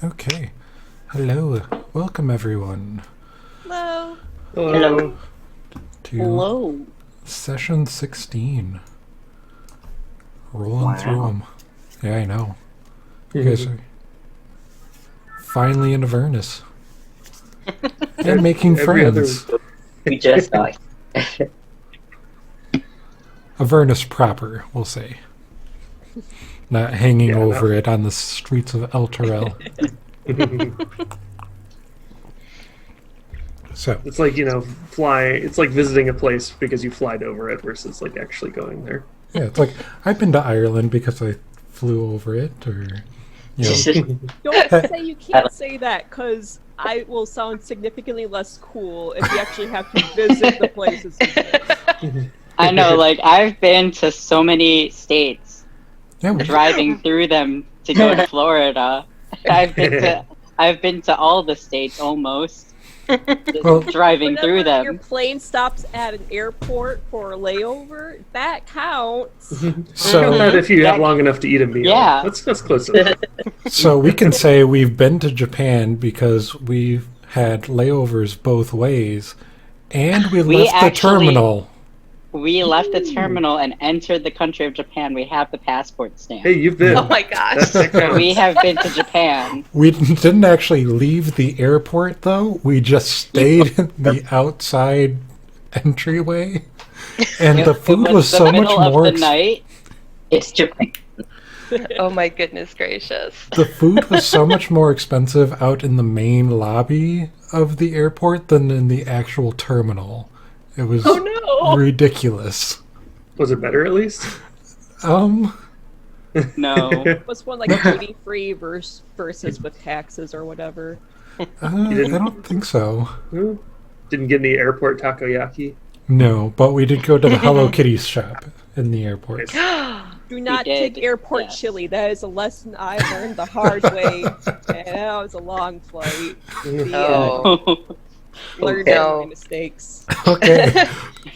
Okay. Hello. Welcome, everyone, Hello. Hello. to Hello. session 16. Rolling through them. Yeah, I know. You guys are finally in Avernus. And making friends. We just got Avernus proper, we'll say. Not hanging over it on the streets of El Terrell. So, It's like, it's like visiting a place because you flied over it versus like actually going there. yeah, it's like, I've been to Ireland because I flew over it, or, Don't say you can't say that, because I will sound significantly less cool if you actually have to visit the places. I know, like, I've been to so many states, yeah, driving through them to go to Florida. I've been to all the states almost. Just Well, driving through Whenever your them. plane stops at an airport for a layover, that counts. so, Not if you have long enough to eat a meal. Yeah. That's close enough. so we can say we've been to Japan because we've had layovers both ways, and we left the terminal. We left the terminal and entered the country of Japan. We have the passport stamp. Hey, you've been. Oh my gosh. That counts. We have been to Japan. We didn't actually leave the airport, though. We just stayed in the outside entryway, and the food It was the so much middle more. of the night. It's Japan. Oh my goodness gracious. The food was so much more expensive out in the main lobby of the airport than in the actual terminal. It was ridiculous. Was it better at least? No. Was one like duty free versus with taxes or whatever? I don't think so. Didn't get any airport takoyaki. No, but we did go to the Hello Kitty shop in the airport. Do not did, take airport yes. chili. That is a lesson I learned the hard way. And that was a long flight. Learned No. my mistakes. Okay.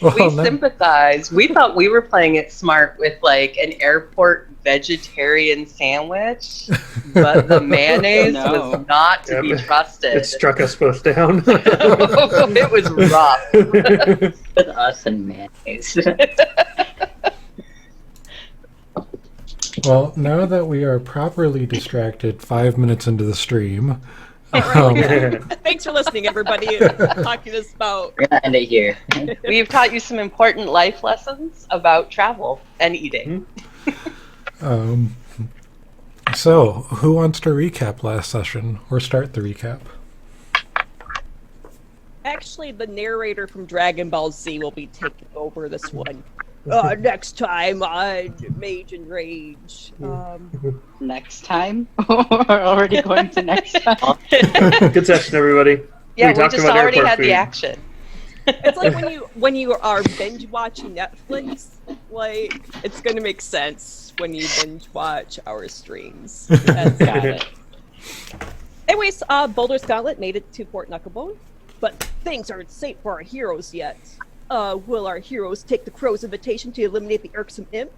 We Well, then- sympathize. We thought we were playing it smart with like an airport vegetarian sandwich, but the mayonnaise No. was not to be Yep. trusted. It struck us both down. It was rough. With us and mayonnaise. Well, now that we are properly distracted 5 minutes into the stream, Thanks for listening, everybody. Talking to us about We're gonna end it here. We've taught you some important life lessons about travel and eating. so who wants to recap last session or start the recap? actually the narrator from Dragon Ball Z will be taking over this one. Next time on Mage and Rage. Next time? We're already going to next time. Good session, everybody. Yeah, we talked just about already airport had food. the action. It's like when you are binge watching Netflix, like it's gonna make sense when you binge watch our streams. That's Got it. Anyways, Balder's Gauntlet made it to Fort Knucklebone, but things aren't safe for our heroes yet. Will our heroes take the crow's invitation to eliminate the irksome imp?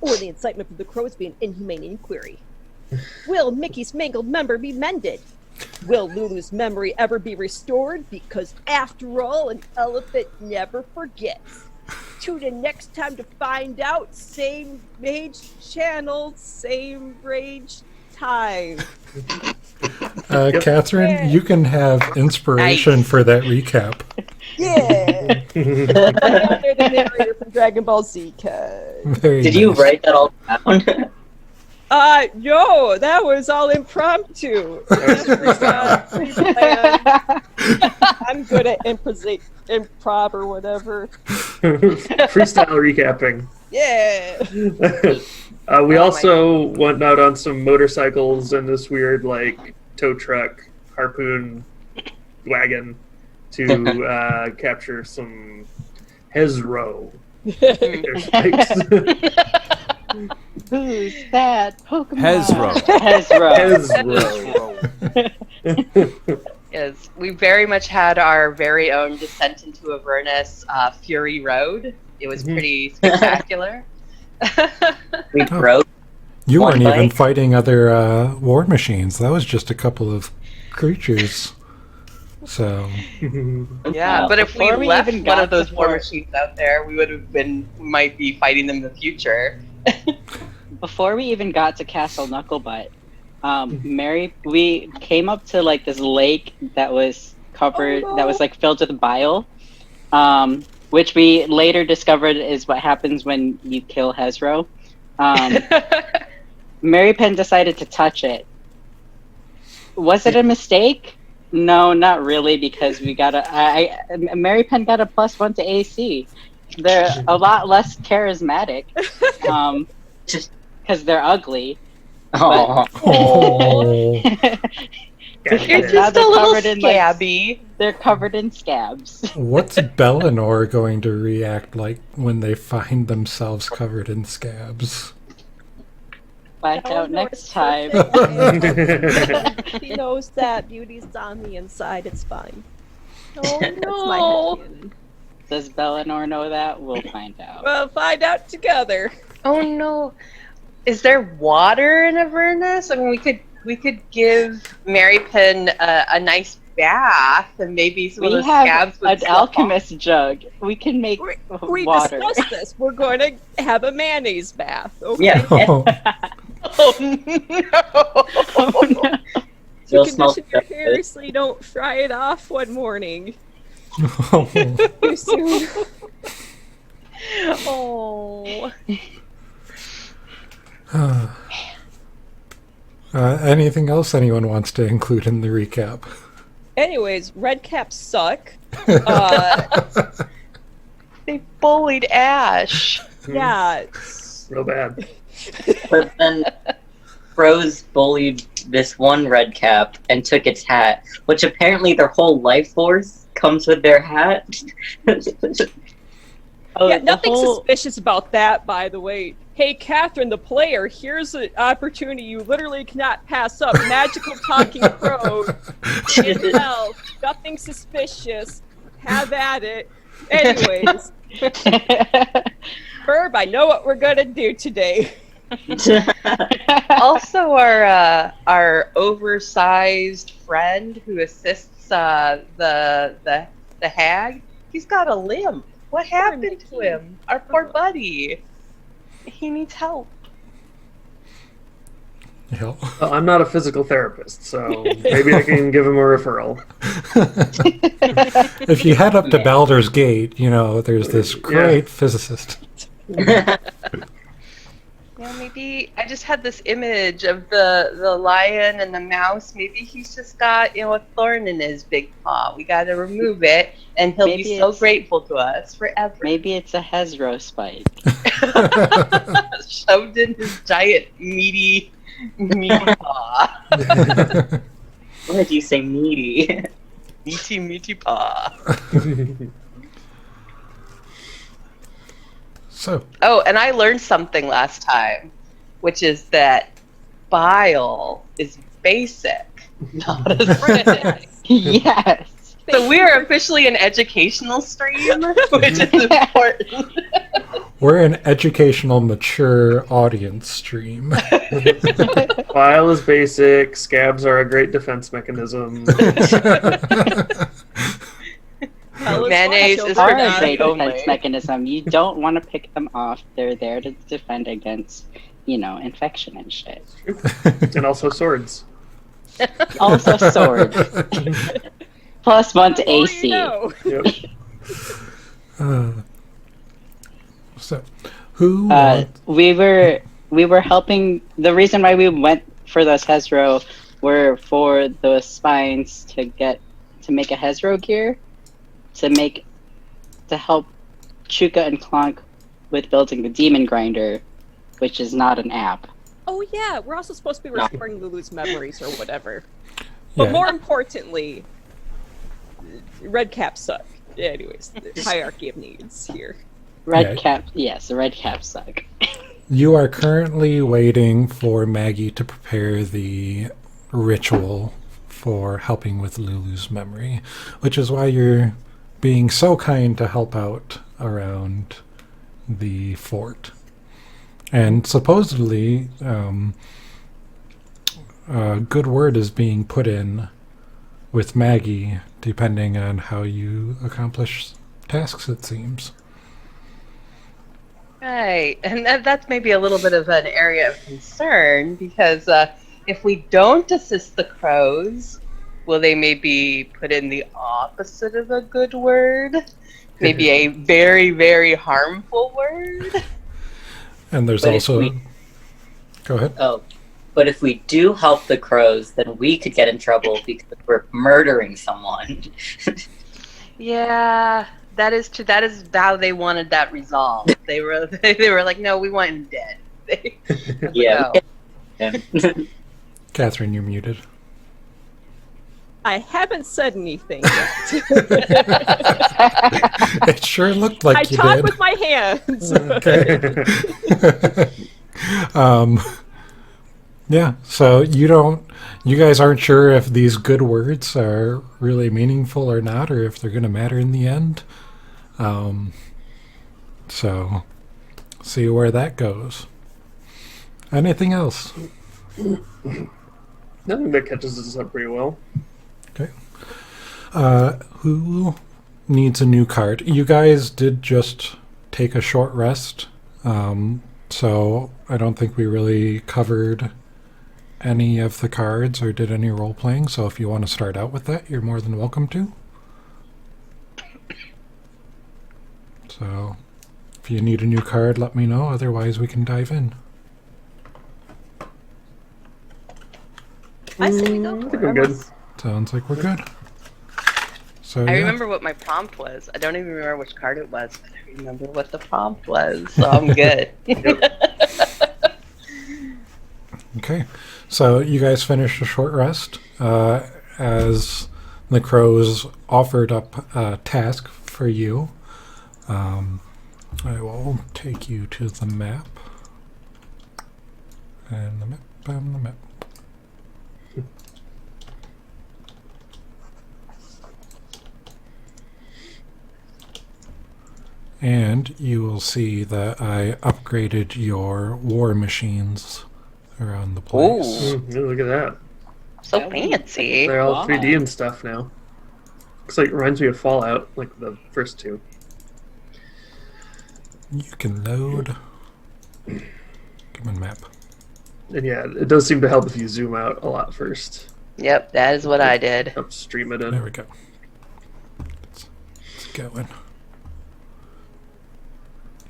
Or the incitement from the crows be an inhumane inquiry? Will Mickey's mangled member be mended? Will Lulu's memory ever be restored? Because after all, an elephant never forgets. Tune in next time to find out. Same Mage channel, same Rage time. Catherine, Yeah. you can have inspiration Nice. for that recap. Yeah! They're the narrator from Dragon Ball Z. Very Did you nice. write that all down? No, that was all impromptu. Pre-planned. I'm good at improv or whatever. Freestyle recapping. Yeah. We Oh also went out on some motorcycles and this weird like tow truck harpoon wagon to capture some Hezro. Their spikes. Who's that Pokemon? Hezro. Hezro. Yes, we very much had our very own descent into Avernus Fury Road. It was pretty spectacular. We broke. You One weren't even bite. fighting other war machines. That was just a couple of creatures. So, Yeah, but if we Before we left even one got of those to war Fort- machines out there, we might be fighting them in the future. Before we even got to Castle Knucklebutt, we came up to like this lake that was covered, that was like filled with bile, which we later discovered is what happens when you kill Hezro. Mary Penn decided to touch it. Was it a mistake? No, not really, because Mary Penn got a +1 to AC. They're a lot less charismatic, because they're ugly. Oh, oh, You're Now just a they're little covered in, like, scabby. they're covered in scabs. what's Bellinor going to react like when they find themselves covered in scabs? Find out Eleanor's next time. perfect. She knows that beauty's on the inside. It's fine. Oh That's no! my headcanon. Does Bellinor know that? We'll find out. We'll find out together. Oh no! Is there water in Avernus? I mean, we could give Mary Penn a nice bath and maybe some of We those have scabs would an slip off. alchemist jug. We can make We water. discussed this. We're going to have a mayonnaise bath. Okay? yeah. Oh, Oh no! Oh, no. You'll To smell condition your good. hair so you don't fry it off one morning. oh. Too soon. Oh. Anything else anyone wants to include in the recap? Anyways, red caps suck. They bullied Ash. Yeah. it's- Real bad. But then Rose bullied this one red cap and took its hat, which apparently their whole life force comes with their hat. Oh, yeah, the nothing whole- suspicious about that, by the way. Hey, Catherine, the player, here's an opportunity you literally cannot pass up. Magical talking crow. In hell. Nothing suspicious. Have at it. Anyways, Herb, I know what we're gonna do today. Also, our oversized friend who assists the hag, he's got a limp. What happened to him? Our poor buddy. He needs help. Yeah. Well, I'm not a physical therapist, so maybe I can give him a referral. If you head up to Yeah. Baldur's Gate, there's this great physicist. Yeah, maybe I just had this image of the lion and the mouse. Maybe he's just got a thorn in his big paw. We got to remove it, and he'll Maybe be so it's- grateful to us forever. Maybe it's a Hezro spike. Shoved in his giant meaty paw. Why did you say meaty? Meaty paw. So, Oh, and I learned something last time, which is that bile is basic, not acidic. Yes. So we are officially an educational stream, which is important. we're an educational, mature audience stream. Bile is basic. Scabs are a great defense mechanism. Mayonnaise is Are for a not great only. defense mechanism. You don't want to pick them off. They're there to defend against, infection and shit. And also swords. Also swords. +1 to The more AC. you know. Yep. So, who We were helping. The reason why we went for those Hezro were for those spines to make a Hezro gear, to help Chuka and Clonk with building the Demon Grinder, which is not an app. Oh yeah, we're also supposed to be restoring Lulu's memories or whatever. But Yeah. more importantly, red caps suck. Anyways, the hierarchy of needs here. Red Yeah. cap, yes, the red caps suck. You are currently waiting for Maggie to prepare the ritual for helping with Lulu's memory, which is why you're being so kind to help out around the fort. And supposedly, a good word is being put in with Maggie, depending on how you accomplish tasks, it seems. Right, and that's maybe a little bit of an area of concern because if we don't assist the crows, will they maybe put in the opposite of a good word? Maybe a very, very harmful word? And there's But if also... we- Go ahead. Oh, but if we do help the crows, then we could get in trouble because we're murdering someone. Yeah, that is true. That is how they wanted that resolved. They were like, no, we want him dead. Yeah. No. Yeah. Catherine, you're muted. I haven't said anything yet. It sure looked like I you talk did. with my hands. Okay. Yeah, so you guys aren't sure if these good words are really meaningful or not, or if they're going to matter in the end. So, see where that goes. Anything else? I think that catches us up pretty well. Okay. Who needs a new card? You guys did just take a short rest, so I don't think we really covered any of the cards or did any role playing. So if you want to start out with that, you're more than welcome to. So if you need a new card, let me know. Otherwise, we can dive in. I say we go I for think it. I'm good. Sounds like we're good. So I yeah. remember what my prompt was. I don't even remember which card it was, but I remember what the prompt was, so I'm good. Okay, so you guys finished a short rest as the crows offered up a task for you. I will take you to the map. And the map. And you will see that I upgraded your war machines around the place. Look at that. So fancy. They're all Wow. 3D and stuff now. Looks like it reminds me of Fallout, like the first two. You can load. Come on, map. And yeah, it does seem to help if you zoom out a lot first. Yep, that is what I did. Help stream it There in. we go. Let's go in.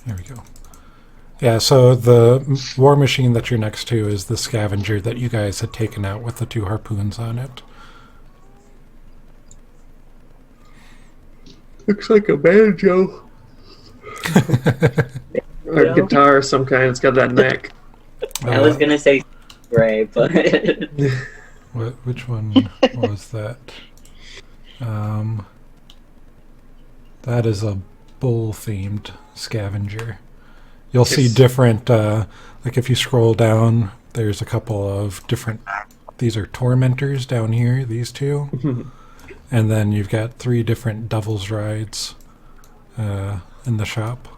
There we go. Yeah, so the war machine that you're next to is the scavenger that you guys had taken out with the 2 harpoons on it. Looks like a banjo. Or a guitar of some kind. It's got that neck. I was gonna say Ray, but Which one was that? That is a bull-themed scavenger. You'll see It's- different, like if you scroll down, there's a couple of different, these are tormentors down here, these 2. And then you've got 3 different devil's rides in the shop.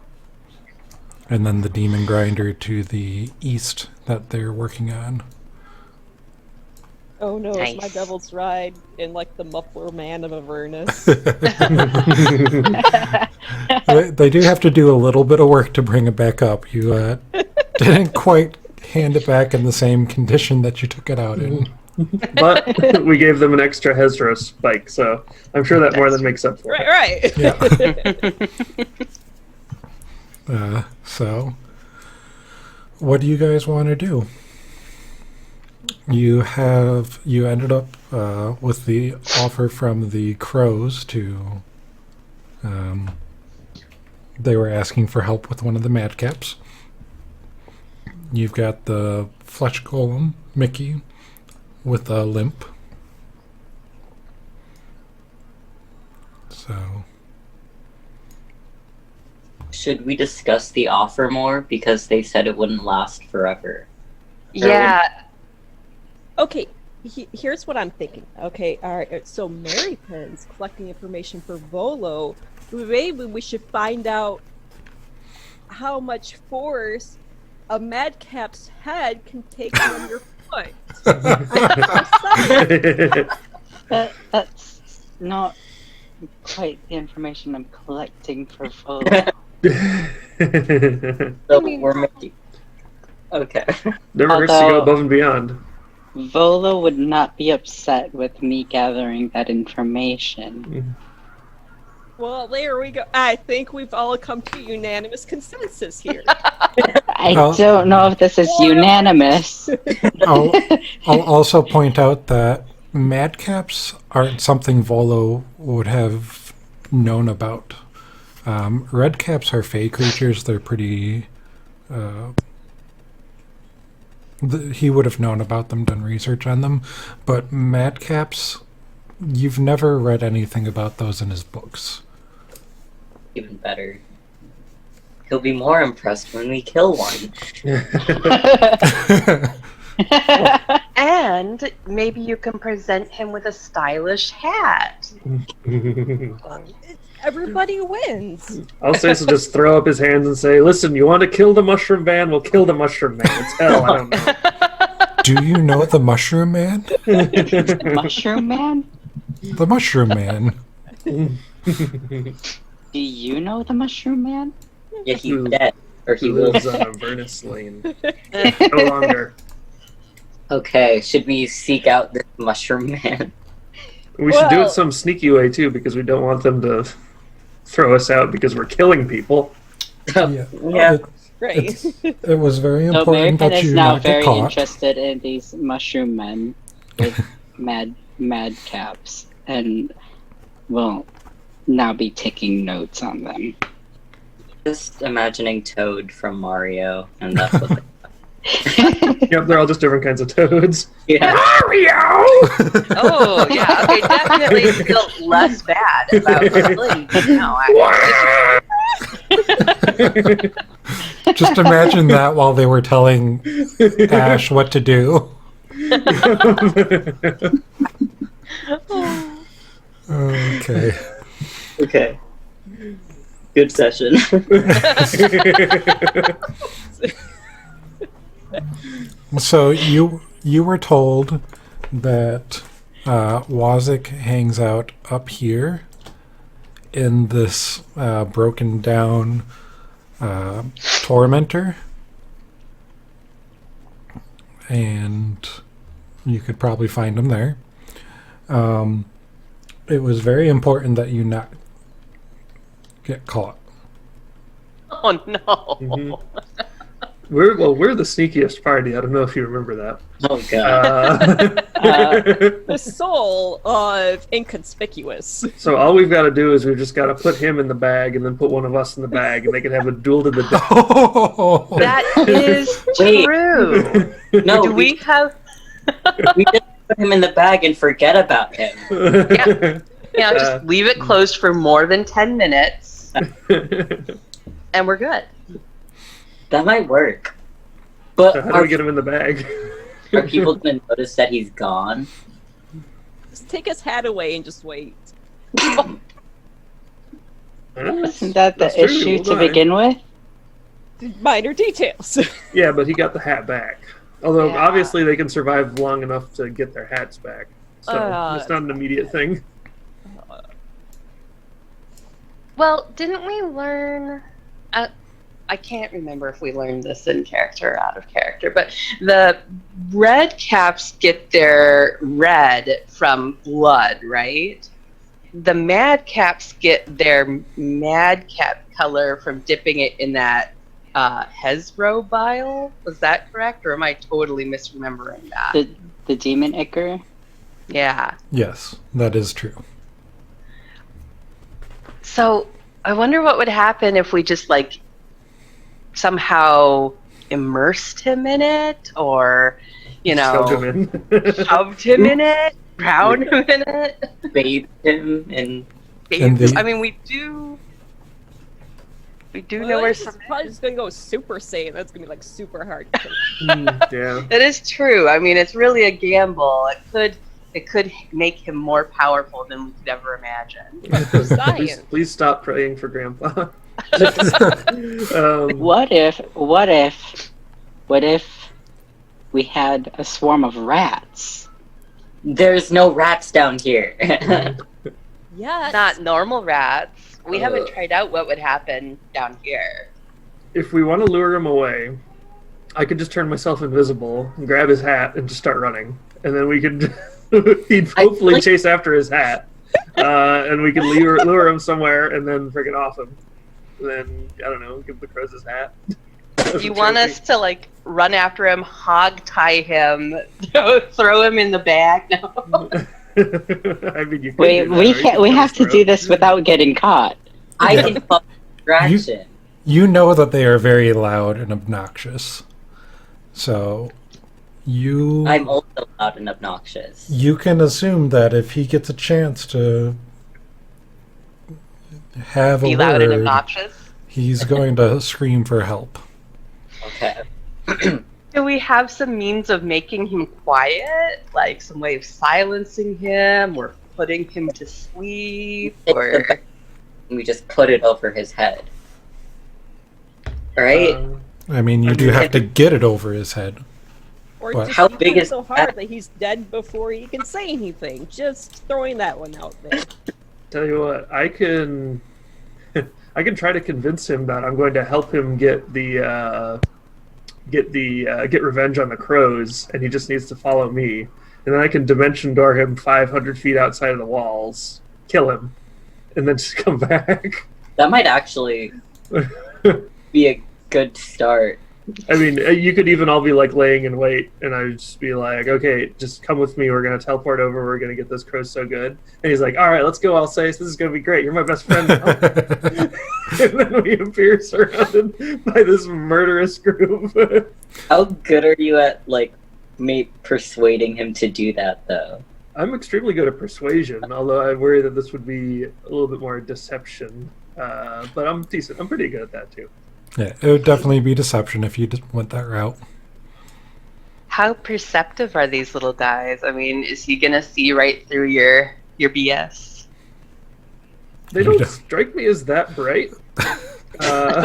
And then the demon grinder to the east that they're working on. Oh no, it's my Nice. devil's ride in like the muffler man of Avernus. They do have to do a little bit of work to bring it back up. You didn't quite hand it back in the same condition that you took it out in. But we gave them an extra Hezro spike, so I'm sure that more than makes up for it. right. Yeah. So, what do you guys want to do? You ended up with the offer from the crows to. They were asking for help with one of the madcaps. You've got the flesh golem, Mickey, with a limp. So, should we discuss the offer more? Because they said it wouldn't last forever. Yeah, Okay, here's what I'm thinking. Okay, all right. So Mary Pen's collecting information for Volo. Maybe we should find out how much force a madcap's head can take on your foot. That's not quite the information I'm collecting for Volo. So we're making. Okay. Never hurts to go Although- above and beyond. Volo would not be upset with me gathering that information. Well, there we go. I think we've all come to unanimous consensus here. I Well- don't know if this is unanimous. I'll also point out that madcaps aren't something Volo would have known about. Redcaps are fey creatures. They're pretty. He would have known about them, done research on them. But madcaps, you've never read anything about those in his books. Even better. He'll be more impressed when we kill one. And maybe you can present him with a stylish hat. Everybody wins. I'll say so. Just throw up his hands and say, "Listen, you want to kill the Mushroom Man? We'll kill the Mushroom Man. It's hell. I don't know." Do you know the Mushroom Man? Mushroom Man? The Mushroom Man. Do you know the Mushroom Man? Yeah, he's dead. Or he He will. lives on Avernus Lane. No longer. Okay, should we seek out this Mushroom Man? We should do Well- it some sneaky way too, because we don't want them to throw us out because we're killing people. Yeah. Yeah. Great. It was very So important American that is you now not get very caught. interested in these mushroom men with mad caps, and will now be taking notes on them. Just imagining Toad from Mario, and that's what. Yep, they're all just different kinds of toads. Yeah. Mario! Oh, yeah. Okay, definitely feel less bad about killing. No, actually. Just imagine that while they were telling Ash what to do. Okay. Okay. Good session. So you were told that Wazik hangs out up here in this broken down tormentor, and you could probably find him there. It was very important that you not get caught. Oh, no. Mhm. We're the sneakiest party. I don't know if you remember that. Oh god. The soul of inconspicuous. So all we've got to do is we've just got to put him in the bag and then put one of us in the bag, and they can have a duel to the death. That is Wait. true. No, Do we have... we just put him in the bag and forget about him. Yeah, just leave it closed for more than 10 minutes, and we're good. That might work. But So how do are, we get him in the bag? are people going to notice that he's gone? Just take his hat away and just wait. Isn't that the That's true, issue we'll to die. begin with? Minor details. Yeah, but he got the hat back. Although Yeah. obviously they can survive long enough to get their hats back, so it's not an immediate thing. Well, didn't we learn... I can't remember if we learned this in character or out of character, but the red caps get their red from blood, right? The mad caps get their madcap color from dipping it in that Hezro bile. Was that correct, or am I totally misremembering that? The demon ichor? Yeah. Yes, that is true. So I wonder what would happen if we just like somehow immersed him in it, or Shoved him in. shoved him in it, drowned him in it. Bathe him in. And the- I mean, we do know Well, where it's some. probably just gonna go Super Saiyan. That's gonna be like super hard. Yeah. That is true. I mean, it's really a gamble. It could make him more powerful than we could ever imagine. Science. Please stop praying for Grandpa. What if What if we had a swarm of rats? There's no rats down here. Yeah. Not normal rats. We haven't tried out what would happen down here. If we want to lure him away, I could just turn myself invisible and grab his hat and just start running. And then we could... he'd hopefully chase after his hat. And we could lure him somewhere and then friggin' off him. And then, I don't know, give the crows his hat. Do you want us to, like, run after him, hog tie him, throw him in the bag? No. I mean, you could Wait, do that, we or you can't. could We cut have his to do throat. this without getting caught. I can pump distraction. You know that they are very loud and obnoxious. So I'm also loud and obnoxious. you can assume that if he gets a chance to have Be a loud and word, obnoxious. he's going to scream for help. Okay. Do we have some means of making him quiet? Like some way of silencing him or putting him to sleep? Or We just put it over his head. Right? I mean, you do have to get it over his head. Or What? just How beat big him is so that? hard that he's dead before he can say anything. Just throwing that one out there. Tell you what, I can try to convince him that I'm going to help him get revenge on the crows, and he just needs to follow me. And then I can dimension door him 500 feet outside of the walls, kill him, and then just come back. That might actually be a good start. I mean, you could even all be like laying in wait, and I'd just be like, "Okay, just come with me. We're gonna teleport over. We're gonna get this crow so good." And he's like, "All right, let's go, Alsace. This is gonna be great. You're my best friend now." And then we appear surrounded by this murderous group. How good are you at, like, persuading him to do that, though? I'm extremely good at persuasion, although I worry that this would be a little bit more deception. But I'm decent. I'm pretty good at that too. Yeah, it would definitely be deception if you just went that route. how perceptive are these little guys? I mean, is he gonna see right through your BS? They don't strike me as that bright.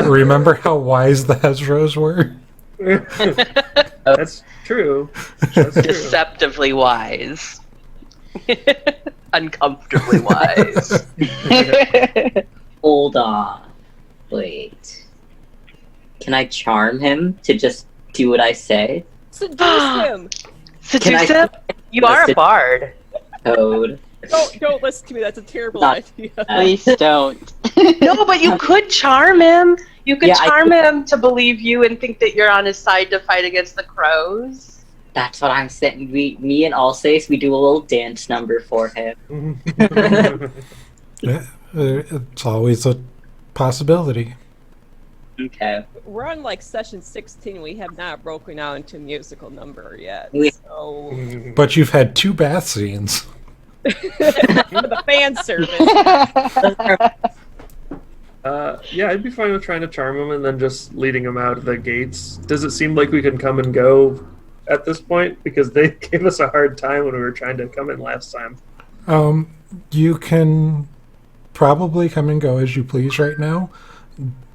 Remember how wise the Hezros were? That's true. That's true. Deceptively wise. Uncomfortably wise. Hold on. Wait. Can I charm him to just do what I say? Seduce him. Seduce him? You are a bard. Code. Don't listen to me. That's a terrible Not- idea. Please don't. No, but you could charm him. You could Yeah, I charm could. him to believe you and think that you're on his side to fight against the crows. That's what I'm saying. Me and Alsace, we do a little dance number for him. Yeah, it's always a possibility. Okay. We're on like session 16. We have not broken out into a musical number yet. We- So But you've had 2 bath scenes. for the fan service. Yeah, I'd be fine with trying to charm him and then just leading him out of the gates. Does it seem like we can come and go at this point? Because they gave us a hard time when we were trying to come in last time. You can probably come and go as you please right now,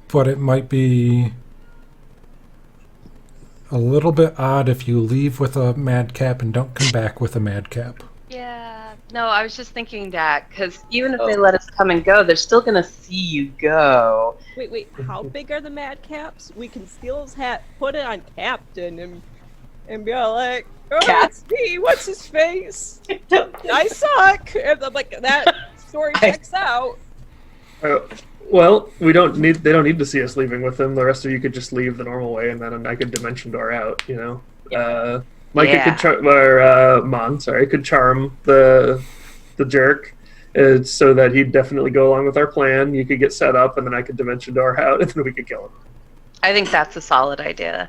but it might be a little bit odd if you leave with a madcap and don't come back with a madcap. Yeah, no, I was just thinking that, because even if they let us come and go, they're still going to see you go. Wait, how big are the madcaps? We can steal his hat, put it on Captain, and be all like, oh, it's me, what's his face? I suck! And I'm like, that story checks out. Well, they don't need to see us leaving with them. The rest of you could just leave the normal way, and then I could dimension door out. You know, Micah Yeah. could could charm the jerk, so that he'd definitely go along with our plan. You could get set up, and then I could dimension door out, and then we could kill him. I think that's a solid idea.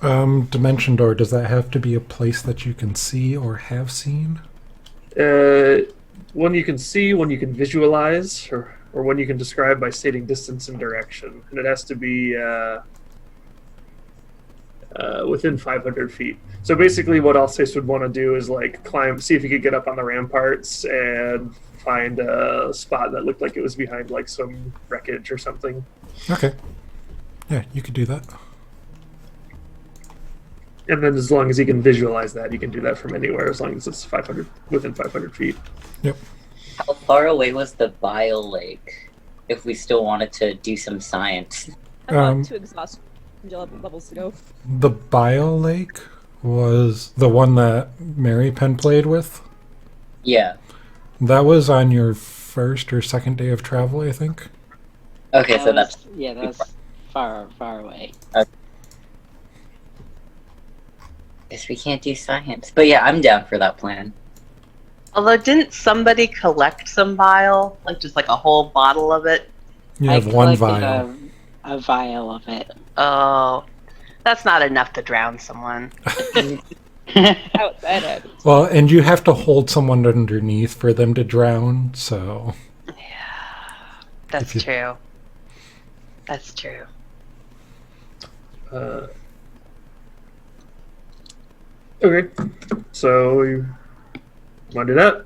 Dimension door, does that have to be a place that you can see or have seen? One you can see, one you can visualize, or one you can describe by stating distance and direction, and it has to be within 500 feet. So basically, what Alsace would want to do is like see if he could get up on the ramparts and find a spot that looked like it was behind like some wreckage or something. Okay. Yeah, you could do that. And then as long as he can visualize that, he can do that from anywhere, as long as it's within 500 feet. How far away was the Bile Lake? If we still wanted to do some science. I'm two exhaust levels to go. The Bile Lake was the one that Mary Penn played with. Yeah. That was on your first or second day of travel, I think. Okay, so that's that's far away. guess we can't do science. But yeah, I'm down for that plan. Although, didn't somebody collect some bile? Like, just like a whole bottle of it? You I have one collected vial. A vial of it. Oh, that's not enough to drown someone. Out that end. Well, and you have to hold someone underneath for them to drown, so... That's you- true. That's true. Okay, so you want to do that?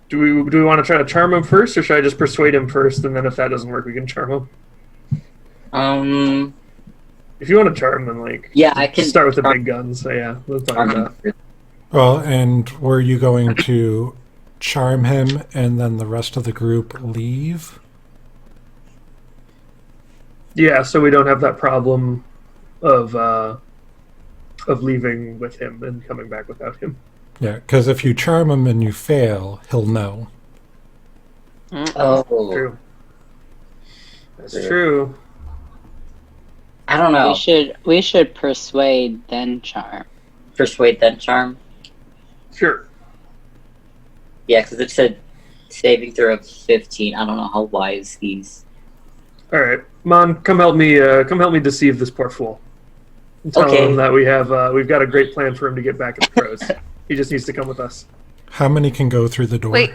Do we want to try to charm him first, or should I just persuade him first, and then if that doesn't work, we can charm him? If you want to charm, then Yeah, I can start with the charm- big guns. So yeah, let's talk charm about him that. first. Well, and were you going to charm him and then the rest of the group leave? Yeah, so we don't have that problem of leaving with him and coming back without him. Yeah, because if you charm him and you fail, he'll know. Oh, True. That's true. I don't know. We should persuade then charm. Persuade then charm. Sure. Yeah, because it said saving throw of 15. I don't know how wise these. All right, Mon, come help me. Come help me deceive this poor fool. And tell Okay. him that we've got a great plan for him to get back at the crows. He just needs to come with us. How many can go through the door? Wait.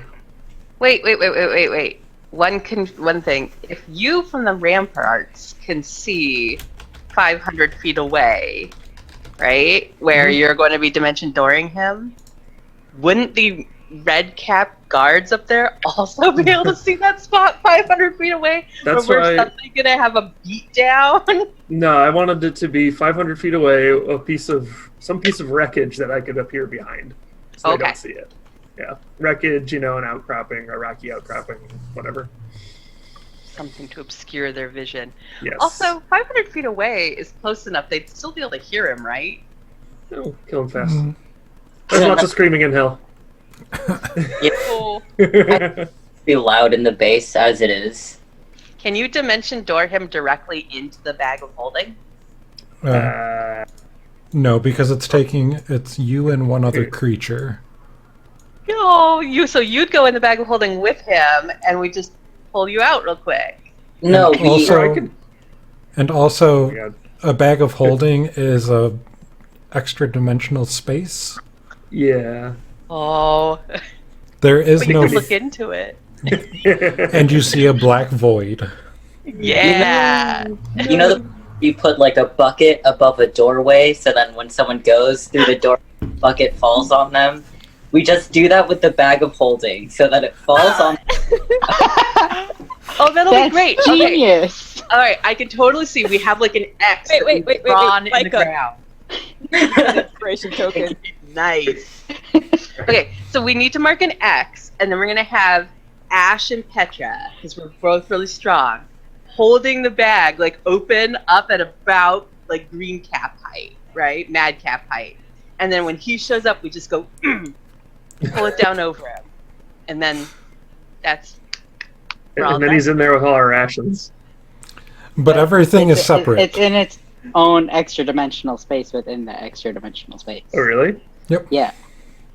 One thing. If you from the ramparts can see 500 feet away, right, where you're going to be dimension dooring him, wouldn't the red cap guards up there also be able to see that spot 500 feet away? That's where we're why- suddenly going to have a beat down? No, I wanted it to be 500 feet away, some piece of wreckage that I could appear behind, so they Okay. don't see it. Yeah, wreckage, an outcropping, a rocky outcropping, whatever. Something to obscure their vision. Yes. Also, 500 feet away is close enough. They'd still be able to hear him, right? Oh, kill him fast. Mm. There's lots of screaming in hell. Oh. Be loud in the base as it is. Can you dimension door him directly into the bag of holding? No, because it's you and one other creature. No, so you'd go in the bag of holding with him, and we just pull you out real quick. No, And we. also- I could- And oh also, my God. a bag of holding is a extra dimensional space. Yeah. Oh, There is but you no... can look into it. and you see a black void. Yeah. You know, you put like a bucket above a doorway, so then when someone goes through the door, bucket falls on them. We just do that with the bag of holding, so that it falls on. Oh, that'll be great. Okay. Genius. All right, I can totally see. We have like an X Wait, that wait, we've wait, wait, drawn wait, in the Micah. ground. Inspiration token. Nice. Okay, so we need to mark an X, and then we're gonna have Ash and Petra, because we're both really strong, holding the bag like open up at about like green cap height, right? Mad cap height. And then when he shows up, we just go pull it down over him, and then that's. we're all And then done. he's in there with all our rations. But everything is separate. It's in its own extra dimensional space within the extra dimensional space. Oh, really? Yeah.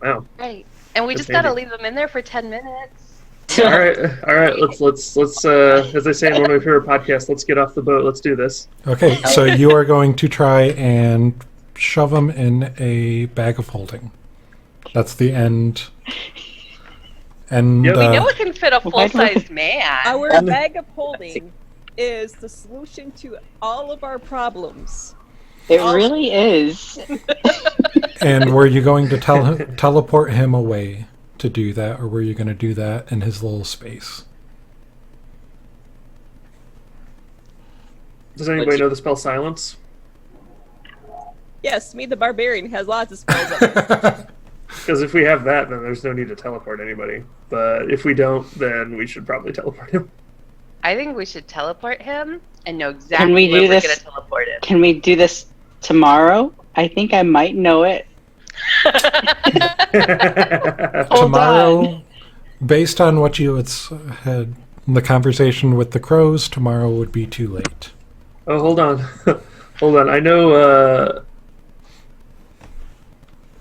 Wow. Right, and we Good just gotta baby. leave them in there for 10 minutes. All right. Let's. As they say in one of my favorite podcasts, let's get off the boat. Let's do this. Okay, so you are going to try and shove them in a bag of holding. That's the end. And Yep. We know it can fit a full-sized man. Our bag of holding is the solution to all of our problems. It really is. and were you going to teleport him away to do that, or were you going to do that in his little space? Does anybody know the spell silence? Yes, me the barbarian has lots of spells up. Because if we have that, then there's no need to teleport anybody. But if we don't, then we should probably teleport him. I think we should teleport him and know Can exactly we where do we're this? going to teleport him. Can we do this tomorrow? I think I might know it. Hold Tomorrow, on. based on what you had in the conversation with the crows, tomorrow would be too late. Oh, hold on. Hold on. I know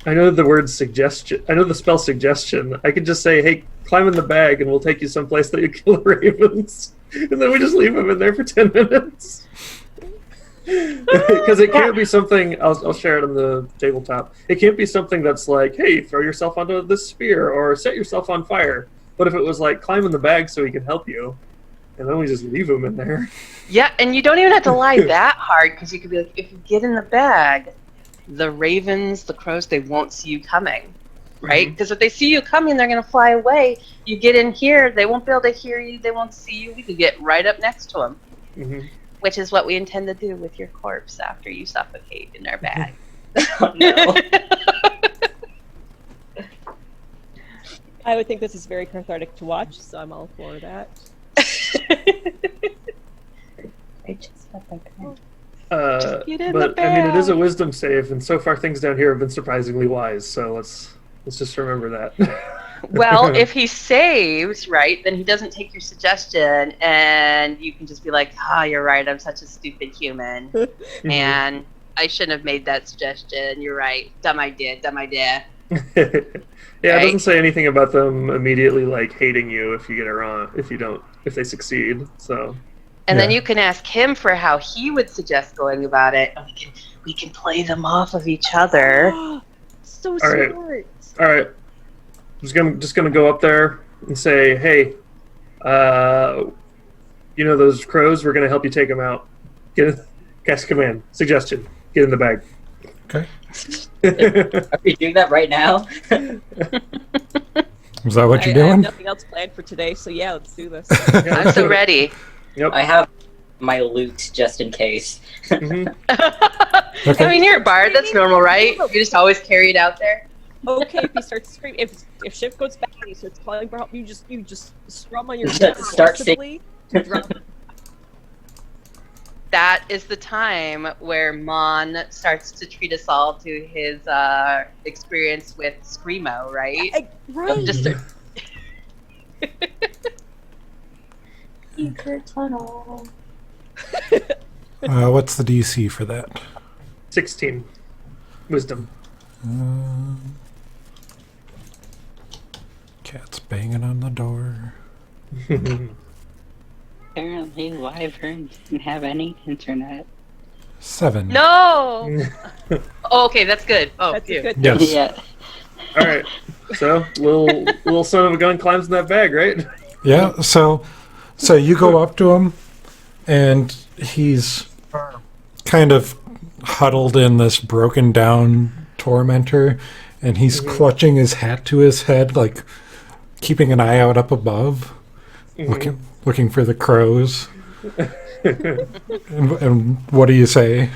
the word suggestion. I know the spell suggestion. I could just say, hey, climb in the bag and we'll take you someplace that you kill the ravens. And then we just leave them in there for 10 minutes. Because it can't be something, I'll share it on the tabletop. It can't be something that's like, hey, throw yourself onto this spear or set yourself on fire. But if it was like, climb in the bag so he can help you, and then we just leave him in there. Yeah, and you don't even have to lie that hard because you could be like, if you get in the bag, the ravens, the crows, they won't see you coming, right? Because if they see you coming, they're going to fly away. You get in here, they won't be able to hear you, they won't see you. We could get right up next to them, Mm-hmm. which is what we intend to do with your corpse after you suffocate in our bag. Oh, no. I would think this is very cathartic to watch, so I'm all for that. I just felt like get in But the I mean, it is a bag. wisdom save, and so far things down here have been surprisingly wise. So let's just remember that. Well, if he saves, right, then he doesn't take your suggestion, and you can just be like, you're right, I'm such a stupid human, and I shouldn't have made that suggestion. You're right. Dumb idea, dumb idea. Yeah, it Right. doesn't say anything about them immediately like hating you if you get it wrong, if they succeed. So And then Yeah. you can ask him for how he would suggest going about it. And we can play them off of each other. So All right. smart. all right, I'm just gonna go up there and say, hey, you know those crows? We're gonna help you take them out. Cast command suggestion. Get in the bag. Okay. Are we doing that right now? Is that what you're I have doing? nothing else planned for today, so yeah, let's do this. I'm so ready. Yep. I have my loot just in case. Mhm. Okay. I mean, you're a bard. That's normal, right? You just always carry it out there. Okay, if he starts screaming, if Shift goes back and he starts calling for help, you just strum on your Start forcibly to drop. That is the time where Mon starts to treat us all to his experience with Screamo, right? Right. Just What's the DC for that? 16 wisdom. Cat's banging on the door. Apparently, Wyvern didn't have any internet. 7. no. Oh, okay, that's good. Oh, That's phew. a good. Yes. Yeah. All right. So little son of a gun climbs in that bag, right? Yeah, so you go up to him, and he's kind of huddled in this broken down tormentor, and he's clutching his hat to his head, like keeping an eye out up above, looking for the crows. and what do you say?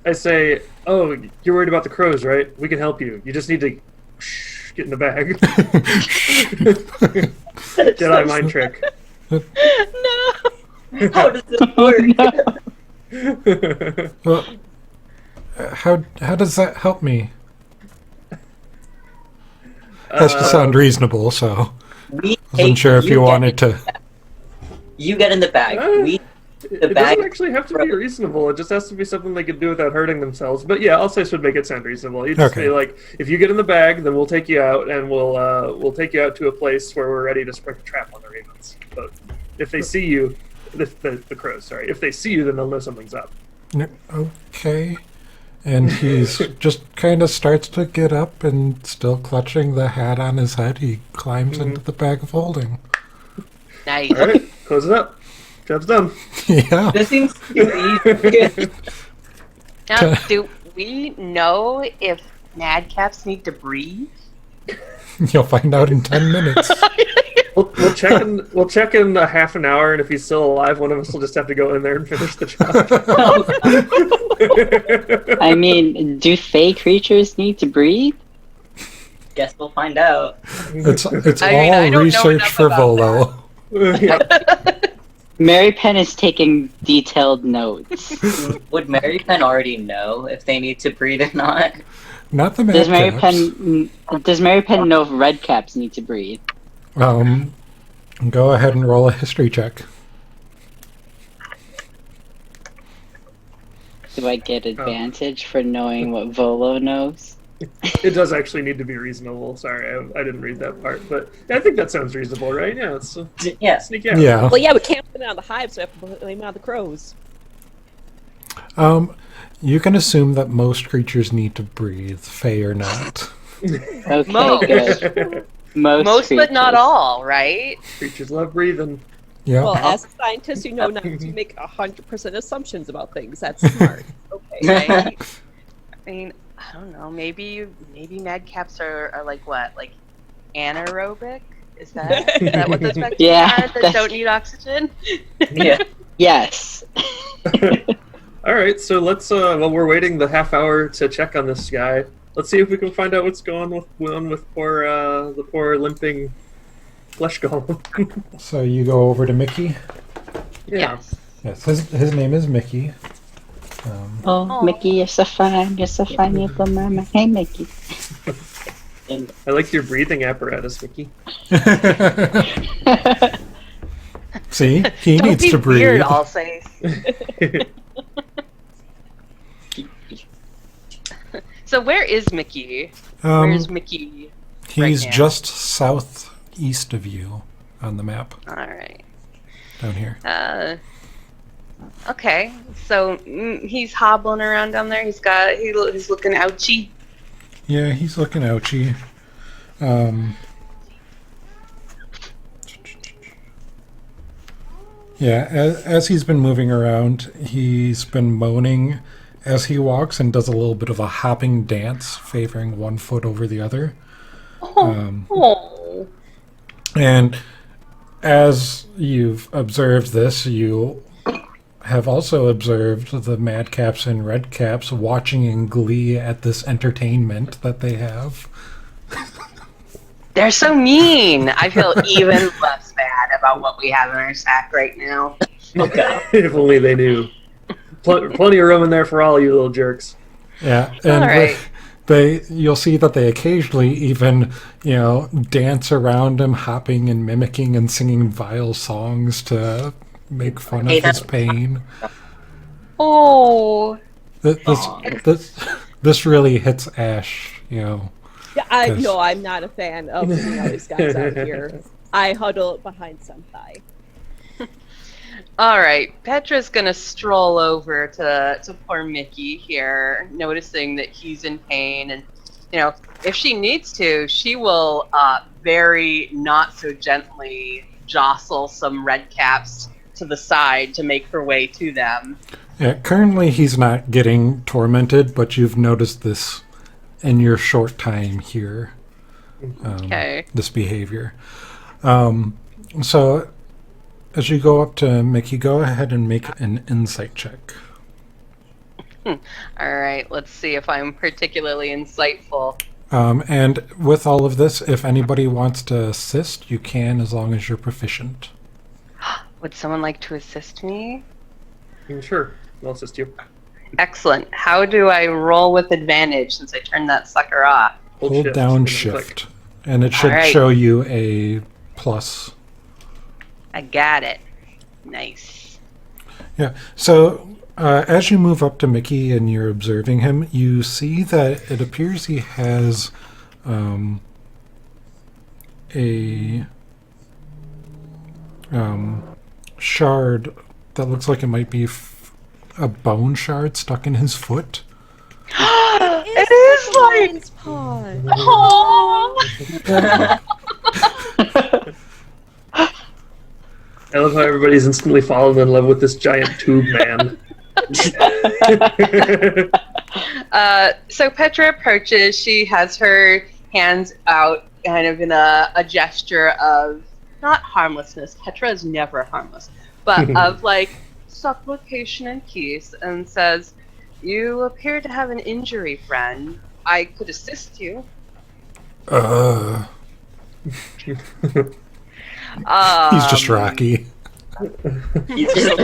I say, oh, you're worried about the crows, right? We can help you. You just need to get in the bag. Jedi mind trick. No. How does it work? Well, how does that help me? Has to sound reasonable, so We wasn't take- sure if you get- wanted to. You get in the bag. We It bag- doesn't actually have to be reasonable. It just has to be something they could do without hurting themselves. But yeah, I'll say should make it sound reasonable. You just Okay. say like, if you get in the bag, then we'll take you out, and we'll take you out to a place where we're ready to spring a trap on the ravens. But if they see you, the crows, sorry, if they see you, then they'll know something's up. Okay. And he's just kind of starts to get up and still clutching the hat on his head. He climbs into the bag of holding. Nice. All right, close it up. Job's done. Yeah. this seems too easy. Now, do we know if madcaps need to breathe? You'll find out in 10 minutes. We'll check in. We'll check in a half an hour, and if he's still alive, one of us will just have to go in there and finish the job. I mean, do fey creatures need to breathe? Guess we'll find out. It's I mean, all I don't know research enough for about Volo. Mary Penn is taking detailed notes. Would Mary Penn already know if they need to breed or not? Not the Does Mary madcaps. Penn know if redcaps need to breathe? Go ahead and roll a history check. Do I get advantage for knowing what Volo knows? It does actually need to be reasonable. Sorry, I didn't read that part, but I think that sounds reasonable, right? Yeah, it's Yeah. sneak out. Yeah. Well, yeah, we can't blame it on the hive, so I have to blame it on the crows. You can assume that most creatures need to breathe, fey or not. Okay, Most. good. Most but not creatures. all, right? Creatures love breathing. Yeah. Well, as a scientist, you know not to make 100% assumptions about things. That's smart. Okay. Right? I mean, I don't know. Maybe madcaps are like what? Like anaerobic? Is that what those bacteria Yeah, are that that's- don't need oxygen? Yeah. Yes. All right, so let's. While we're waiting the half hour to check on this guy, let's see if we can find out what's going on with the poor limping flesh golem. So you go over to Mickey. Yeah. Yes, his name is Mickey. Oh, Aw. Mickey, you're so fine little mama. Hey, Mickey. I like your breathing apparatus, Mickey. See, he Don't needs be to breathe. weird, I'll say. So where is Mickey? Where's Mickey? He's now? just southeast of you on the map All right. down here. Okay. So he's hobbling around down there. He's looking ouchy. Yeah, he's looking ouchy. Yeah, as he's been moving around, he's been moaning as he walks and does a little bit of a hopping dance, favoring one foot over the other. Oh. And as you've observed this, you have also observed the madcaps and redcaps watching in glee at this entertainment that they have. They're so mean. I feel even less bad about what we have in our sack right now. Okay. If only they knew. Plenty of room in there for all you little jerks. Yeah, and All right. you'll see that they occasionally even, dance around him, hopping and mimicking and singing vile songs to make fun of his pain. Oh. This really hits Ash, Yeah, Yes. no, I'm not a fan of seeing all these guys out here. I huddle behind Senpai. All right, Petra's gonna stroll over to poor Mickey here, noticing that he's in pain, and if she needs to, she will very not so gently jostle some red caps to the side to make her way to them. Yeah, currently he's not getting tormented, but you've noticed this in your short time here. Okay. This behavior. So as you go up to Mickey, go ahead and make an insight check. All right, let's see if I'm particularly insightful. And with all of this, if anybody wants to assist, you can as long as you're proficient. Would someone like to assist me? Sure, I'll assist you. Excellent. How do I roll with advantage since I turned that sucker off? Hold shift down and then shift, and it should Alright. show you a plus. I got it. Nice. Yeah. So as you move up to Mickey and you're observing him, you see that it appears he has a shard that looks like it might be a bone shard stuck in his foot. It is like. Lion's paw. Oh. I love how everybody's instantly fallen in love with this giant tube man. So Petra approaches. She has her hands out, kind of in a gesture of not harmlessness. Petra is never harmless, but of like supplication and peace, and says, You appear to have an injury, friend. I could assist you. He's just Rocky. He's just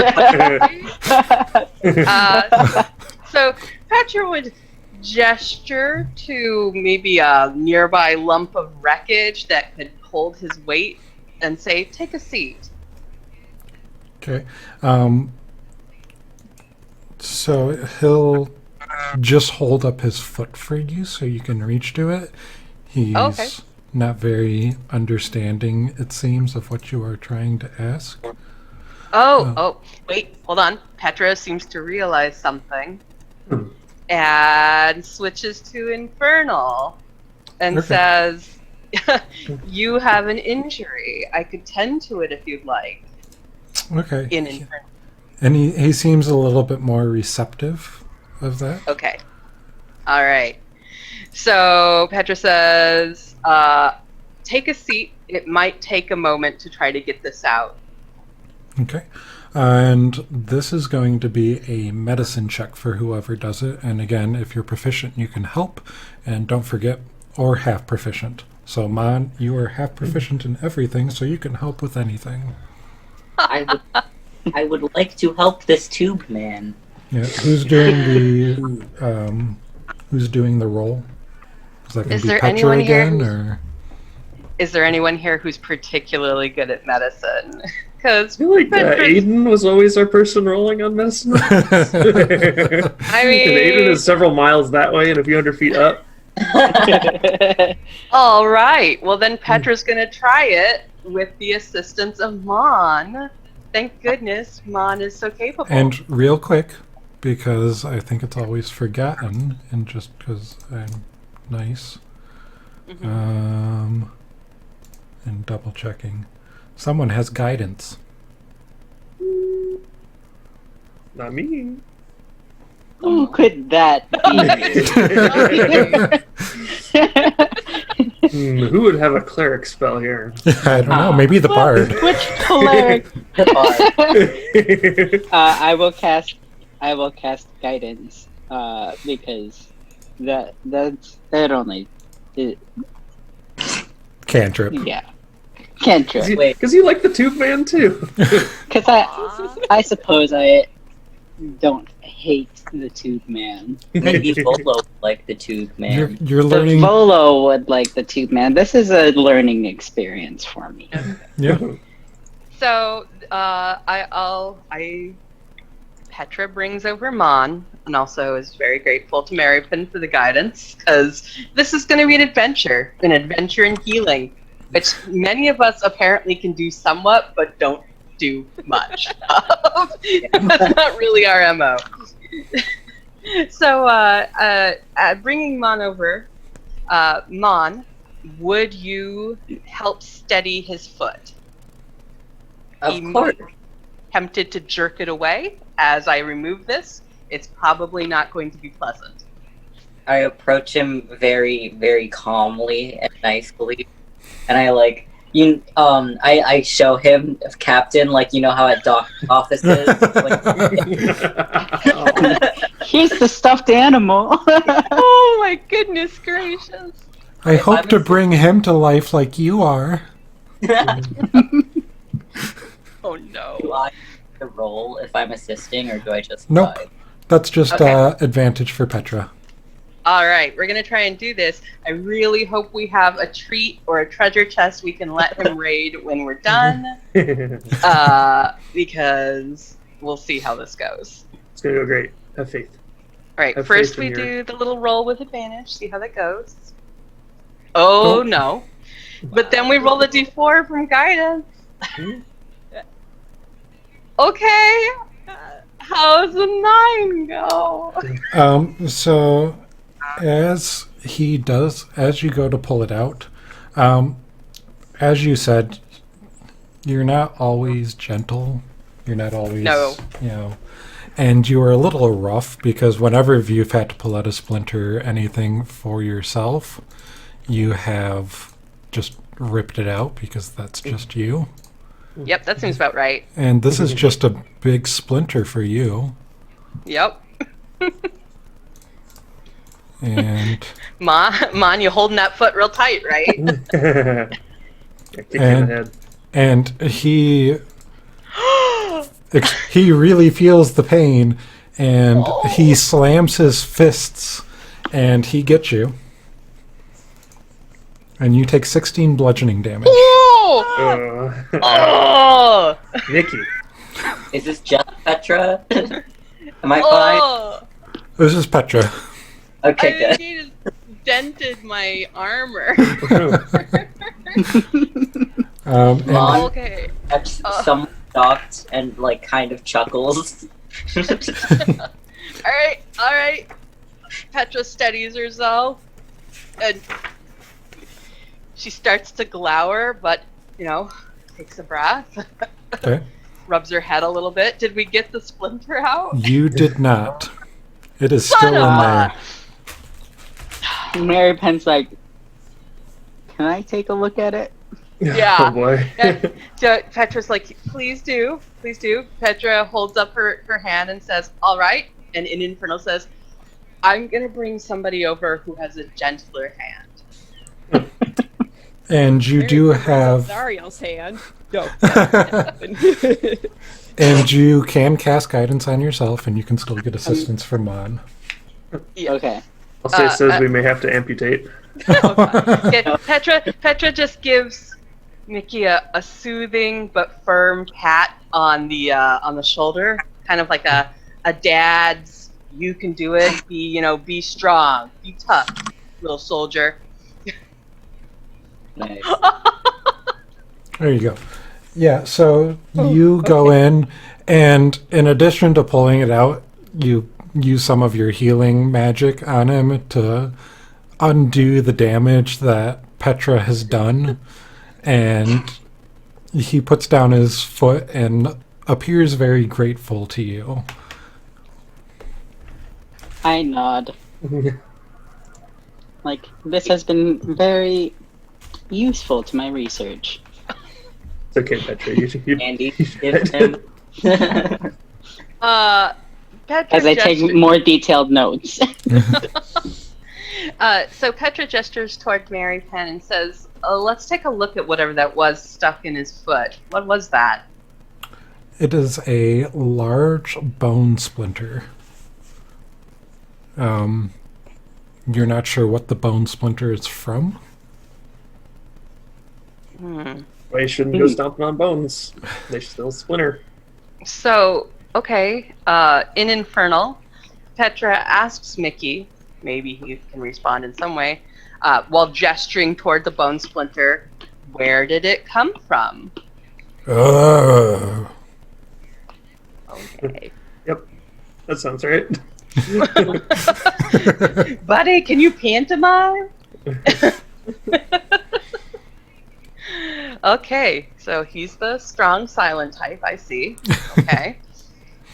So Petra would gesture to maybe a nearby lump of wreckage that could hold his weight and say, "Take a seat." Okay. So he'll just hold up his foot for you so you can reach to it. He's Okay. not very understanding, it seems, of what you are trying to ask. Wait, hold on. Petra seems to realize something and switches to Infernal and Okay. says, "You have an injury. I could tend to it if you'd like." Okay. In Infernal. And he seems a little bit more receptive of that. Okay. All right. So Petra says, "Take a seat. It might take a moment to try to get this out." Okay. And this is going to be a medicine check for whoever does it. And again, if you're proficient, you can help. And don't forget, or half proficient. So, Mon, you are half proficient in everything, so you can help with anything. I would like to help this tube man. Yeah. Who's doing the roll? Is that going Is to be there Petra anyone here again, who's- or? Is there anyone here who's particularly good at medicine? Because I feel like Aiden was always our person rolling on medicine. I And Aiden is several miles that way and a few hundred feet up. all right. Well, then Petra's going to try it with the assistance of Mon. Thank goodness Mon is so capable. And real quick, because I think it's always forgotten, and just because I'm nice, and double checking, someone has guidance. Not me. Who could that be? Who would have a cleric spell here? I don't know, maybe the bard. Which cleric? I will cast guidance because that's only Cantrip. yeah cantrip. Wait. Because you like the tube man too. Because I suppose I don't hate the tube man. Maybe Volo like the tube man. You're The learning. Volo would like the tube man. This is a learning experience for me. Yeah. So, Petra brings over Mon, and also is very grateful to Maripin for the guidance, because this is going to be an adventure in healing, which many of us apparently can do somewhat, but don't do much of. That's not really our MO. So, bringing Mon over, Mon, would you help steady his foot? Of course. Tempted to jerk it away as I remove this. It's probably not going to be pleasant. I approach him very, very calmly and nicely, and I show him Captain, like, you know how at doctor's offices. Here's the stuffed animal. Oh my goodness gracious! I hope to bring him to life like you are. Oh no! Do I have to roll if I'm assisting, or do I just? Nope. That's just Okay. advantage for Petra. All right, we're gonna try and do this. I really hope we have a treat or a treasure chest we can let him raid when we're done, because we'll see how this goes. It's gonna go great. Have faith. All right, Have first faith in we your- do the little roll with advantage. See how that goes. Oh Don't- no! But then we roll a d4 from guidance. Okay. How's the 9 go? So as you go to pull it out, as you said, you're not always gentle. You're not always, No. And you are a little rough because whenever you've had to pull out a splinter or anything for yourself, you have just ripped it out because that's just you. Yep, that seems about right. And this is just a big splinter for you. Yep. And Mon, you holding that foot real tight, right? Yeah, kick you in the head. he really feels the pain, and he slams his fists, and he gets you. And you take 16 bludgeoning damage. Oh! Oh! Nikki. Is this just Petra? Am I fine? Oh! This is Petra. Okay, I good. think he just dented my armor. And Mon Okay. some stopped and like kind of chuckles. Alright. Petra steadies herself. And she starts to glower, but, takes a breath. okay. Rubs her head a little bit. Did we get the splinter out? You did not. It is still in there. Mary Penn's like, can I take a look at it? Yeah. Oh boy. So Petra's like, please do. Petra holds up her hand and says, all right. And in Infernal says, I'm going to bring somebody over who has a gentler hand. And you do have... Zario's hand. No. And you can cast guidance on yourself, and you can still get assistance from Mon. Yeah. Okay. I'll say it says we may have to amputate. Okay, Petra just gives Mickey a soothing but firm pat on the shoulder, kind of like a dad's. You can do it. Be strong. Be tough, little soldier. Nice. There you go. Yeah, so you go in, and in addition to pulling it out, you use some of your healing magic on him to undo the damage that Petra has done. And he puts down his foot and appears very grateful to you. I nod. Like, this has been very useful to my research. It's okay, Petra. You Andy, give him. Petra As I take more detailed notes. So Petra gestures toward Mary Penn and says, let's take a look at whatever that was stuck in his foot. What was that? It is a large bone splinter. You're not sure what the bone splinter is from? Well, you shouldn't go stomping on bones. They still splinter. So, okay, in Infernal, Petra asks Mickey, maybe he can respond in some way, while gesturing toward the bone splinter, where did it come from? Oh. Okay. Yep. That sounds right. Buddy, can you pantomime? Okay, so he's the strong silent type, I see. Okay.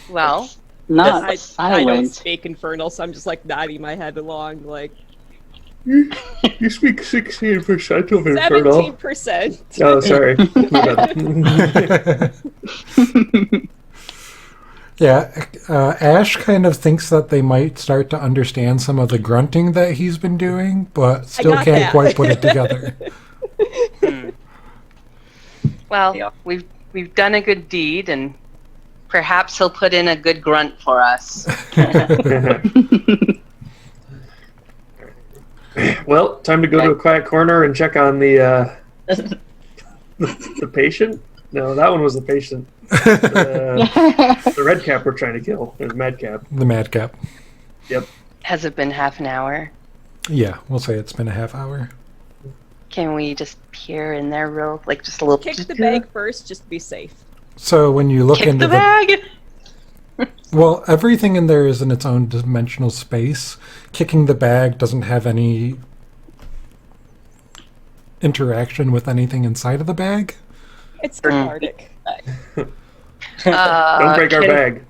Well, Not I don't silent. speak Infernal, so I'm just like nodding my head along, like You speak 16% of Infernal. 17%. Oh, sorry. Yeah, Ash kind of thinks that they might start to understand some of the grunting that he's been doing, but still got can't that. quite put it together. well, Yeah. we've done a good deed, and perhaps he'll put in a good grunt for us. Well, time to go to a quiet corner and check on the patient. No, that one was the patient. The red cap we're trying to kill. Or the mad cap. The madcap. Yep. Has it been half an hour? Yeah, we'll say it's been a half hour. Can we just peer in there real, like just a little? Kick the bag first, just to be safe. So when you look Kick into the bag. well, everything in there is in its own dimensional space. Kicking the bag doesn't have any interaction with anything inside of the bag. It's cathartic. Don't break our bag.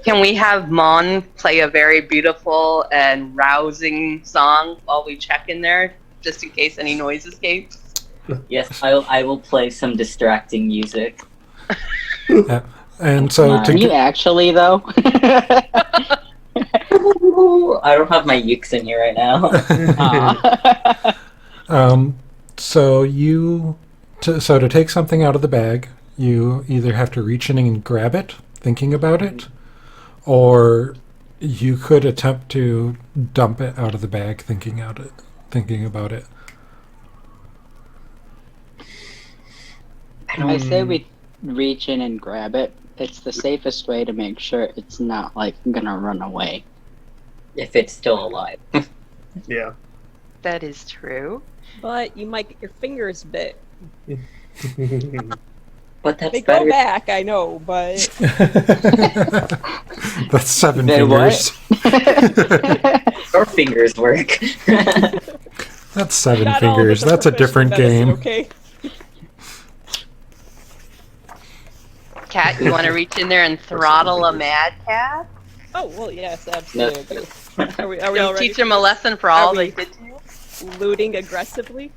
Can we have Mon play a very beautiful and rousing song while we check in there, just in case any noise escapes? Yes, I will play some distracting music. Yeah. And so Can you actually, though? I don't have my ukes in here right now. So to take something out of the bag, you either have to reach in and grab it, thinking about it, or you could attempt to dump it out of the bag, thinking about it. I say we reach in and grab it. It's the safest way to make sure it's not like gonna run away. If it's still alive. Yeah. That is true. But you might get your fingers bit. But that's They better. go back, I know, but That's 7 They fingers. Your fingers work. That's 7 not all of fingers. it's That's a professional different medicine, game. Okay. Cat, you want to reach in there and throttle a madcap? Oh well, yes, absolutely. Are we You'll all ready? teach them a lesson for all Are they we- did to you? Looting aggressively?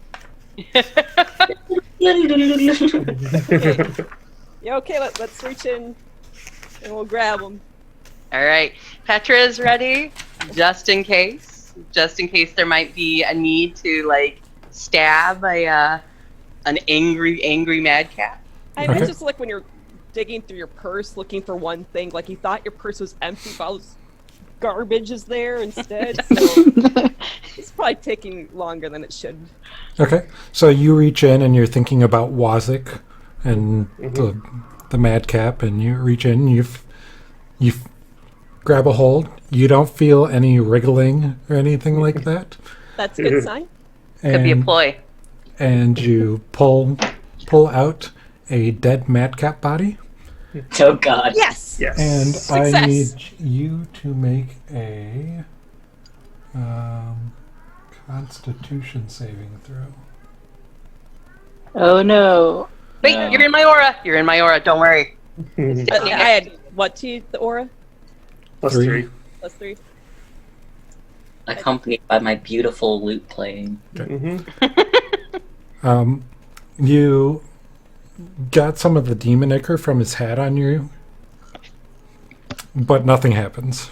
Yeah, okay, let's reach in and we'll grab them. All right, Petra is ready, just in case there might be a need to like stab an angry madcap. I Okay. imagine it's like when you're digging through your purse looking for one thing, like you thought your purse was empty, but all this garbage is there instead. So it's probably taking longer than it should. Okay, so you reach in and you're thinking about Wazik and the madcap, and you reach in, you grab a hold. You don't feel any wriggling or anything like that, That's a good sign. Could be a and, ploy. and you pull out a dead madcap body, Oh god. Yes. Yes. and I Success. need you to make a Constitution saving throw. Oh no. Wait, No. you're in my aura. You're in my aura. Don't worry. I had what to the aura? Plus 3. 3. +3. Accompanied by my beautiful lute playing. You got some of the demon ichor from his hat on you, but nothing happens.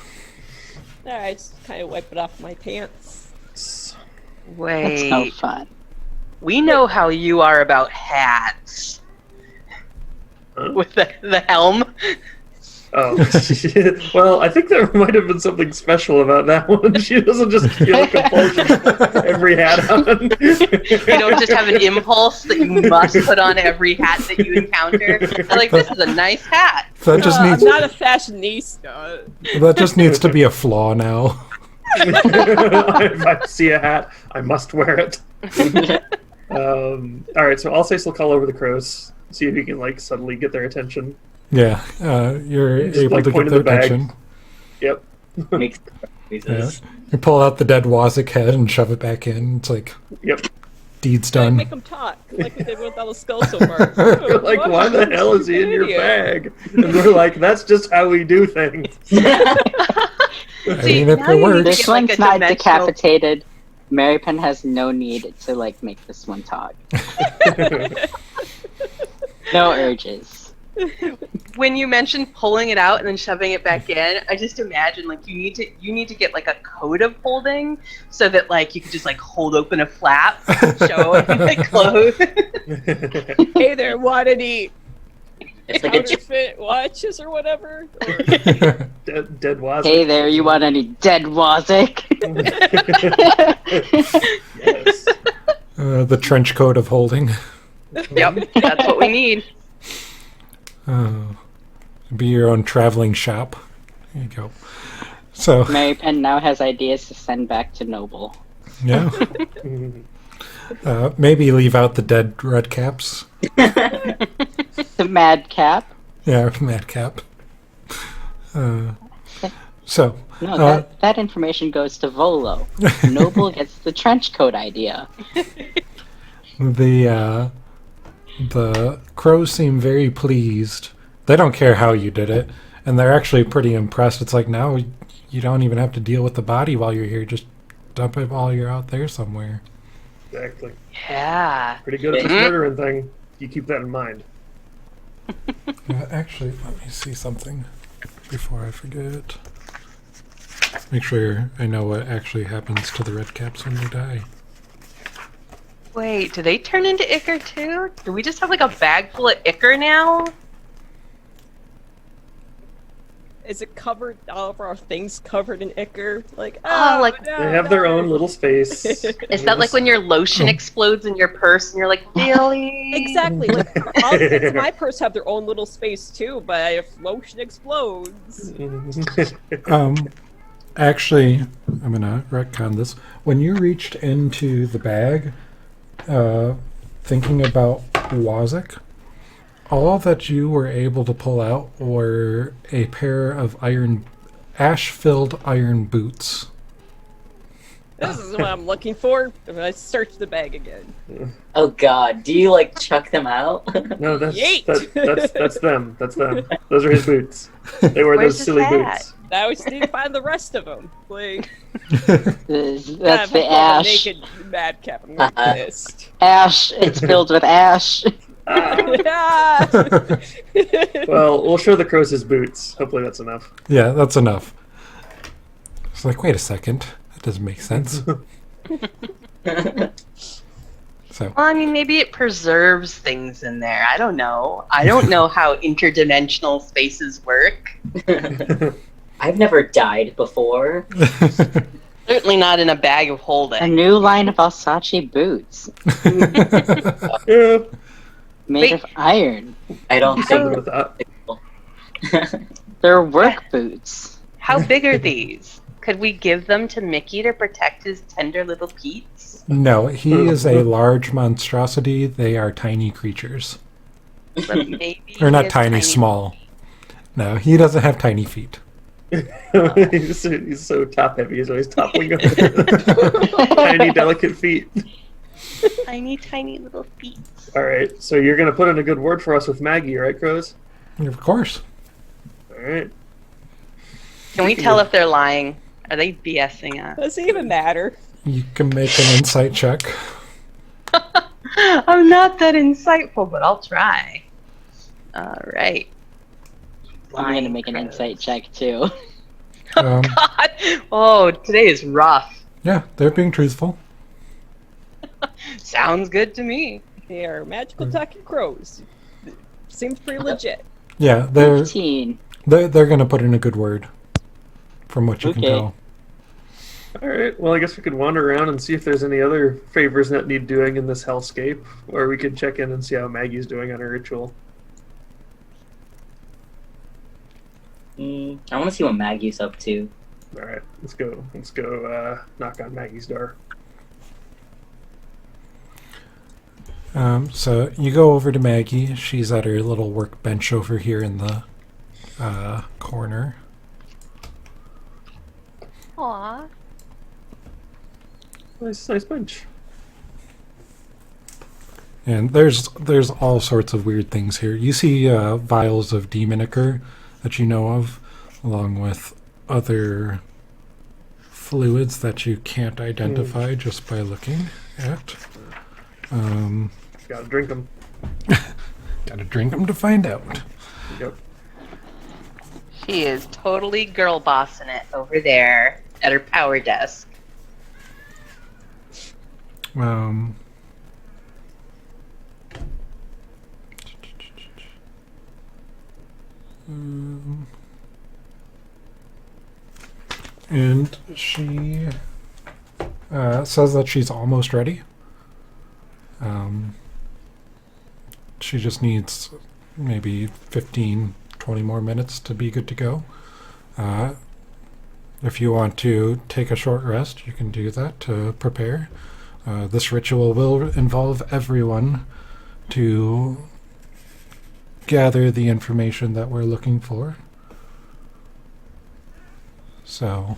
Alright, just kind of wipe it off my pants. Yes. That's Wait. no fun. We know how you are about hats. Huh? With the helm. Oh, well, I think there might have been something special about that one. She doesn't just feel a compulsion every hat on. You don't just have an impulse that you must put on every hat that you encounter. They're like, this is a nice hat. That just I'm needs not a fashionista. that just needs to be a flaw now. If I see a hat, I must wear it. All right, so I'll say call over the crows. See if you can like suddenly get their attention. Yeah, you're Just, able like, to point get in their the bag. attention. Yep. Makes Yeah. noises. You pull out the dead Wazik head and shove it back in. It's like, Yep. deed's Gotta done. make them talk, like we did with all the skulls so far. We're like, why the hell is he in your bag? And we're like, that's just how we do things. I mean, if now it you need works. to This get, like, one's a not dimensional- decapitated. Mary Penn has no need to like make this one talk. No urges. When you mentioned pulling it out and then shoving it back in, I just imagine like you need to get like a code of holding so that like you could just like hold open a flap, show it, and close. Hey there, want any It's like a counterfeit watches or whatever? Or, Dead was. Hey there, you want any dead Wazik? Yes. The trench coat of holding. Yep, that's what we need. Be your own traveling shop. There you go. So, Mary Penn now has ideas to send back to Noble. yeah. Maybe leave out the dead red caps. The Madcap. Yeah, madcap. So, No, that information goes to Volo. Noble gets the trench coat idea. the crows seem very pleased. They don't care how you did it, and they're actually pretty impressed. It's like, now you don't even have to deal with the body while you're here. Just dump it while you're out there somewhere. Exactly. Yeah. Pretty good at this murdering thing. You keep that in mind. Actually, let me see something before I forget. make sure I know what actually happens to the red caps when they die. Wait, do they turn into ichor too? Do we just have like a bag full of ichor now? Is it covered? All of our things covered in ichor? Like, Oh, like- no, They have their no. own little space. Is that like when your lotion explodes in your purse and you're like, really? Exactly. Like all the things in my purse have their own little space too, but if lotion explodes, Actually, I'm gonna retcon this. When you reached into the bag, thinking about Wazik, all that you were able to pull out were a pair of ash-filled iron boots. this is what I'm looking for. If I search the bag again, Oh god, do you like chuck them out? No, that's Yeet! that's them. That's them. Those are his boots. They wore Where's those his silly hat? boots. now we just need to find the rest of them. Like, That's God, the if I was a ash. naked madcap, I'm gonna be pissed. Ash. It's filled with ash. Ah. Well, we'll show the crows his boots. Hopefully that's enough. Yeah, that's enough. It's like, wait a second, that doesn't make sense. So, Well, I mean, maybe it preserves things in there. I don't know. I don't know how interdimensional spaces work. I've never died before. Certainly not in a bag of A holding. new line of Alsace boots Yeah, made Wait. of iron. I don't something think. with that. They're work boots. How big are these? Could we give them to Mickey to protect his tender little Pete's? no, he is a large monstrosity. They are tiny creatures. But maybe Or not his tiny, small. No, he doesn't have tiny feet. He's so top heavy. He's always toppling over. Tiny, delicate feet. Tiny, tiny little feet. All right, so you're gonna put in a good word for us with Maggie, right, crows? Of course. All right. Can we tell if they're lying? Are they BSing us? Does it even matter? You can make an insight check. I'm not that insightful, but I'll try. All right. I'm gonna make an insight check too. Um, God. Oh, today is rough. yeah, they're being truthful. Sounds good to me. They are magical talking crows. Seems pretty legit. Yeah, they're 15. they're gonna put in a good word, from what you can Okay. tell. All right. Well, I guess we could wander around and see if there's any other favors that need doing in this hellscape, or we could check in and see how Maggie's doing on her ritual. I want to see what Maggie's up to. All right. Let's go. Let's go. Knock on Maggie's door. So you go over to Maggie. She's at her little workbench over here in the corner. Aw. Nice bench. And there's all sorts of weird things here. You see vials of demon ichor that you know of, along with other fluids that you can't identify just by looking at. Gotta drink them. Gotta drink them to find out. Yep. She is totally girl bossing it over there at her power desk. Um, and she says that she's almost ready. She just needs maybe 15, 20 more minutes to be good to go. If you want to take a short rest, you can do that to prepare. This ritual will involve everyone to gather the information that we're looking for. So,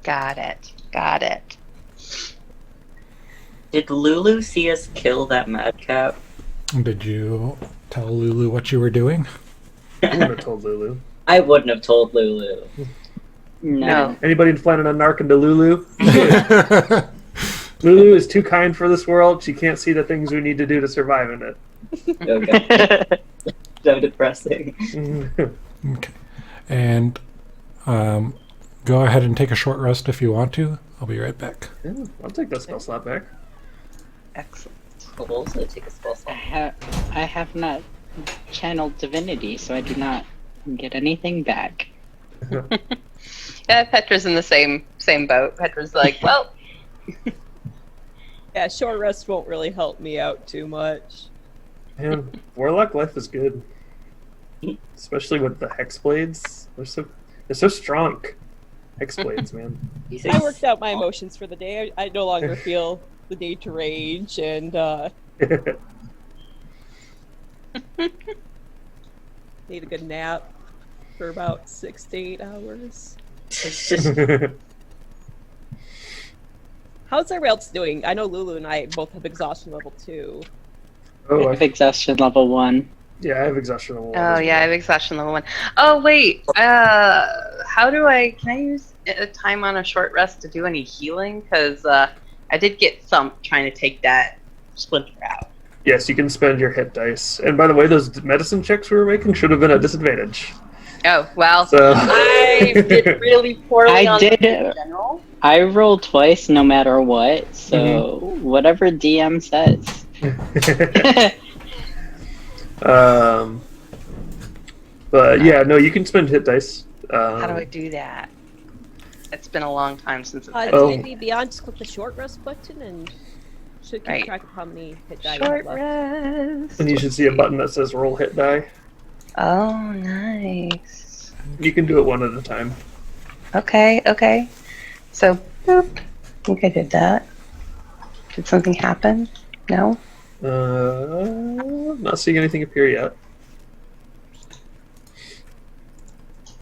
Got it. Got it. Did Lulu see us kill that madcap? did you tell Lulu what you were doing? I wouldn't have told Lulu. I wouldn't have told Lulu. No. Anybody planning on narking to Lulu? Lulu is too kind for this world. She can't see the things we need to do to survive in it. Oh god, so depressing. Okay. And Go ahead and take a short rest if you want to. I'll be right back. Yeah, I'll take that spell slot back. Excellent. I'll also take a spell I slot. have not channeled divinity, so I do not get anything back. Yeah, Petra's in the same boat. Petra's like, well, Yeah, short rest won't really help me out too much. Man, Warlock life is good. Especially with the Hex Blades. They're so strong. Hex Blades, man. I worked out my emotions for the day. I no longer feel the need to rage, and need a good nap for about 6 to 8 hours. How's everybody else doing? I know Lulu and I both have exhaustion level 2. Oh, I have exhaustion level 1. yeah, I have exhaustion level 1. oh as yeah, I have well. exhaustion level 1. Oh wait, can I use a time on a short rest to do any healing? Because I did get thumped trying to take that splinter out. Yes, you can spend your hit dice. And by the way, those medicine checks we were making should have been at disadvantage. Oh well, So I did really poorly I on did- the in general. I roll twice no matter what, so whatever DM says. But yeah, no, you can spend hit dice. How do I do that? It's been a long time since I've Do Oh. you need beyond? Just click the short rest button and should keep Right. track of how many hit die you short have left. rest. And you should see a button that says roll hit die. Oh, nice. You can do it one at a time. Okay. So, boop. I think I did that. Did something happen? No? Not seeing anything appear yet.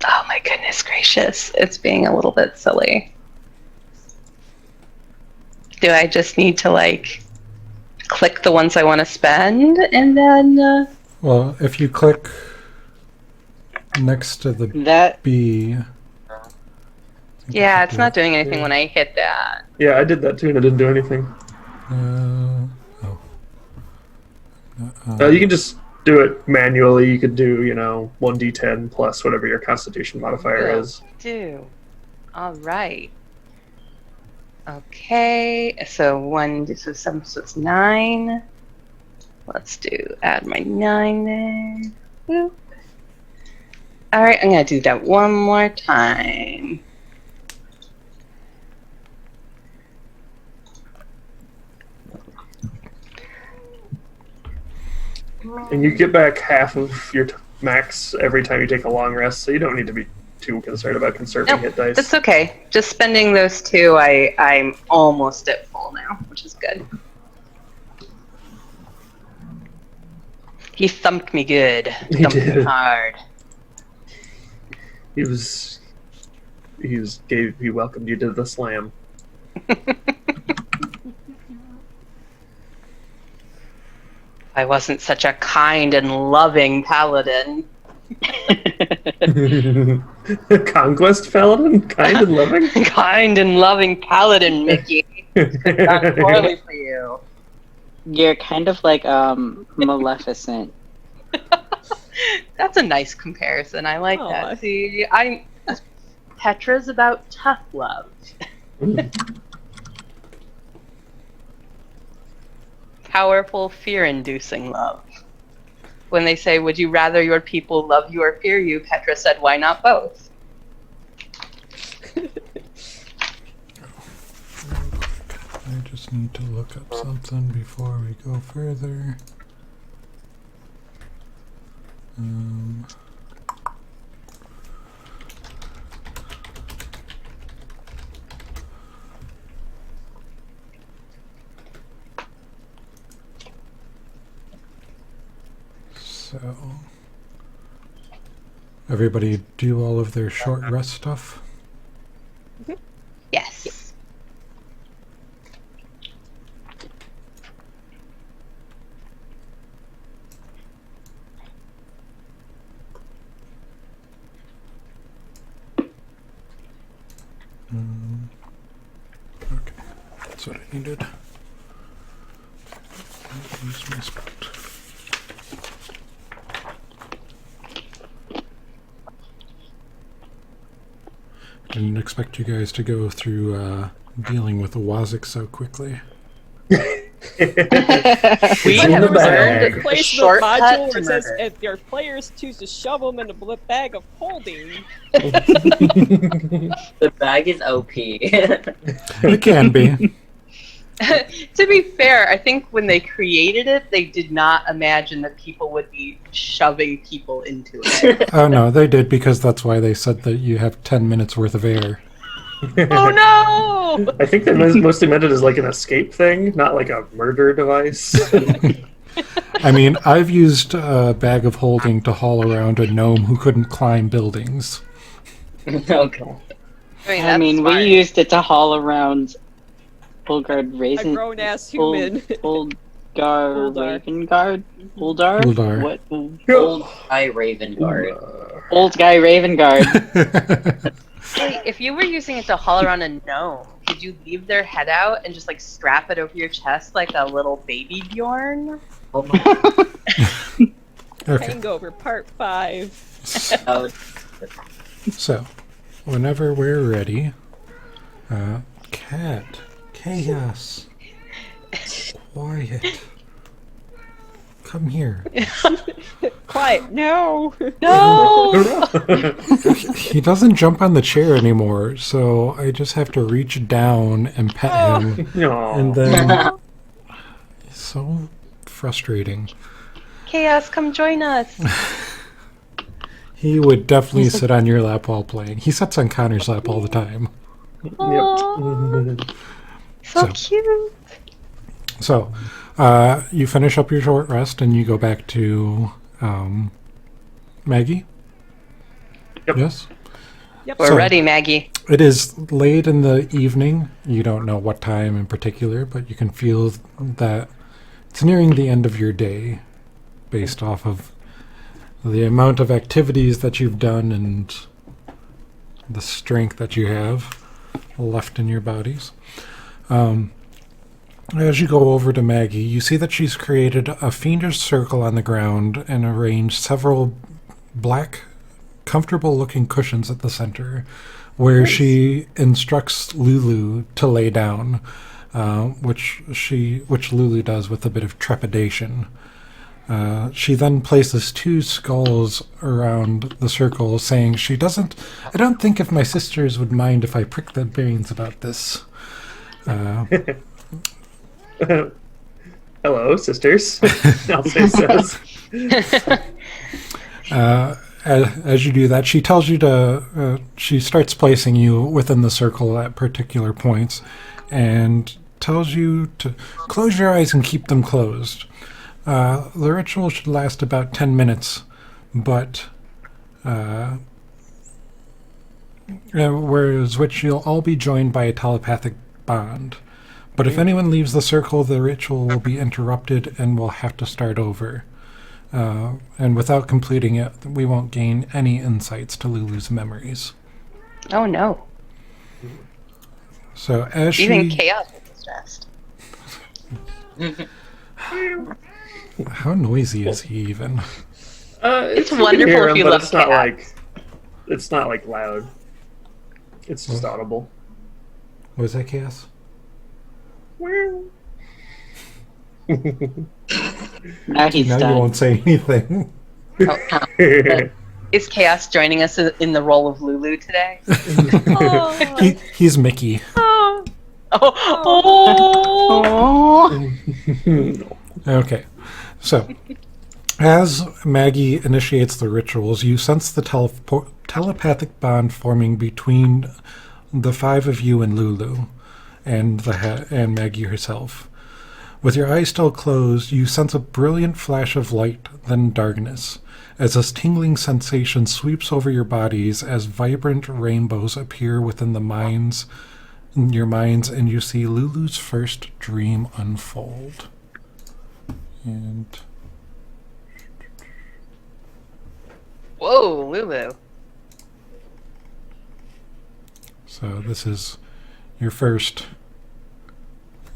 Oh my goodness gracious. It's being a little bit silly. Do I just need to, like, click the ones I want to spend and then. Well, if you click next to the That B. Yeah, it's not doing anything when I hit that. Yeah, I did that too, and it didn't do anything. You can just do it manually. You could do, 1d10 plus whatever your Constitution modifier Will is. do. All right. Okay, so 7, so it's 9. Let's add my 9 there. Boop. All right, I'm gonna do that one more time. And you get back half of your max every time you take a long rest, so you don't need to be too concerned about conserving Nope, hit dice. that's okay. Just spending those 2, I'm almost at full now, which is good. He thumped me good. He Thumped me did. hard. He welcomed you to the slam. I wasn't such a kind and loving paladin. Conquest paladin? Kind and loving? Kind and loving paladin, Mickey. Not poorly for you. you're kind of like Maleficent. That's a nice comparison. I like Aw. that. See, Petra's about tough love. Powerful, fear-inducing love. When they say, would you rather your people love you or fear you, Petra said, why not both? I just need to look up something before we go further. So, everybody do all of their short rest stuff? Yes. Okay, that's what I needed. Use my spot. Didn't expect you guys to go through dealing with the Wazik so quickly. We in have the bag. learned The a placement shortcut module to where it says murder. if your players choose to shove them in a bag of holding. The bag is OP. It can be. To be fair, I think when they created it, they did not imagine that people would be shoving people into it. Oh no, they did, because that's why they said that you have 10 minutes worth of air. Oh no! I think they mostly meant it as like an escape thing, not like a murder device. I mean, I've used a bag of holding to haul around a gnome who couldn't climb buildings. Okay. I mean, that's smart. we used it to haul around Bulgard A Raisin. grown-ass human. Bulgar Uldar. Ravengard? Uldar? Uldar. What? Old Guy Ravengard. Old guy Ravengard. Wait, if you were using it to haul around a gnome, could you leave their head out and just like strap it over your chest like a little baby Bjorn? Oh my Okay, Hangover Part 5. God. so whenever we're ready, cat, chaos, quiet, come here. Quiet. No. No! He doesn't jump on the chair anymore, so I just have to reach down and pet him, Aw. and then it's so frustrating. Chaos, come join us. He would definitely sit on your lap while playing. He sits on Connor's lap all the time. Yep. So So- cute. So, you finish up your short rest and you go back to Maggie? Yep. Yes? Yep. We're So- ready, Maggie. It is late in the evening. You don't know what time in particular, but you can feel that it's nearing the end of your day based off of the amount of activities that you've done and the strength that you have left in your bodies. As you go over to Maggie, you see that she's created a fiendish circle on the ground and arranged several black, comfortable-looking cushions at the center, where she instructs Lulu to lay down, which Lulu does with a bit of trepidation. She then places 2 skulls around the circle, saying, I don't think if my sisters would mind if I prick their brains about this. Hello, sisters. Alcé says. As you do that, she tells you to, she starts placing you within the circle at particular points and tells you to close your eyes and keep them closed. The ritual should last about 10 minutes, but whereas which you'll all be joined by a telepathic bond. But if anyone leaves the circle, the ritual will be interrupted and we'll have to start over. And without completing it, we won't gain any insights to Lulu's memories. Oh no. So as Even she... Chaos is stressed. How noisy is he even? It's You can wonderful hear if you but love it's not cats. it's not like loud. It's just audible. Was that chaos? Now he's Now you done. won't say anything. Is Chaos joining us in the role of Lulu today? Oh. He's Mickey. Oh. Okay, so as Maggie initiates the rituals, you sense the telepathic bond forming between the 5 of you and Lulu, and and Maggie herself. With your eyes still closed, you sense a brilliant flash of light, then darkness, as this tingling sensation sweeps over your bodies as vibrant rainbows appear within your minds, and you see Lulu's first dream unfold. And Whoa, Lulu. so this is your first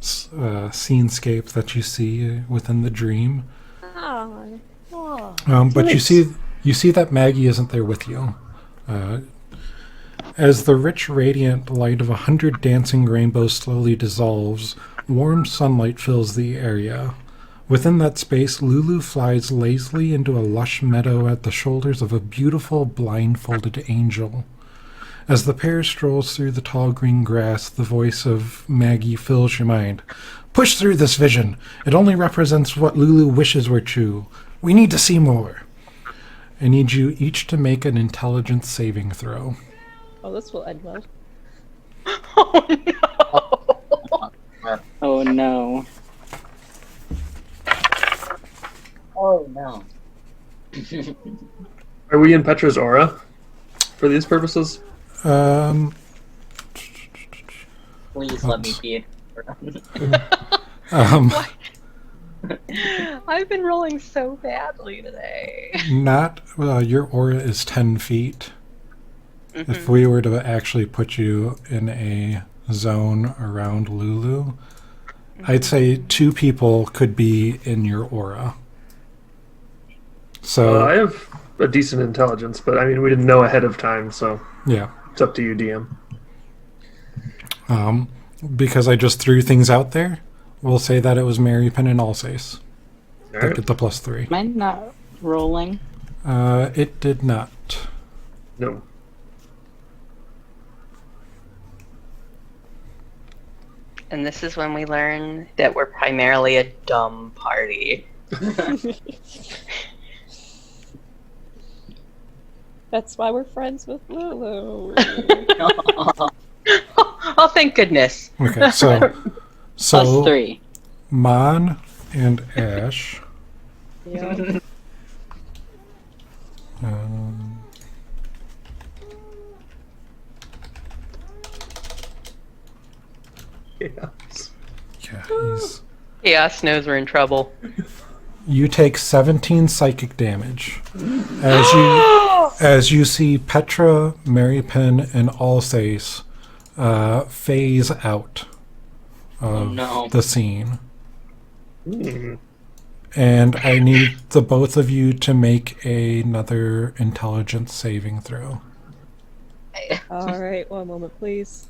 scenescape that you see within the dream. But you see that Maggie isn't there with you. As the rich, radiant light of 100 dancing rainbows slowly dissolves, warm sunlight fills the area. Within that space, Lulu flies lazily into a lush meadow at the shoulders of a beautiful, blindfolded angel. As the pair strolls through the tall green grass, the voice of Maggie fills your mind. Push through this vision. It only represents what Lulu wishes were true. We need to see more. I need you each to make an intelligence saving throw. Oh, this will end well. Oh no! Oh no. Oh no. Are we in Petra's aura for these purposes? Please let me be. I've been rolling so badly today. Not your aura is 10 feet. If we were to actually put you in a zone around Lulu, I'd say 2 people could be in your aura. So I have a decent intelligence, but I mean, we didn't know ahead of time, so yeah, it's up to you, DM. because I just threw things out there, we'll say that it was Mary Penn and Alsace. All They right. get the +3. Mine not rolling. It did not. No. And this is when we learn that we're primarily a dumb party. That's why we're friends with Lulu. Oh, thank goodness. Okay, so +3. Mon and Ash. Yeah. Um, Yes. yeah, he's. Chaos knows we're in trouble. You take 17 psychic damage as you see Petra, Mary Penn, and Alsace phase out of no. the scene. Hmm. And I need the both of you to make another intelligence saving throw. All right, one moment, please.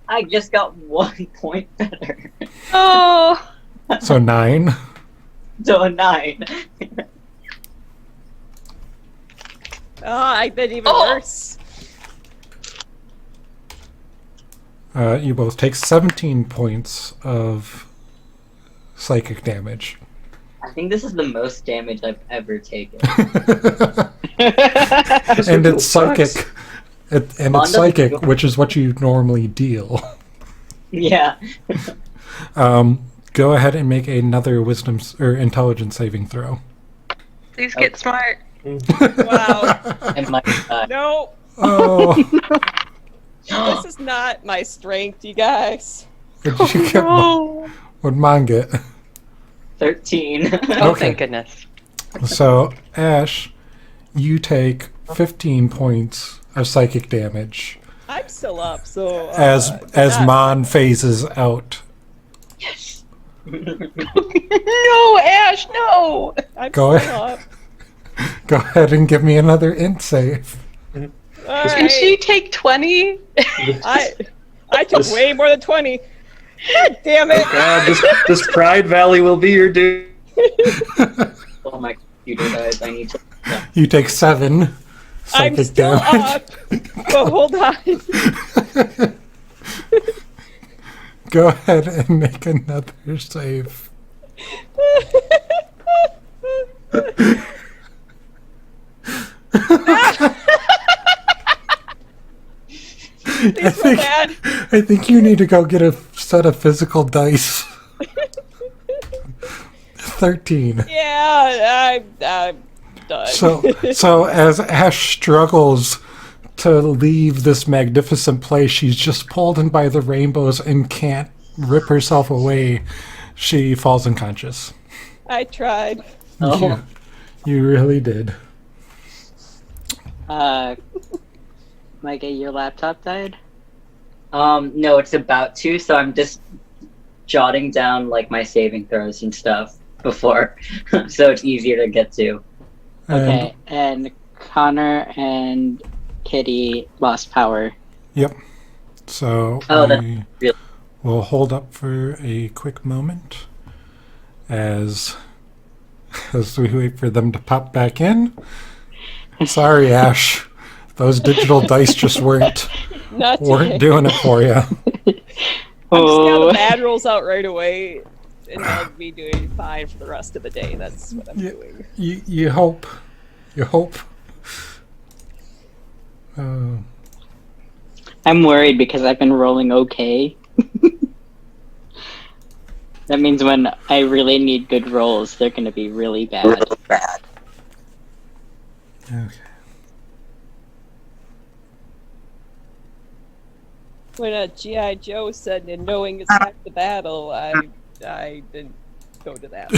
I just got 1 point better. Oh, So 9. So a 9. I bet even Oh! worse. You both take 17 points of psychic damage. I think this is the most damage I've ever taken. And it's psychic. And it's Mondo- psychic, which is what you normally deal. Yeah. Go ahead and make another wisdom or intelligence saving throw. please get smart. Wow. And my No, Oh, this is not my strength, you guys. what did you get? No. What'd Mon get? 13. Oh, Okay. thank goodness. So, Ash, you take 15 points of psychic damage I'm still up, so as not- Mon phases out. Yes. No, Ash, no. I'm Go still ahead. up. Go ahead and give me another int save. All Can right. she take 20? I took way more than 20. God damn it! God, this Pride Valley will be your doom. Oh, my computer dies. I need to. You take 7 I'm psychic still damage. up. But hold on. Go ahead and make another save. These were bad. I think you need to go get a set of physical dice. 13. Yeah, I'm done. So as Ash struggles to leave this magnificent place, she's just pulled in by the rainbows and can't rip herself away. She falls unconscious. I tried. Oh. You really did. Micah, your laptop died? No, it's about to, so I'm just jotting down like my saving throws and stuff before, so it's easier to get to. Okay, and Connor and Kitty lost power. Yep. So Oh, that's I real. will hold up for a quick moment as we wait for them to pop back in. Sorry, Ash. Those digital dice just weren't Not today. doing it for you. I'm just Oh, the bad rolls out right away, and I'll be doing fine for the rest of the day. That's what I'm Yeah. doing. You hope. You hope. Uh, I'm worried because I've been rolling okay. That means when I really need good rolls, they're going to be really bad. okay. When G.I. Joe said, "And knowing it's half the battle," I didn't go to that.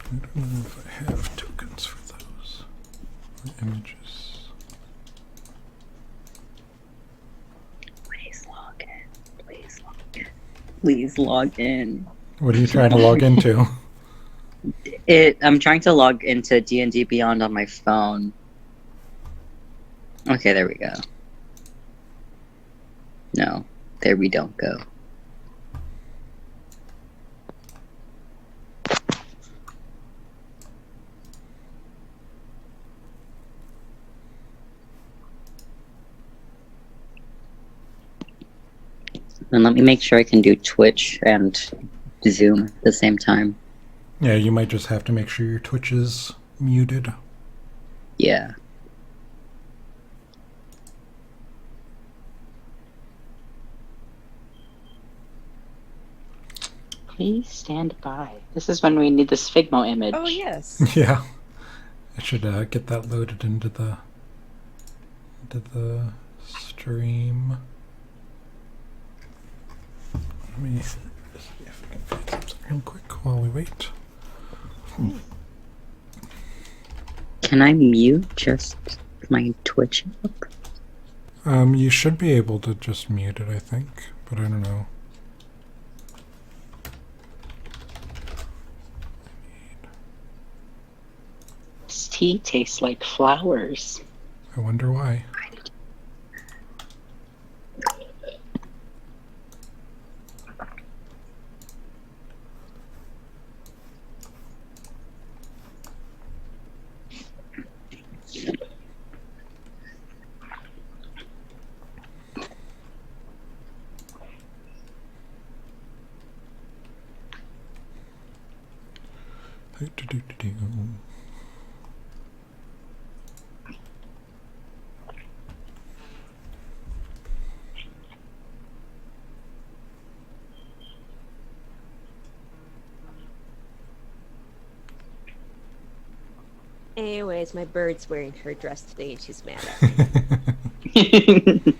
I don't know if I have tokens for those. Or images. Please log in. Please log in. Please log in. What are you trying to log into? I'm trying to log into D&D Beyond on my phone. Okay, there we go. No, there we don't go. And let me make sure I can do Twitch and Zoom at the same time. Yeah, you might just have to make sure your Twitch is muted. Yeah. Please stand by. This is when we need this Figmo image. Oh yes. Yeah. I should get that loaded into the stream. Let me see if I can find something real quick while we wait. Can I mute just my Twitch up? You should be able to just mute it, I think, but I don't know. This tea tastes like flowers. I wonder why. Anyways, my bird's wearing her dress today and she's mad at me.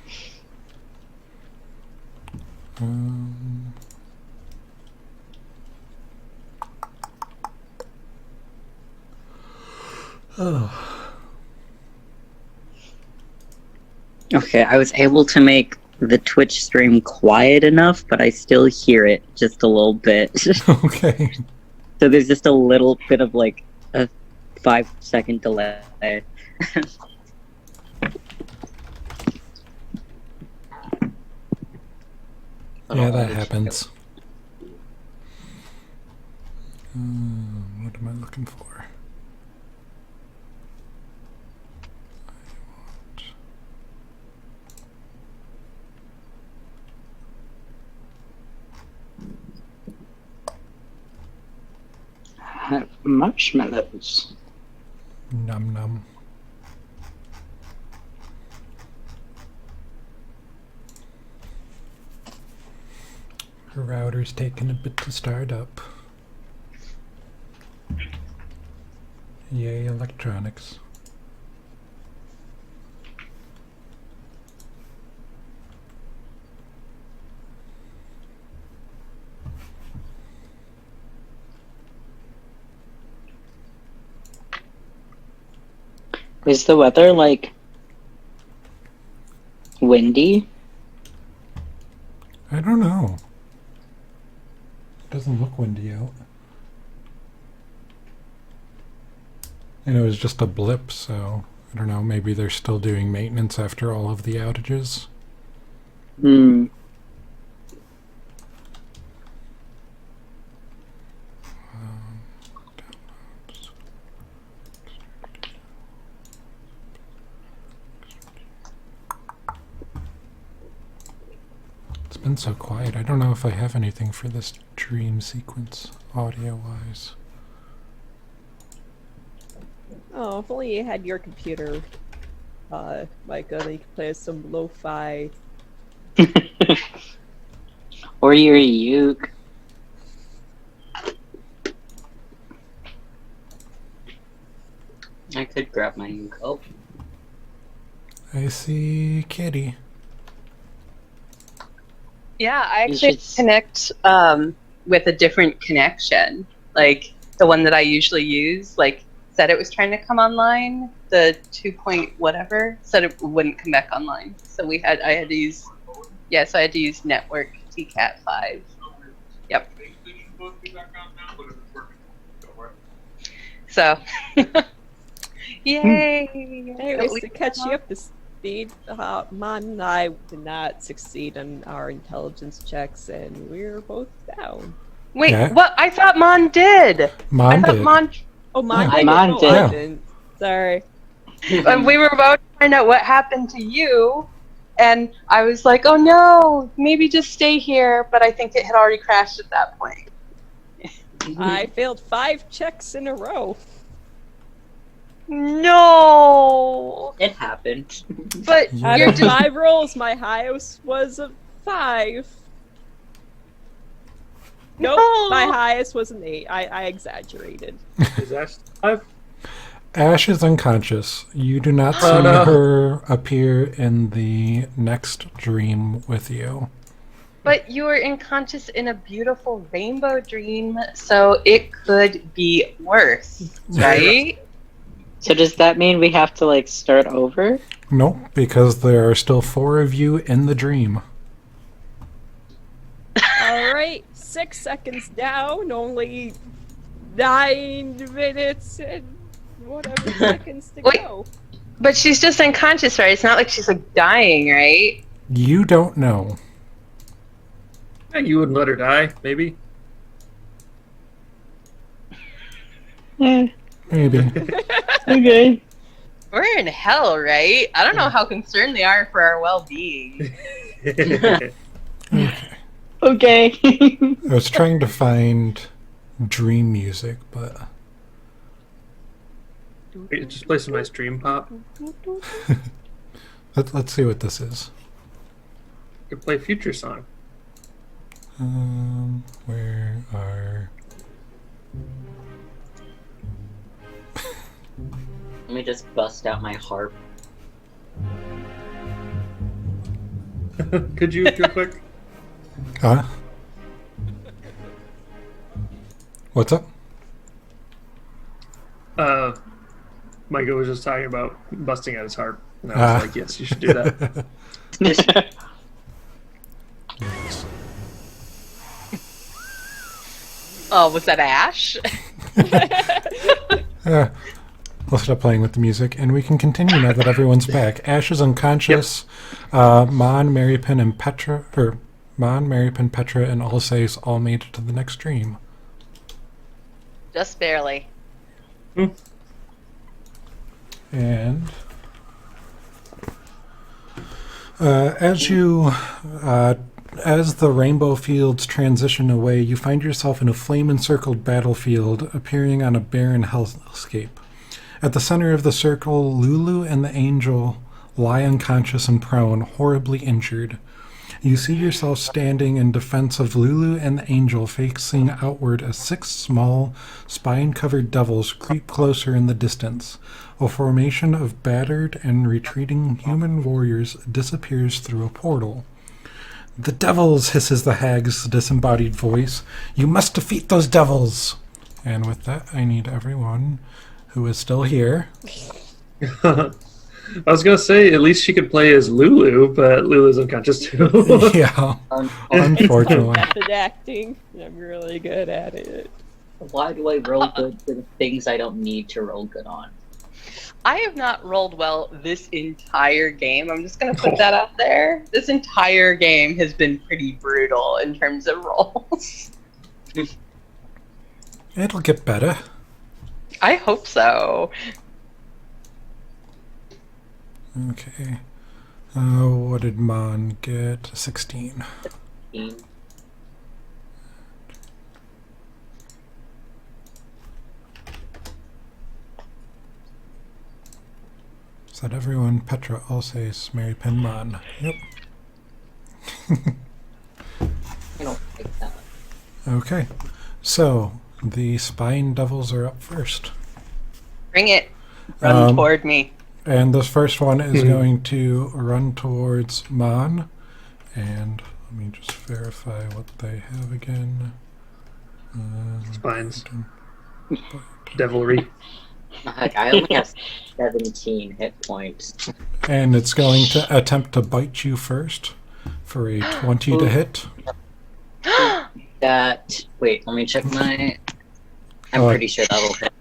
um, oh. Okay, I was able to make the Twitch stream quiet enough, but I still hear it just a little bit. Okay. So there's just a little bit of like a 5-second delay. Yeah, that happens. What am I looking for? Have marshmallows. Num num. Her router's taking a bit to start up. Yay, electronics. Is the weather like windy? I don't know. It doesn't look windy out. And it was just a blip, so I don't know, maybe they're still doing maintenance after all of the outages. Hmm. It's been so quiet. I don't know if I have anything for this dream sequence, audio-wise. Oh, if only you had your computer, Micah, then you could play some lo-fi. Or your uke. I could grab my uke. Oh, I see Kitty. Yeah, I You actually should- connect with a different connection. Like the one that I usually use, like said it was trying to come online, the 2 point whatever, said it wouldn't come back online. So I had to use network TCAT 5. Yep. So yay! Anyways, to catch you up to speed, Mon and I did not succeed in our intelligence checks, and we're both down. Wait, Yeah. what? I thought Mon did. I Mom thought did. Mon. Oh, Mon Yeah. did. Mon Oh, did. I Yeah. didn't. Sorry. And we were about to find out what happened to you, and I was like, "Oh no, maybe just stay here." But I think it had already crashed at that point. I failed 5 checks in a row. No, it happened. but Yeah. Out you're of just 5 rolls, my highest was a 5. Nope, No. my highest was an 8. I exaggerated. Is Ash alive? Ash is unconscious. You do not see Oh, no. her appear in the next dream with you. but you were unconscious in a beautiful rainbow dream, so it could be worse, right? So does that mean we have to like start over? Nope, because there are still 4 of you in the dream. Alright, 6 seconds down, only 9 minutes and whatever seconds to Wait. go. But she's just unconscious, right? It's not like she's like dying, right? You don't know. Yeah, you wouldn't let her die, maybe. Maybe. Okay. We're in hell, right? I don't know how concerned they are for our well-being. Okay. I was trying to find dream music, but Wait, just play some nice dream pop. let's see what this is. You could play Future Song. Where are... Let me just bust out my harp. Could you real quick? Huh? What's up? Micah was just talking about busting out his harp. And I was like, yes, you should do that. Yes. Oh, was that Ash? We'll stop playing with the music, and we can continue now that everyone's back. Ash is unconscious. Mon, Marypin, and Petra, and Ulysses all made it to the next dream. Just barely. And as the rainbow fields transition away, you find yourself in a flame-encircled battlefield appearing on a barren hellscape. At the center of the circle, Lulu and the angel lie unconscious and prone, horribly injured. You see yourself standing in defense of Lulu and the angel, facing outward as 6 small, spine-covered devils creep closer in the distance. A formation of battered and retreating human warriors disappears through a portal. "The devils," hisses the hag's disembodied voice. "You must defeat those devils!" And with that, I need everyone who is still here I was gonna say at least she could play as Lulu, but Lulu's unconscious too. Yeah, unfortunately. Method acting. I'm really good at it. Why do I roll good for the things I don't need to roll good on? I have not rolled well this entire game. I'm just going to put that out there. This entire game has been pretty brutal in terms of rolls. It'll get better. I hope so. Okay. What did Mon get? 16. Is that everyone? Petra, Alsace, Mary Penn, Mon. Yep. I don't think that. Okay. So, the Spine Devils are up first. Bring it. Run toward me. And this first one is going to run towards Mon. And let me just verify what they have again. Spines. Devilry. I only have 17 hit points. And it's going to attempt to bite you first for a 20 to hit. Wait, let me check my... I'm pretty sure that'll hit.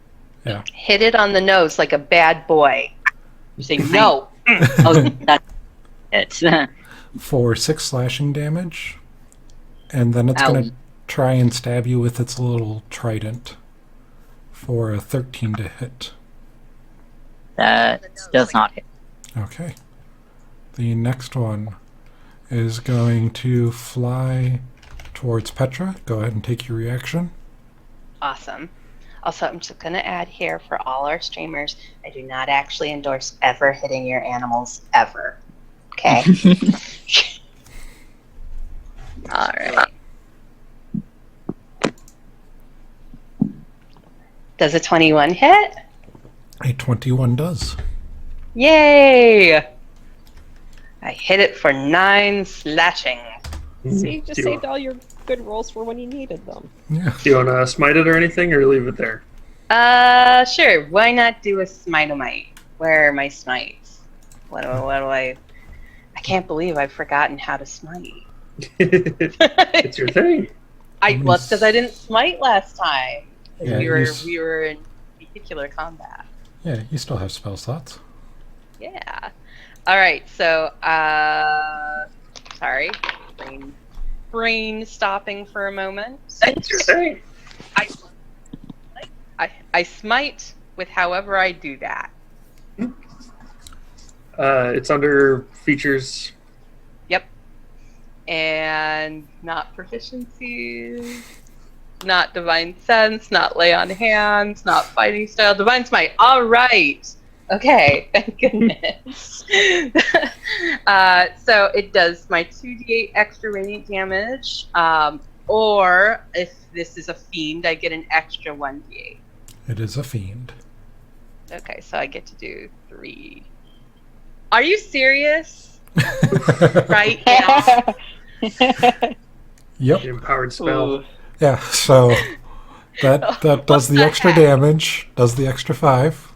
Yeah. Hit it on the nose like a bad boy. You say no. Oh, that's it. For 6 slashing damage. And then it's going to try and stab you with its little trident for a 13 to hit. That does not hit. Okay. The next one is going to fly towards Petra. Go ahead and take your reaction. Awesome. Also, I'm just going to add here for all our streamers, I do not actually endorse ever hitting your animals, ever. Okay? All right. Does a 21 hit? A 21 does. Yay! I hit it for 9 slashing. See, you just saved all your good rolls for when you needed them. Yeah. Do you want to smite it or anything, or leave it there? Sure. Why not do a smite-o-mite? Where are my smites? What do I... I can't believe I've forgotten how to smite. It's your thing. Well, it's because I didn't smite last time. Yeah, we were in vehicular combat. Yeah, you still have spell slots. Yeah. All right. So, sorry, brain stopping for a moment. It's your thing. I smite with however I do that. It's under features. Yep. And not proficiencies, not divine sense, not lay on hands, not fighting style, divine smite. All right. Okay, thank goodness. So it does my 2d8 extra radiant damage, or if this is a fiend, I get an extra 1d8. It is a fiend. Okay, so I get to do 3. Are you serious? Right now? Yep. Empowered spell. Ooh. Yeah, so that does the extra damage, does the extra 5.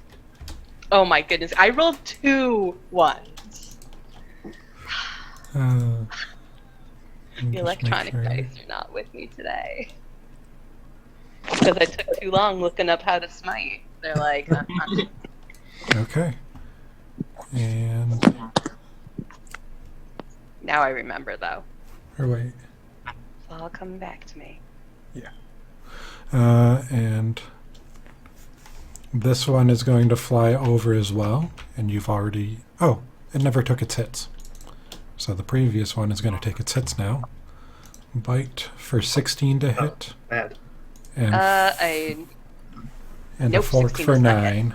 Oh my goodness, I rolled 2 ones. Let me The just electronic make sure. dice are not with me today. Because I took too long looking up how to smite. They're like, Okay. And Now I remember, though. or wait. It's all coming back to me. And this one is going to fly over as well, and you've already... Oh, it never took its hits. So the previous one is going to take its hits now. Bite for 16 to hit. Bad. And, and Nope, a fork 16 for does not hit. 9.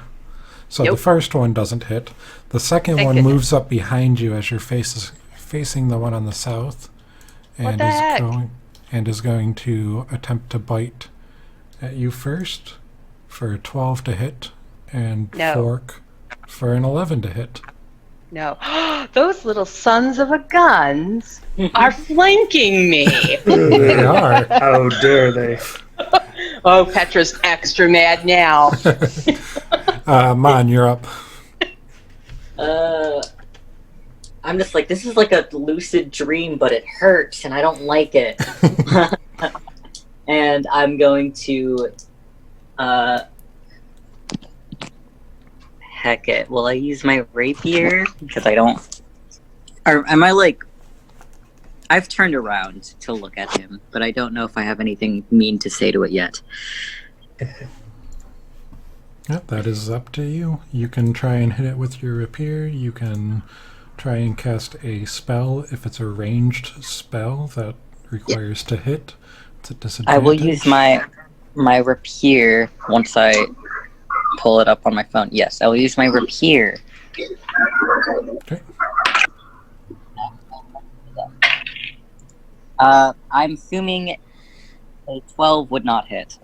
So Nope. the first one doesn't hit. The second Thank one goodness. moves up behind you as your face is facing the one on the south. What the heck? Is going to attempt to bite at you first for a 12 to hit, and No. fork for an 11 to hit. No. Those little sons of a guns are flanking me. They are. How dare they? Oh, Petra's extra mad now. Mon, you're up. I'm just like, this is like a lucid dream, but it hurts, and I don't like it. And I'm going to, heck it. Will I use my rapier? Because I don't. Or am I like? I've turned around to look at him, but I don't know if I have anything mean to say to it yet. Yep, that is up to you. You can try and hit it with your rapier. You can try and cast a spell if it's a ranged spell that requires to hit. It's a disadvantage. I will use my rapier once I pull it up on my phone. Yes, I will use my rapier. Okay. I'm assuming a 12 would not hit.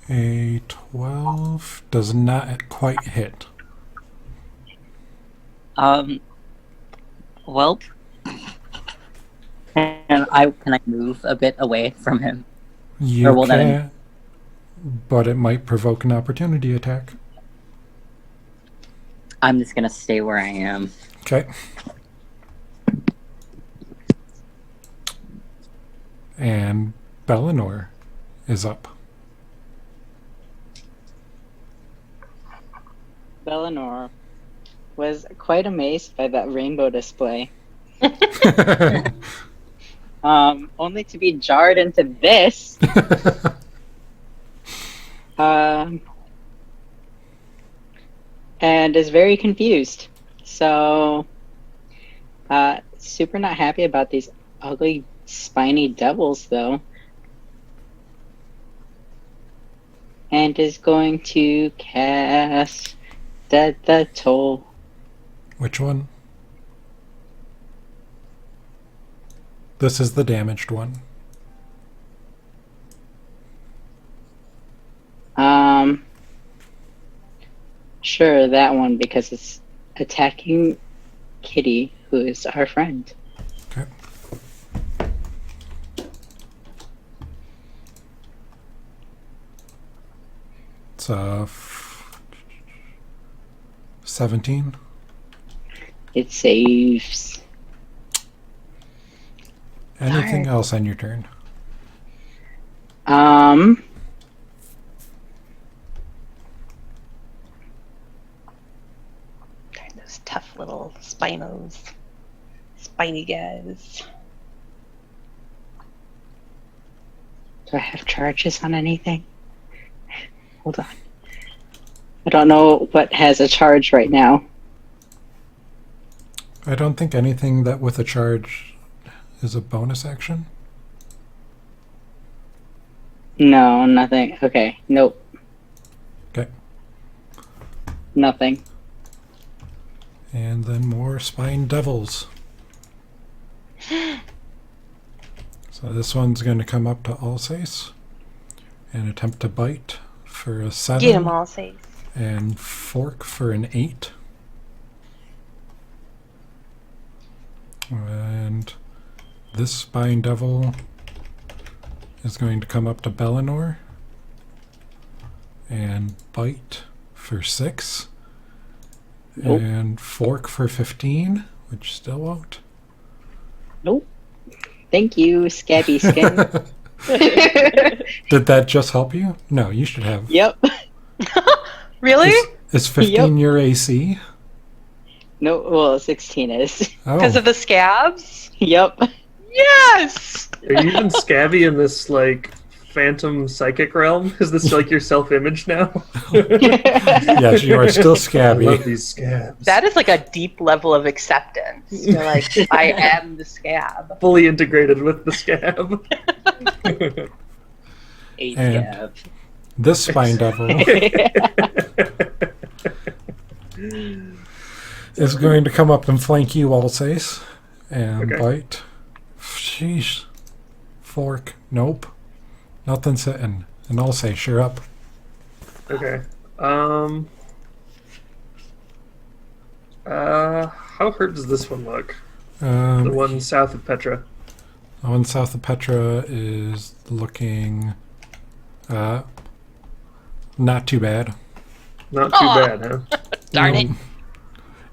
A 12 does not quite hit. Well, can I move a bit away from him? You Or will that- can, but it might provoke an opportunity attack. I'm just gonna stay where I am. Okay. And Bellinor is up. Bellinor was quite amazed by that rainbow display. Only to be jarred into this. And is very confused. So, super not happy about these ugly, spiny devils, though. And is going to cast Dead the Toll. Which one? This is the damaged one. Sure, that one, because it's attacking Kitty, who is our friend. Okay. It's 17. It saves. Anything else on your turn? Those tough little spiny guys. Do I have charges on anything? Hold on. I don't know what has a charge right now. I don't think anything that with a charge is a bonus action. No, nothing. Okay, nope. Okay. Nothing. And then more spine devils. So this one's going to come up to Alsace and attempt to bite for a 7. Get them all safe. And fork for an 8. And this spine devil is going to come up to Bellinor and bite for 6. Nope. And fork for 15, which still won't. Nope. Thank you, Scabby Skin. Did that just help you? No, you should have. Yep. Really? Is 15 your AC? No, well, 16 is. Oh. Because of the scabs? Yep. Yes! Are you even scabby in this like phantom psychic realm? Is this like your self-image now? Yes, you are still I scabby. love these scabs. That is like a deep level of acceptance. You're like, I am the scab. Fully integrated with the scab. A And- scab. This spine devil is going to come up and flank you, Alsace, and Okay. bite. Sheesh. Fork. Nope. Nothing sitting. And Alsace, you're up. Okay. How hurt does this one look? The one south of Petra. The one south of Petra is looking not too bad. Not too Aw. bad, huh? Darn it.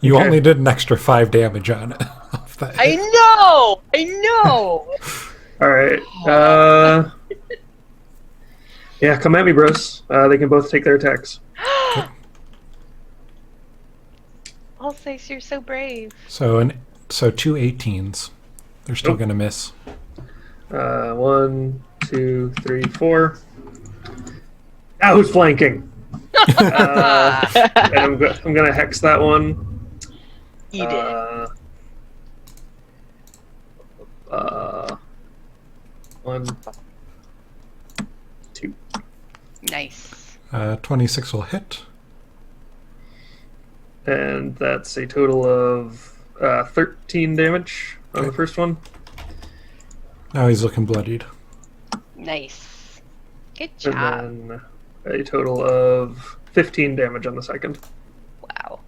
You Okay. only did an extra 5 damage on it. Off that I hit. know! I know! All right. Yeah, come at me, bros. They can both take their attacks. Alsace, you're so brave. So 2 18s. They're still Nope. going to miss. 1, 2, 3, 4. Now who's flanking? And I'm gonna hex that one. Eat it. 1, 2. Nice. 26 will hit. And that's a total of 13 damage on the first one. Now he's looking bloodied. Nice. Good job. And then a total of 15 damage on the second. Wow.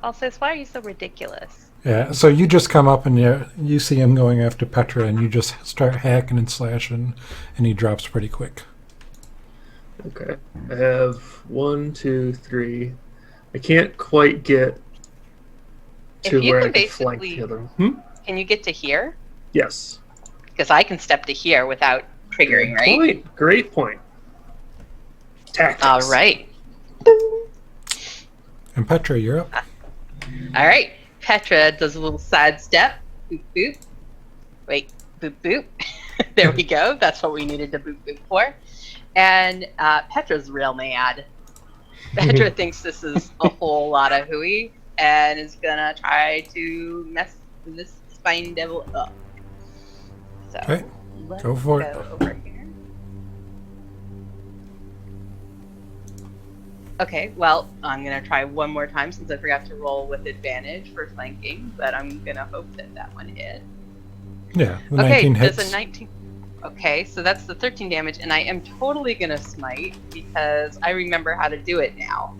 Alsace, why are you so ridiculous? Yeah, so you just come up and you see him going after Petra, and you just start hacking and slashing, and he drops pretty quick. Okay. I have 1, 2, 3. I can't quite get to If you where can I can flank basically- the other one. Can you get to here? Yes. Because I can step to here without triggering, right? Point. Great point. Tactics. All right. And Petra, you're up. All right. Petra does a little side step. Boop, boop. Wait. Boop, boop. There we go. That's what we needed to boop, boop for. And Petra's real mad. Petra thinks this is a whole lot of hooey and is going to try to mess this spine devil up. So Okay, let's go for it. over here. Okay, well, I'm going to try one more time since I forgot to roll with advantage for flanking, but I'm going to hope that that one hit. Yeah, the Okay, 19 there's hits. a 19. Okay, so that's the 13 damage, and I am totally going to smite because I remember how to do it now.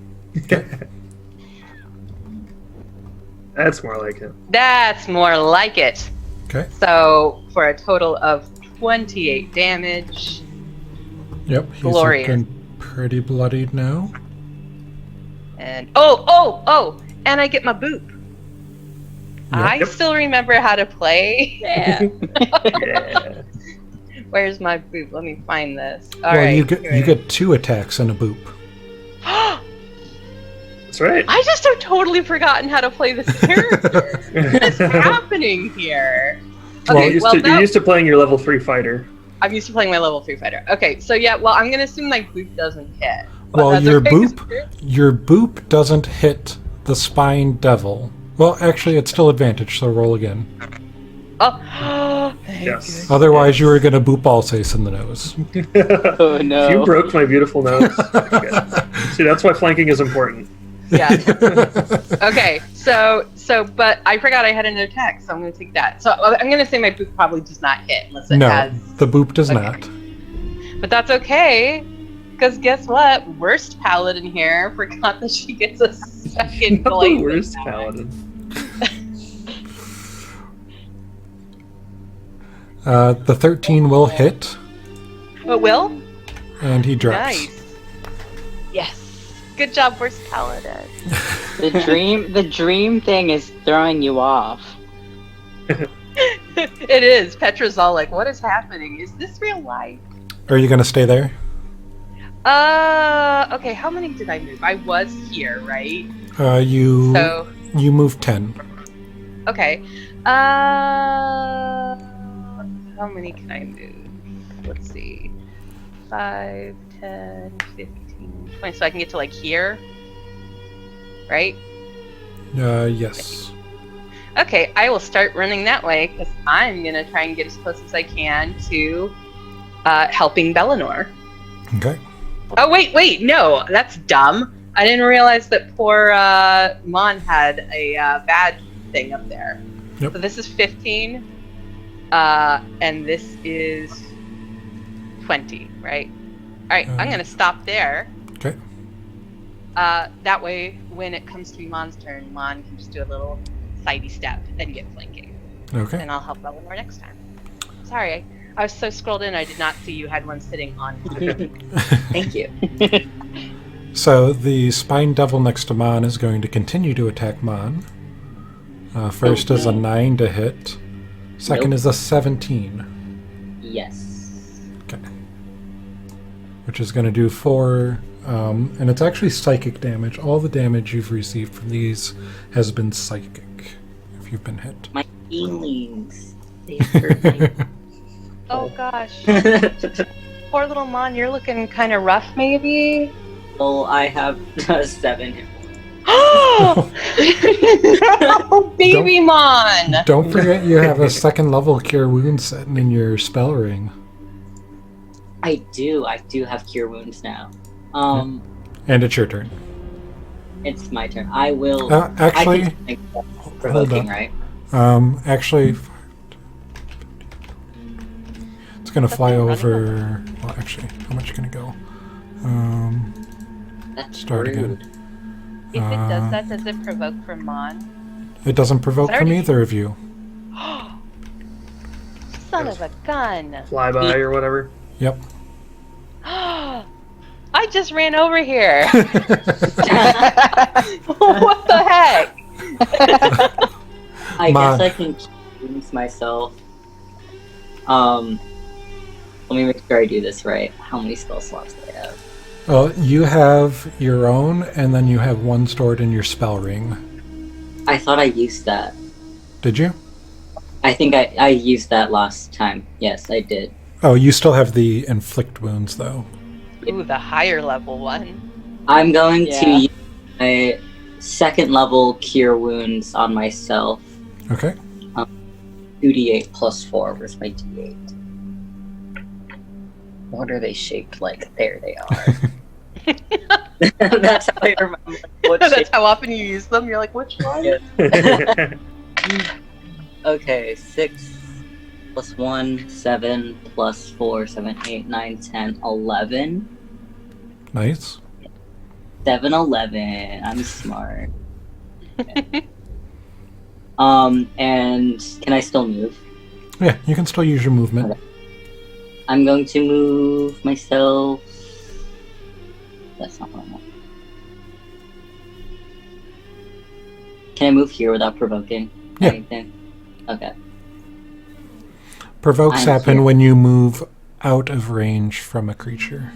That's more like it. That's more like it. Okay. So for a total of 28 damage. Yep, he's Glorious. looking pretty bloodied now. And and I get my boop. I Yep. still remember how to play. Yeah. Yeah. Where's my boop? Let me find this. All Well, right. you get 2 attacks and a boop. That's right. I just have totally forgotten how to play this character. What is happening here? Well, Okay, You're used to playing your level 3 fighter. I'm used to playing my level 3 fighter. Okay, so yeah, well, I'm gonna assume my boop doesn't hit. But Well, that's your okay, 'cause your boop doesn't hit the spine devil. Well, actually, it's still advantage, so roll again. Oh, thank Yes. you. Otherwise, you were going to boop Alsace in the nose. Oh no. You broke my beautiful nose. Okay. See, that's why flanking is important. Yeah. Okay, but I forgot I had an attack, so I'm gonna take that. So I'm gonna say my boop probably does not hit unless it No, has. the boop does Okay. not. But that's okay, because guess what? Worst paladin here forgot that she gets a second Not the blade. worst paladin. The 13 will hit, But will? and he drops. Nice. Yes. Good job, worst paladin. The dream thing is throwing you off. It is. Petra's all like, "What is happening? Is this real life?" Are you going to stay there? Okay. How many did I move? I was here, right? You So, move 10. okay. How many can I move? Let's see. 5, 10, 15, 20. So I can get to like here, right? Yes. Okay, I will start running that way because I'm gonna try and get as close as I can to helping Bellinor. Okay. Oh wait, no, that's dumb. I didn't realize that poor Mon had a bad thing up there. Yep. So this is 15, and this is 20, right? All right, I'm gonna stop there. Okay. That way, when it comes to Mon's turn, Mon can just do a little sidey step and get flanking, Okay. and I'll help Bellinor next time. Sorry, I was so scrolled in, I did not see you had one sitting on. Thank you. So the Spine Devil next to Mon is going to continue to attack Mon. First is a 9 to hit. Second Nope. is a 17. Yes. Okay. Which is going to do 4, and it's actually psychic damage. All the damage you've received from these has been psychic, if you've been hit. My feelings. They hurt me. Oh gosh. Poor little Mon, you're looking kind of rough, maybe? Well, I have 7 hit points. Oh, baby Mon! Don't forget you have a second level Cure Wounds sitting in your spell ring. I do have Cure Wounds now. And it's your turn. It's my turn. I will... Actually, I can make provoking, up. right? Actually, it's going to fly over... Well, actually, how much can it go? That's Start rude. again. If it does that, does it provoke from Mon? It doesn't provoke But I from already- either of you. Son of a gun! Flyby or whatever. Yep. I just ran over here. What the heck? I Mon. guess I can choose myself. Let me make sure I do this right. How many spell slots do I have? Well, you have your own, and then you have one stored in your spell ring. I thought I used that. Did you? I think I used that last time. Yes, I did. Oh, you still have the inflict wounds, though. Ooh, the higher level one. I'm going to Yeah. use my second level Cure Wounds on myself. Okay. 2d8 plus 4. Where's my d8? What are they shaped like? There they are. That's how I remember what That's shape. how often you use them. You're like, which one? Yeah. Okay, 6 plus 1, 7 plus 4, 7, 8, 9, 10, 11. Nice. 7, 11. I'm smart. And can I still move? Yeah, you can still use your movement. Okay. I'm going to move myself. That's not what I want. Can I move here without provoking Yeah. anything? Okay. Provokes I'm happen here. when you move out of range from a creature.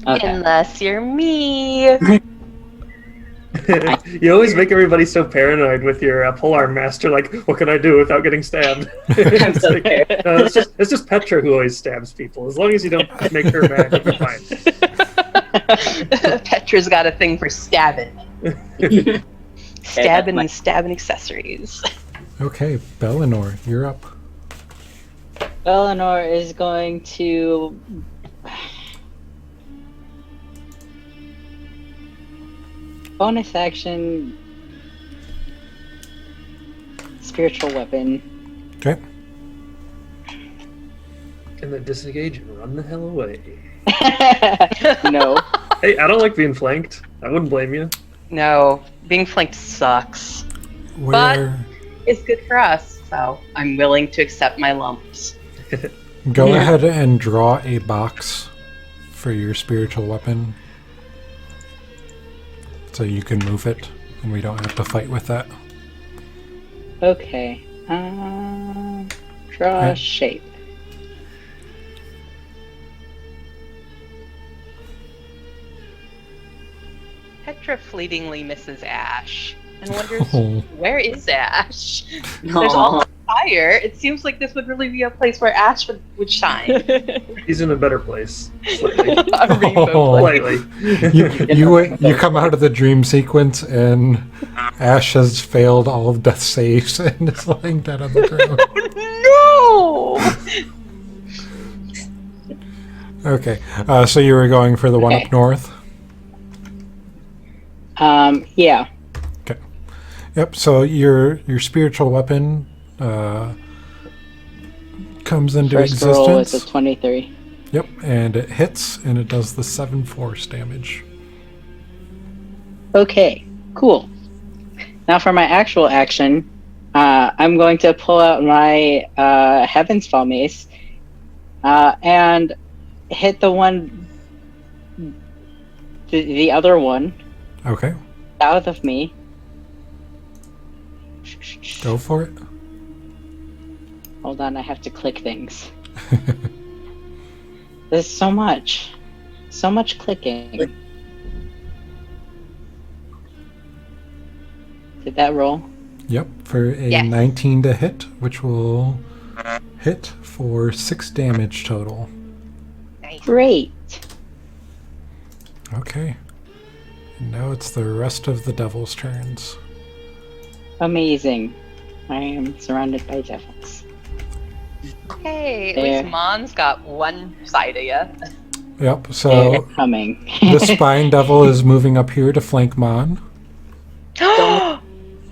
Okay. Unless you're me. You always make everybody so paranoid with your polearm master. Like, what can I do without getting stabbed? I'm It's so like, scared. no, it's just Petra who always stabs people. As long as you don't make her mad, you'll be fine. Petra's got a thing for stabbing. Stabbing and stabbing accessories. Okay, Bellinor, you're up. Eleanor is going to bonus action spiritual weapon. Okay. And then disengage and run the hell away. No. Hey, I don't like being flanked. I wouldn't blame you. No, being flanked sucks. Where It's good for us, so I'm willing to accept my lumps. go ahead and draw a box for your spiritual weapon. So you can move it and we don't have to fight with that. Okay. Draw Okay. a shape. Petra fleetingly misses Ash and wonders, Oh. where is Ash? There's all the fire. It seems like this would really be a place where Ash would shine. He's in a better place. Slightly. A rainbow Oh. place. Slightly. You come out of the dream sequence and Ash has failed all of death saves and is lying dead on the ground. No! Okay, so you were going for the one Okay. up north? Yeah. Yep, so your spiritual weapon comes into First roll is existence. a 23. Yep, and it hits and it does the 7 force damage. Okay, cool. Now for my actual action, I'm going to pull out my Heaven's Fall Mace and hit the one The other one, Okay, south of me. go for it. Hold on, I have to click things. There's so much clicking. Did that roll? Yep, for a Yes. 19 to hit, which will hit for 6 damage total. Nice. Great. Okay. And now it's the rest of the devil's turns. Amazing. I am surrounded by devils. Hey, at There. least Mon's got one side of you. Yep, They're so coming. the spine devil is moving up here to flank Mon.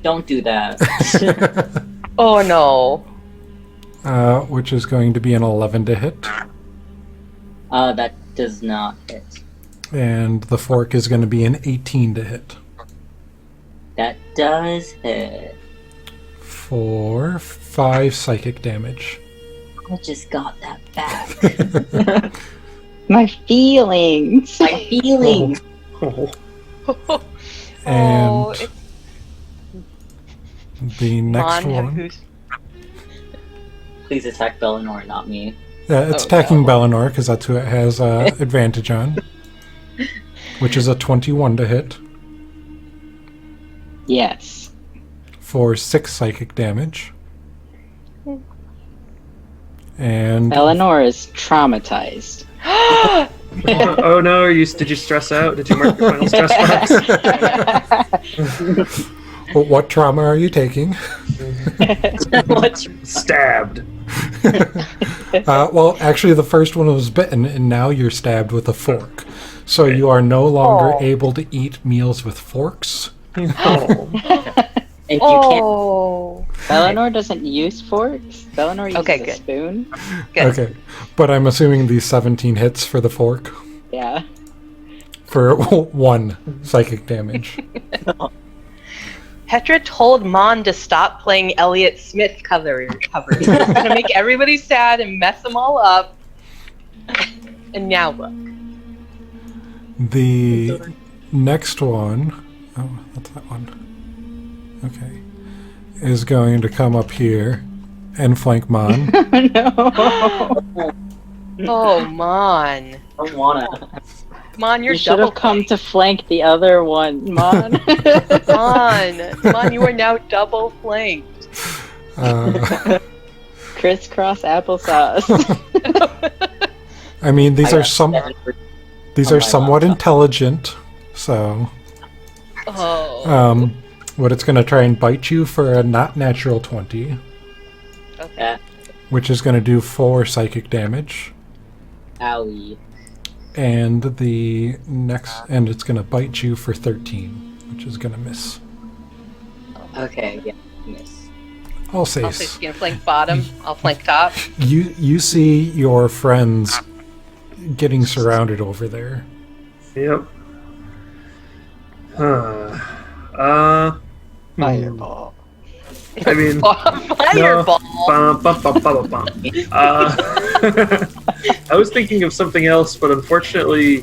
Don't do that. Oh no. Which is going to be an 11 to hit. That does not hit. And the fork is going to be an 18 to hit. That does hit. For 5 psychic damage. I just got that back. My feelings. My feelings. Oh. And Oh, it's the next Mon one. who's Please attack Bellinor, not me. Yeah, it's Oh, attacking no. Bellinor because that's who it has advantage on. Which is a 21 to hit Yes. for 6 psychic damage. And Eleanor is traumatized. Oh no! Did you stress out? Did you mark your final stress marks? what trauma are you taking? Stabbed. Well, actually, the first one was bitten, and now you're stabbed with a fork. So you are no longer Oh. able to eat meals with forks. Oh. If you Oh. Eleanor doesn't use forks. Eleanor uses Okay, a good. spoon. Good. Okay, but I'm assuming these 17 hits for the fork Yeah. for 1 psychic damage. Petra told Mon to stop playing Elliott Smith covers. It's gonna make everybody sad and mess them all up. And now look. The next one, oh, that's that one. Okay, is going to come up here and flank Mon. No. Oh, Mon. don't wanna. Mon, you're You should double have come flanked. to flank the other one, Mon. Mon, you are now double flanked. Crisscross applesauce. I mean, these I are got some. 7 These on are my somewhat laptop. intelligent, so Oh. what it's going to try and bite you for a not natural 20, Okay. Yeah. which is going to do 4 psychic damage, Owie. and the next, and it's going to bite you for 13, which is going to miss. Okay, yeah, miss. I'll I'll say say she's gonna flank bottom. I'll flank top. you see your friends getting surrounded over there. Yep. Fireball. I mean, Fireball. Bum, bum, bum, bum, bum. I was thinking of something else, but unfortunately,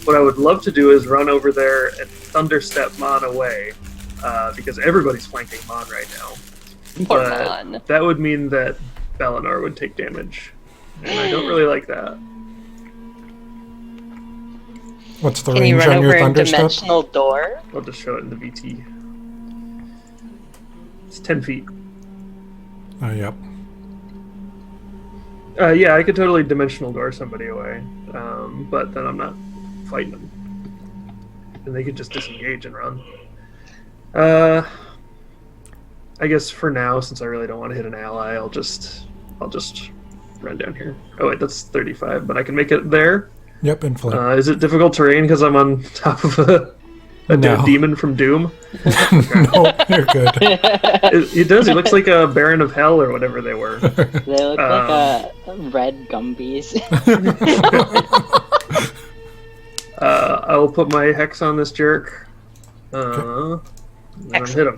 what I would love to do is run over there and thunderstep Mon away, because everybody's flanking Mon right now. Poor But Mon. that would mean that Baldur would take damage, and I don't really like that. What's the Can you range run on your over a thunderstep? dimensional door? I'll just show it in the VT. It's 10 feet. Oh, yep. Yeah, I could totally dimensional door somebody away, but then I'm not fighting them, and they could just disengage and run. I guess for now, since I really don't want to hit an ally, I'll just run down here. Oh wait, that's 35, but I can make it there. Yep, and flank. Is it difficult terrain because I'm on top of a No. demon from Doom? No, you're good. It does. He looks like a Baron of Hell or whatever they were. They look like red Gumbies. I will put my hex on this jerk. And then hit him.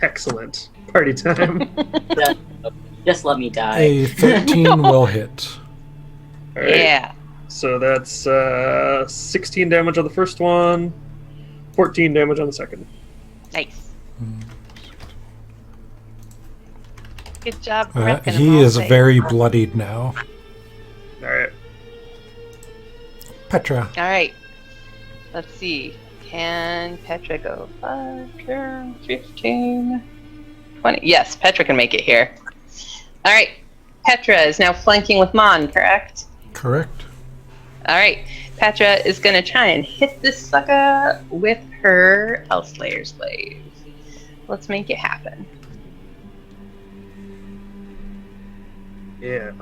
Excellent. Party time. Just let me die. A 13 will hit. All right. Yeah. So that's 16 damage on the first one, 14 damage on the second. Nice. Good job. wrecking 'em He all, is Faye. very bloodied now. All right. Petra. All right. Let's see. Can Petra go 5, 10, 15, 20? Yes, Petra can make it here. All right. Petra is now flanking with Mon, correct? Correct. All right. Petra is going to try and hit this sucker with her Hellslayer's Blade. Let's make it happen. Yeah.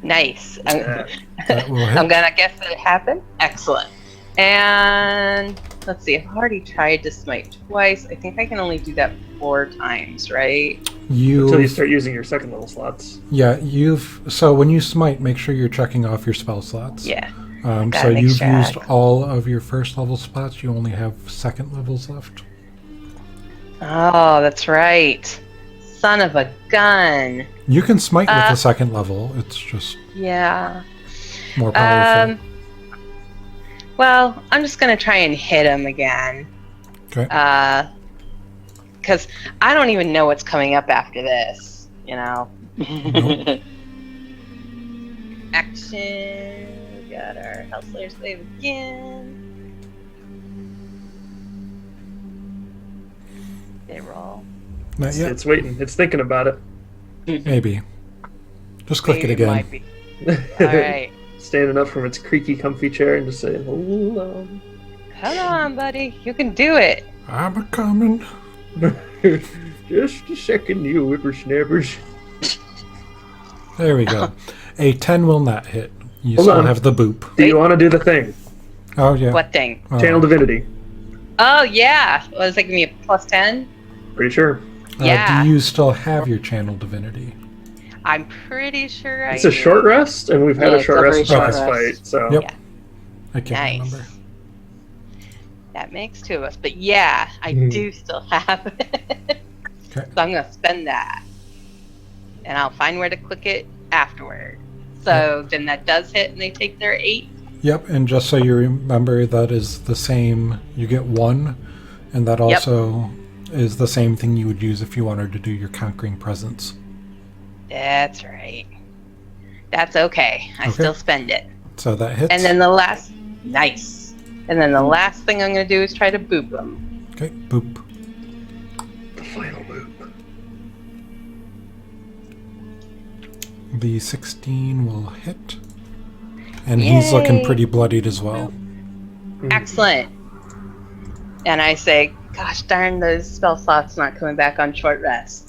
Nice. Yeah. That will I'm hit. gonna guess that it happened. Excellent. And let's see. I've already tried to smite twice. I think I can only do that 4 times, right? Until you You, start using your second level slots. yeah, so when you smite, make sure you're checking off your spell slots. Yeah. So Gotta make you've sure I- used all of your first level spots. You only have second levels left. Oh, that's right. Son of a gun. You can smite with the second level. It's just Yeah. more powerful. Well, I'm just gonna try and hit him again. Okay. Because I don't even know what's coming up after this. You know. Nope. Action. We got our Hellslayer's Slave again. They roll. Not yet. It's waiting. It's thinking about it. Maybe. Just click Maybe it again. might be. Alright. Standing up from its creaky, comfy chair and just saying, "Hold on." Come on, buddy. You can do it. I'm a coming. Just a second, you whippersnappers. There we go. A 10 will not hit. You Hold still on. have the boop. Do you want to do the thing? Oh, yeah. What thing? Oh. Channel Divinity. Oh, yeah. Was that give me a +10? Pretty sure. Yeah. Do you still have your channel divinity? I'm pretty sure I It's a do. short rest, and we've had Yeah, a it's short a very rest short last rest. fight, so. Yep. Yeah. I can't Nice. remember. That makes 2 of us. But yeah, I Mhm. do still have it. Okay. So I'm going to spend that. And I'll find where to click it afterward. So then that does hit and they take their 8. Yep, and just so you remember, that is the same. You get 1, and that also is the same thing you would use if you wanted to do your Conquering Presence. That's right. That's okay. I Okay. still spend it. So that hits. And then the last, nice. And then the last thing I'm going to do is try to boop them. Okay, boop. The final loop. The 16 will hit. And he's looking Yay. pretty bloodied as well. Excellent. And I say, gosh darn, those spell slots not coming back on short rest.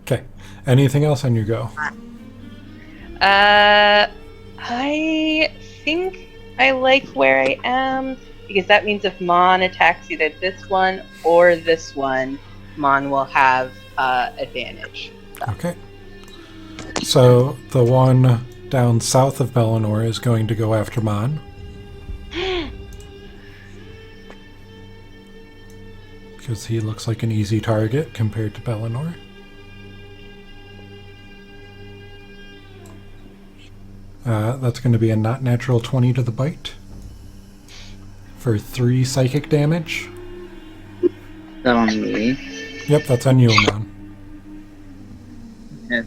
Okay. Anything else on your go? I think I like where I am because that means if Mon attacks either this one or this one, Mon will have advantage. Okay. So the one down south of Bellinor is going to go after Mon. Because he looks like an easy target compared to Bellinor. That's going to be a not natural 20 to the bite. For 3 psychic damage. That on me. Yep, that's on you, Mon. Yeah.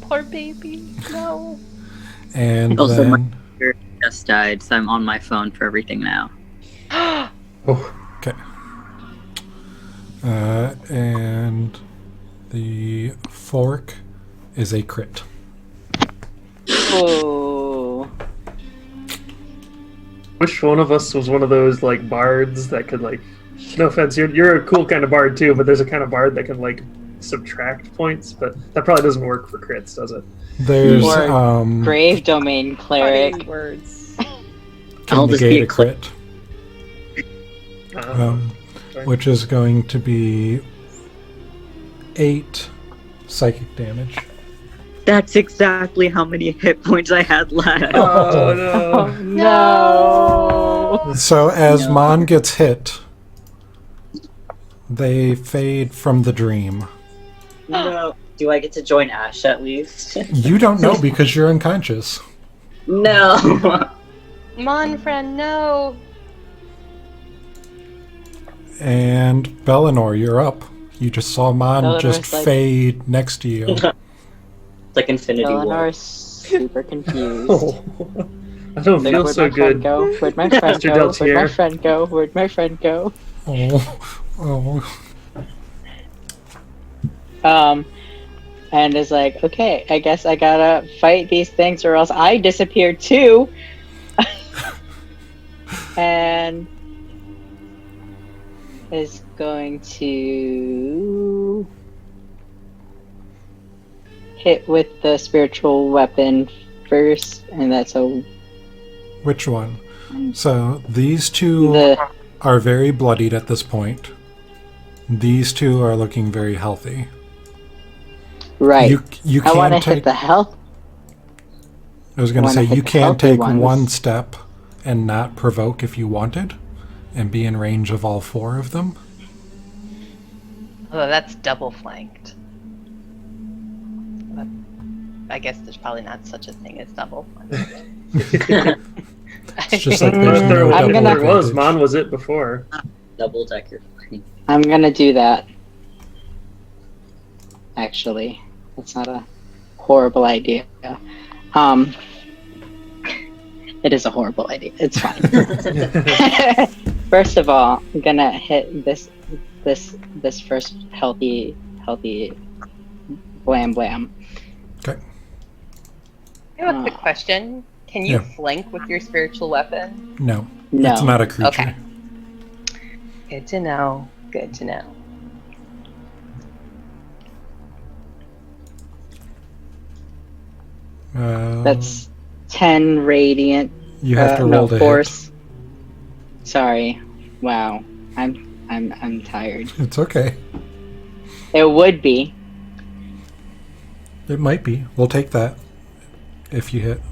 Poor baby. No. And Also, my then... computer just died, so I'm on my phone for everything now. Oh, Okay. And the fork is a crit. Oh. which one of us was one of those like bards that could like? No offense, you're a cool kind of bard too, but there's a kind of bard that can like subtract points, but that probably doesn't work for crits, does it? There's Or Grave Domain Cleric. Parting words. can I'll just negate be a crit, Okay. which is going to be 8 psychic damage. That's exactly how many hit points I had left. Oh no! No. So as No. Mon gets hit, they fade from the dream. No. Do I get to join Ash at least? You don't know because you're unconscious. No. Come on, friend, no. And Bellinor, you're up. You just saw Mon Bellinor's just like- fade next to you. It's like Infinity War. Eleanor's super confused. Oh, I don't Like, feel where'd so my friend good. go? Where'd my friend Mr. go? Where'd my Deltier. friend go? Where'd my friend go? Oh. And is like, okay, I guess I gotta fight these things or else I disappear too. And is going to hit with the spiritual weapon first, and that's a Which one? So these two the are very bloodied at this point. These two are looking very healthy. right. You I want can to hit take. the health. I was going to wanna say hit you the can healthy take ones. one step and not provoke if you wanted, and be in range of all four of them. Although that's double flanked. But I guess there's probably not such a thing as double flanked. It's just like But there's if no there, I'm double gonna- there was, advantage. Mon was it before. Double decker. I'm gonna do that. Actually, that's not a horrible idea. It is a horrible idea. It's fine. First of all, I'm gonna hit this first healthy blam blam. I have a quick question. Can you Yeah. flank with your spiritual weapon? No, No. it's not a creature. Okay. Good to know. Good to know. That's 10 radiant. You have to no, roll to force. Sorry. Wow. I'm tired. hit. It's okay. It would be. It might be. We'll take that if you hit.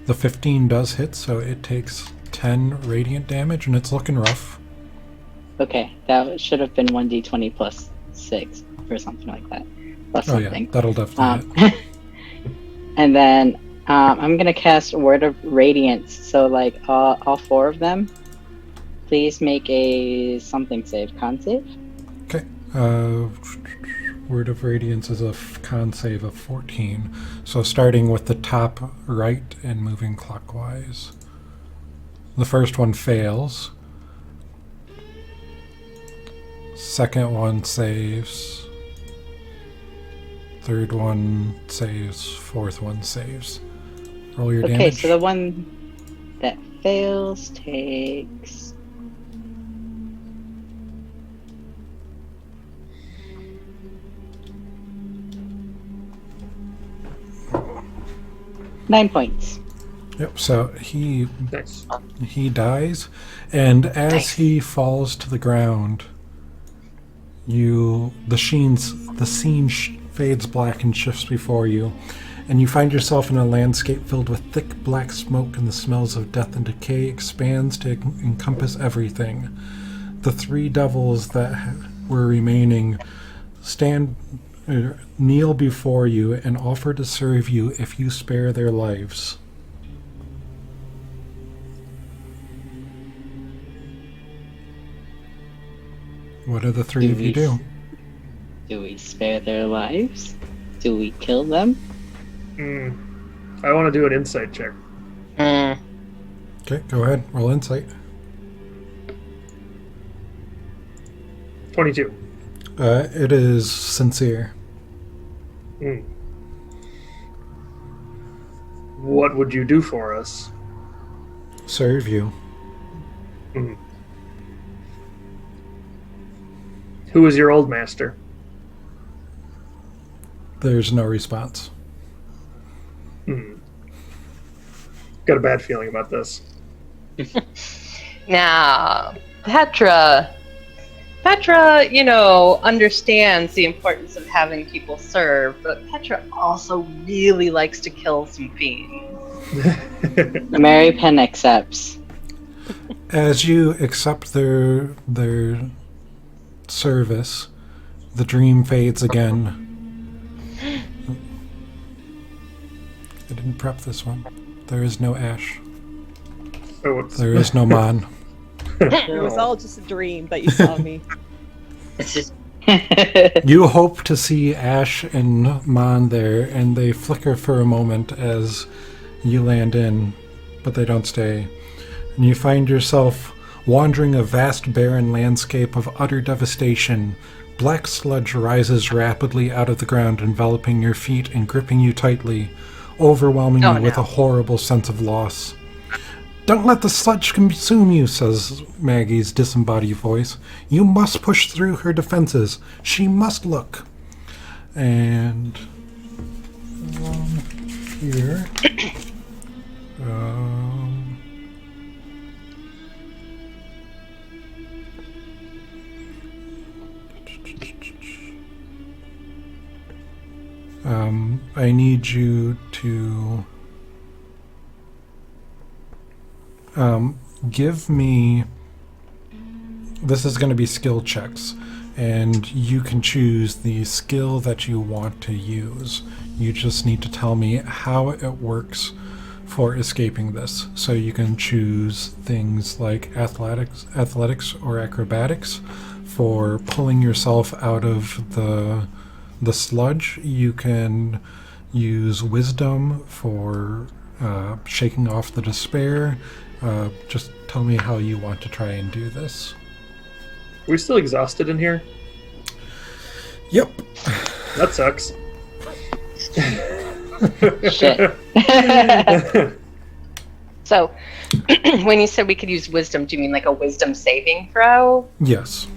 The 15 does hit, so it takes 10 radiant damage, and it's looking rough. Okay, that should have been 1d20 plus 6 or something like that. Plus Oh yeah, something. that'll definitely hit. And then I'm gonna cast Word of Radiance. So like all four of them, please make a something save, con save. Okay. Word of Radiance is a con save of 14. So starting with the top right and moving clockwise. The first one fails. Second one saves. Third one saves. Fourth one saves. Roll your Okay, damage. so the one that fails takes. Nine points. Yep, so he Nice. dies, and as he falls to the ground, the scene fades black and shifts before you, and you find yourself in a landscape filled with thick black smoke, and the smells of death and decay expands to encompass everything. The three devils that were remaining kneel before you and offer to serve you if you spare their lives. What do the three of you do? Do we spare their lives? Do we kill them? I want to do an insight check. Okay, go ahead. Roll insight. 22. It is sincere. What would you do for us? Serve you. Who is your old master? There's no response. Got a bad feeling about this. Now, Petra, understands the importance of having people serve, but Petra also really likes to kill some fiends. Mary Penn accepts. As you accept their service, The dream fades again. I didn't prep this one. There is no Ash. Oh, it's... There is no Mon. It was all just a dream that you saw me. It's just You hope to see Ash and Mon there, and they flicker for a moment as you land in, but they don't stay. And you find yourself wandering a vast barren landscape of utter devastation. Black sludge rises rapidly out of the ground, enveloping your feet and gripping you tightly, overwhelming you with a horrible sense of loss. "Don't let the sludge consume you," says Maggie's disembodied voice. "You must push through her defenses. She must look." And here. I need you to give me... This is going to be skill checks, and you can choose the skill that you want to use. You just need to tell me how it works for escaping this. So you can choose things like athletics or acrobatics for pulling yourself out of the sludge. You can use wisdom for shaking off the despair. Just tell me how you want to try and do this. Are we still exhausted in here? Yep. That sucks. Shit. So, when you said we could use wisdom, do you mean like a wisdom saving throw? Yes.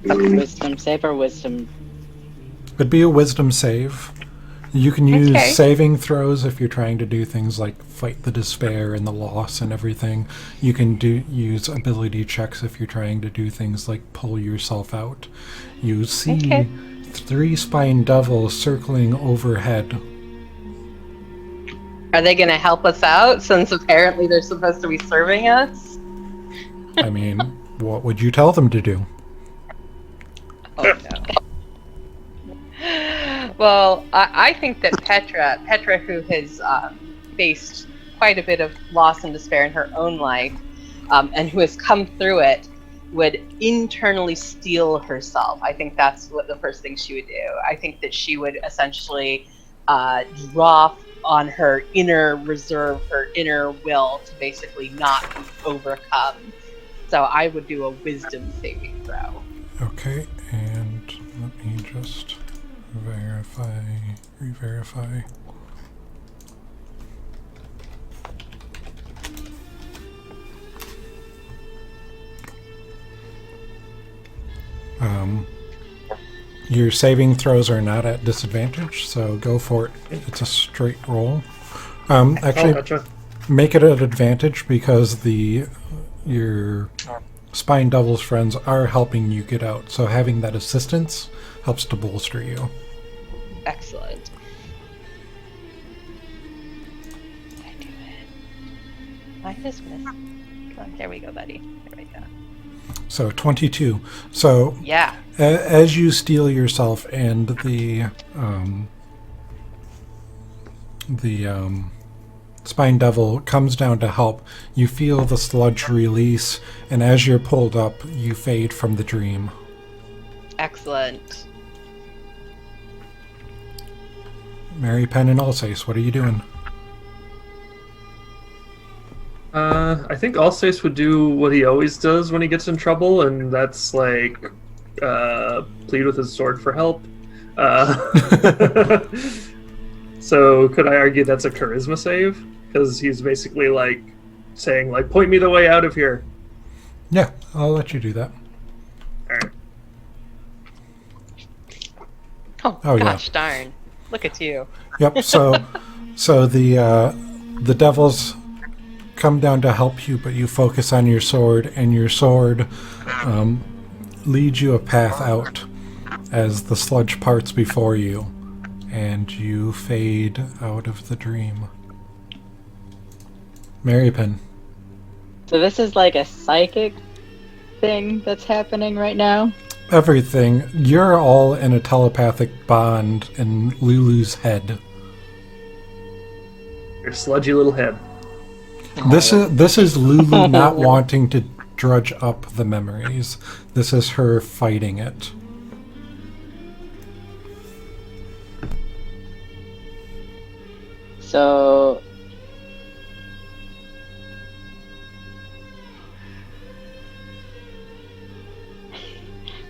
Wisdom save or wisdom? It'd be a wisdom save. You can use saving throws if you're trying to do things like fight the despair and the loss and everything. You can use ability checks if you're trying to do things like pull yourself out. You see 3 spine devils circling overhead. Are they going to help us out since apparently they're supposed to be serving us? I mean, what would you tell them to do? Oh no. Well, I think that Petra, who has faced quite a bit of loss and despair in her own life, and who has come through it, would internally steel herself. I think that's what the first thing she would do. I think that she would essentially draw on her inner reserve, her inner will to basically not be overcome. So I would do a wisdom saving throw. Okay, and let me just re-verify. Your saving throws are not at disadvantage, so go for it. It's a straight roll. Actually, Gotcha. make it an advantage because your Spine Devil's friends are helping you get out, so having that assistance helps to bolster you. Excellent. Did I do it? I just missed. Come on, there we go, buddy. There we go. So 22. So Yeah. as you steel yourself and the Spine Devil comes down to help, you feel the sludge release, and as you're pulled up, you fade from the dream. Excellent. Mary Penn and Alsace, what are you doing? I think Alsace would do what he always does when he gets in trouble, and that's like plead with his sword for help. So could I argue that's a charisma save? Because he's basically like saying like, point me the way out of here. Yeah, I'll let you do that. Alright. Oh gosh, darn. Look at you. Yep, so the devils come down to help you, but you focus on your sword, and your sword leads you a path out as the sludge parts before you, and you fade out of the dream. Marypen. So this is like a psychic thing that's happening right now? everything. You're all in a telepathic bond in Lulu's head. Your sludgy little head. This is Lulu not wanting to drudge up the memories. This is her fighting it. So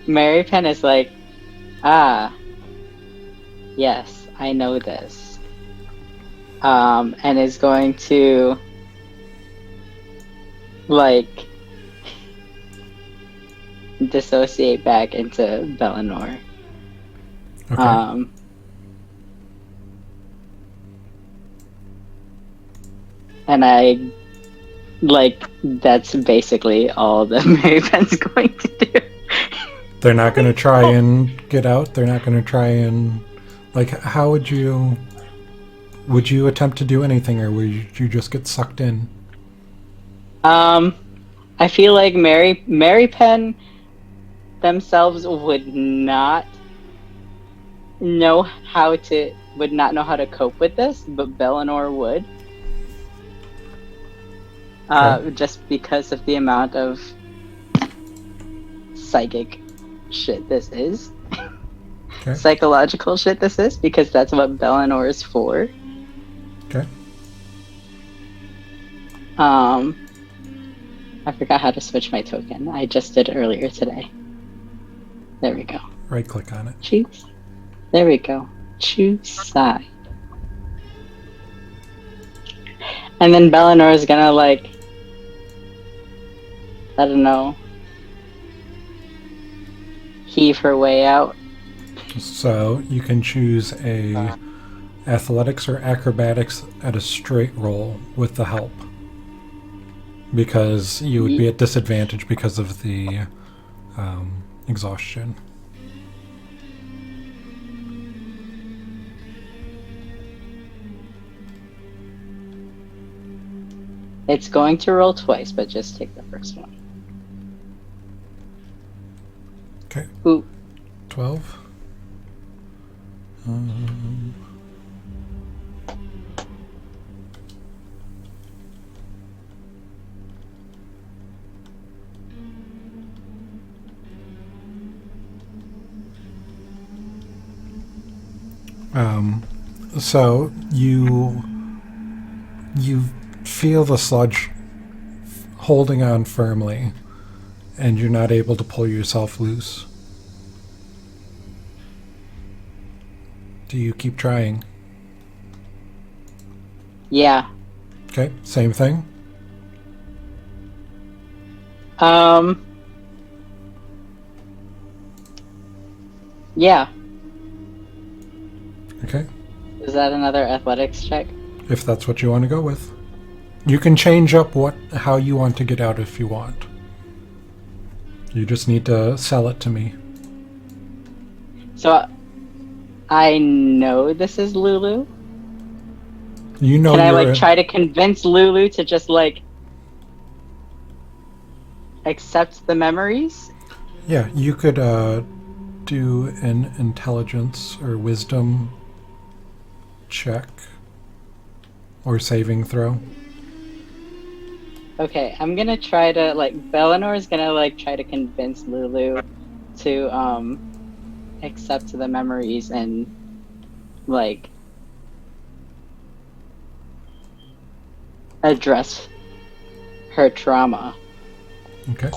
Mary Penn is like, yes, I know this. And is going to like dissociate back into Bellinor. Okay. And I like that's basically all that Mary Penn's going to do. They're not going to try and get out. They're not going to try and like. How would you? Would you attempt to do anything, or would you just get sucked in? I feel like Mary Penn themselves would not know how to cope with this, but Bellinor would. Okay. Just because of the amount of psychic shit this is. Okay. Psychological shit this is, because that's what Bellinor is for. Okay. I forgot how to switch my token. I just did it earlier today. There we go. Right click on it. Choose. There we go. Choose side. And then Bellinor is gonna like, I don't know, heave her way out. So you can choose a athletics or acrobatics at a straight roll with the help, because you would be at disadvantage because of the exhaustion. It's going to roll twice, but just take the first one. Okay. Ooh. 12. So you feel the sludge holding on firmly, and you're not able to pull yourself loose. Do you keep trying? Yeah. Okay, same thing. Yeah. Okay, Is that another athletics check? if that's what you want to go with. You can change up how you want to get out if you want. You just need to sell it to me. So, I know this is Lulu. You know Can I you're like try to convince Lulu to just like accept the memories? Yeah, you could do an intelligence or wisdom check or saving throw. Okay, I'm gonna try to like Bellinor is gonna like try to convince Lulu to accept the memories and like address her trauma. Okay.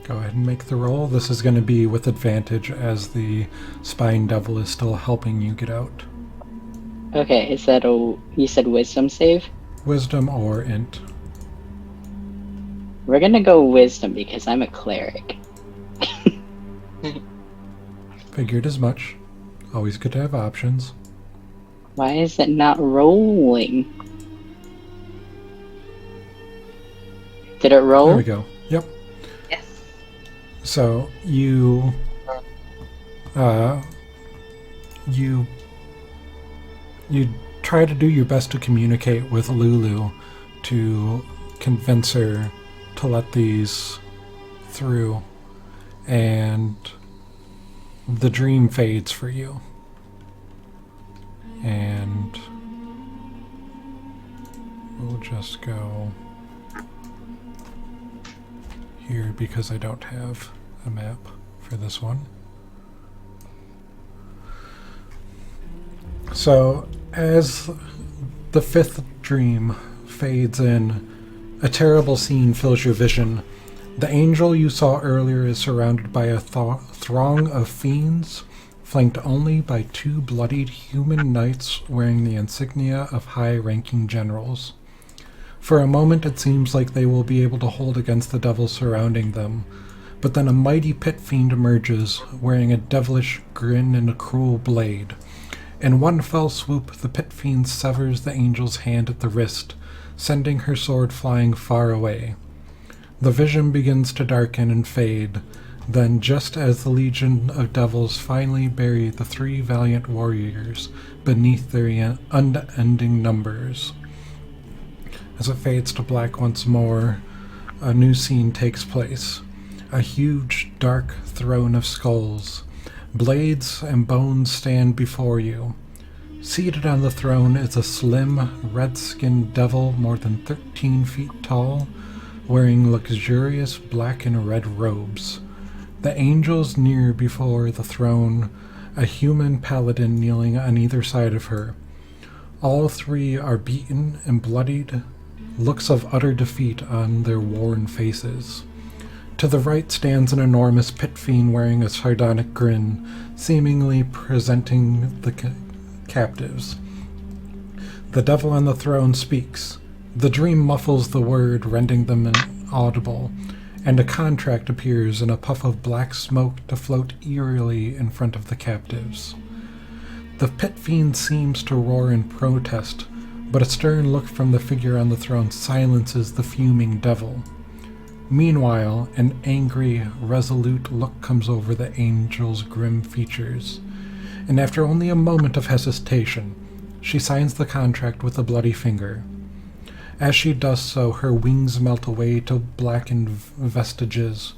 Go ahead and make the roll. This is going to be with advantage as the Spine Devil is still helping you get out. Okay, is that you said wisdom save? Wisdom or int. We're gonna go wisdom because I'm a cleric. Figured as much. Always good to have options. Why is it not rolling? Did it roll? There we go. Yep. Yes. So you try to do your best to communicate with Lulu to convince her to let these through, and the dream fades for you. And we'll just go here because I don't have a map for this one. So, as the fifth dream fades in, a terrible scene fills your vision. The angel you saw earlier is surrounded by a throng of fiends, flanked only by 2 bloodied human knights wearing the insignia of high-ranking generals. For a moment it seems like they will be able to hold against the devils surrounding them, but then a mighty pit fiend emerges, wearing a devilish grin and a cruel blade. In one fell swoop, the pit fiend severs the angel's hand at the wrist, sending her sword flying far away. The vision begins to darken and fade. Then, just as the legion of devils finally bury the 3 valiant warriors beneath their unending numbers, as it fades to black once more, a new scene takes place. A huge, dark throne of skulls. Blades and bones stand before you. Seated on the throne is a slim, red-skinned devil more than 13 feet tall, wearing luxurious black and red robes. The angels kneel before the throne, a human paladin kneeling on either side of her. All 3 are beaten and bloodied, looks of utter defeat on their worn faces. To the right stands an enormous pit fiend wearing a sardonic grin, seemingly presenting the captives. The devil on the throne speaks. The dream muffles the word, rendering them inaudible, and a contract appears in a puff of black smoke to float eerily in front of the captives. The pit fiend seems to roar in protest, but a stern look from the figure on the throne silences the fuming devil. Meanwhile, an angry, resolute look comes over the angel's grim features, and after only a moment of hesitation, she signs the contract with a bloody finger. As she does so, her wings melt away to blackened vestiges,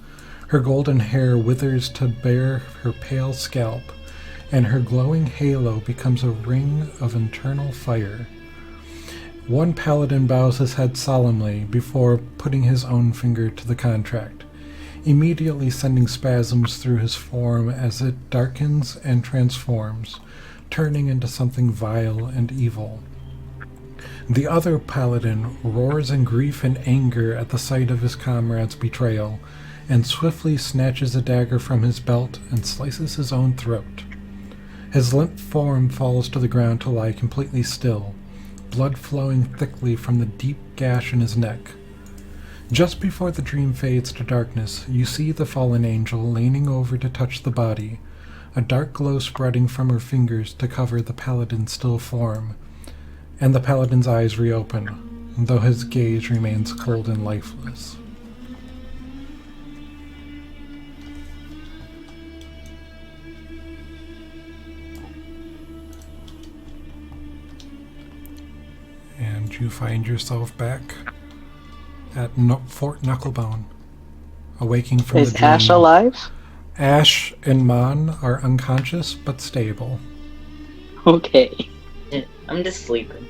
her golden hair withers to bare her pale scalp, and her glowing halo becomes a ring of internal fire. One paladin bows his head solemnly before putting his own finger to the contract, immediately sending spasms through his form as it darkens and transforms, turning into something vile and evil. The other paladin roars in grief and anger at the sight of his comrade's betrayal, and swiftly snatches a dagger from his belt and slices his own throat. His limp form falls to the ground to lie completely still, blood flowing thickly from the deep gash in his neck. Just before the dream fades to darkness, you see the fallen angel leaning over to touch the body, a dark glow spreading from her fingers to cover the paladin's still form, and the paladin's eyes reopen, though his gaze remains cold and lifeless. And you find yourself back at Fort Knucklebone, awaking from the Is dream. Ash alive? Ash and Mon are unconscious but stable. Okay. I'm just sleeping.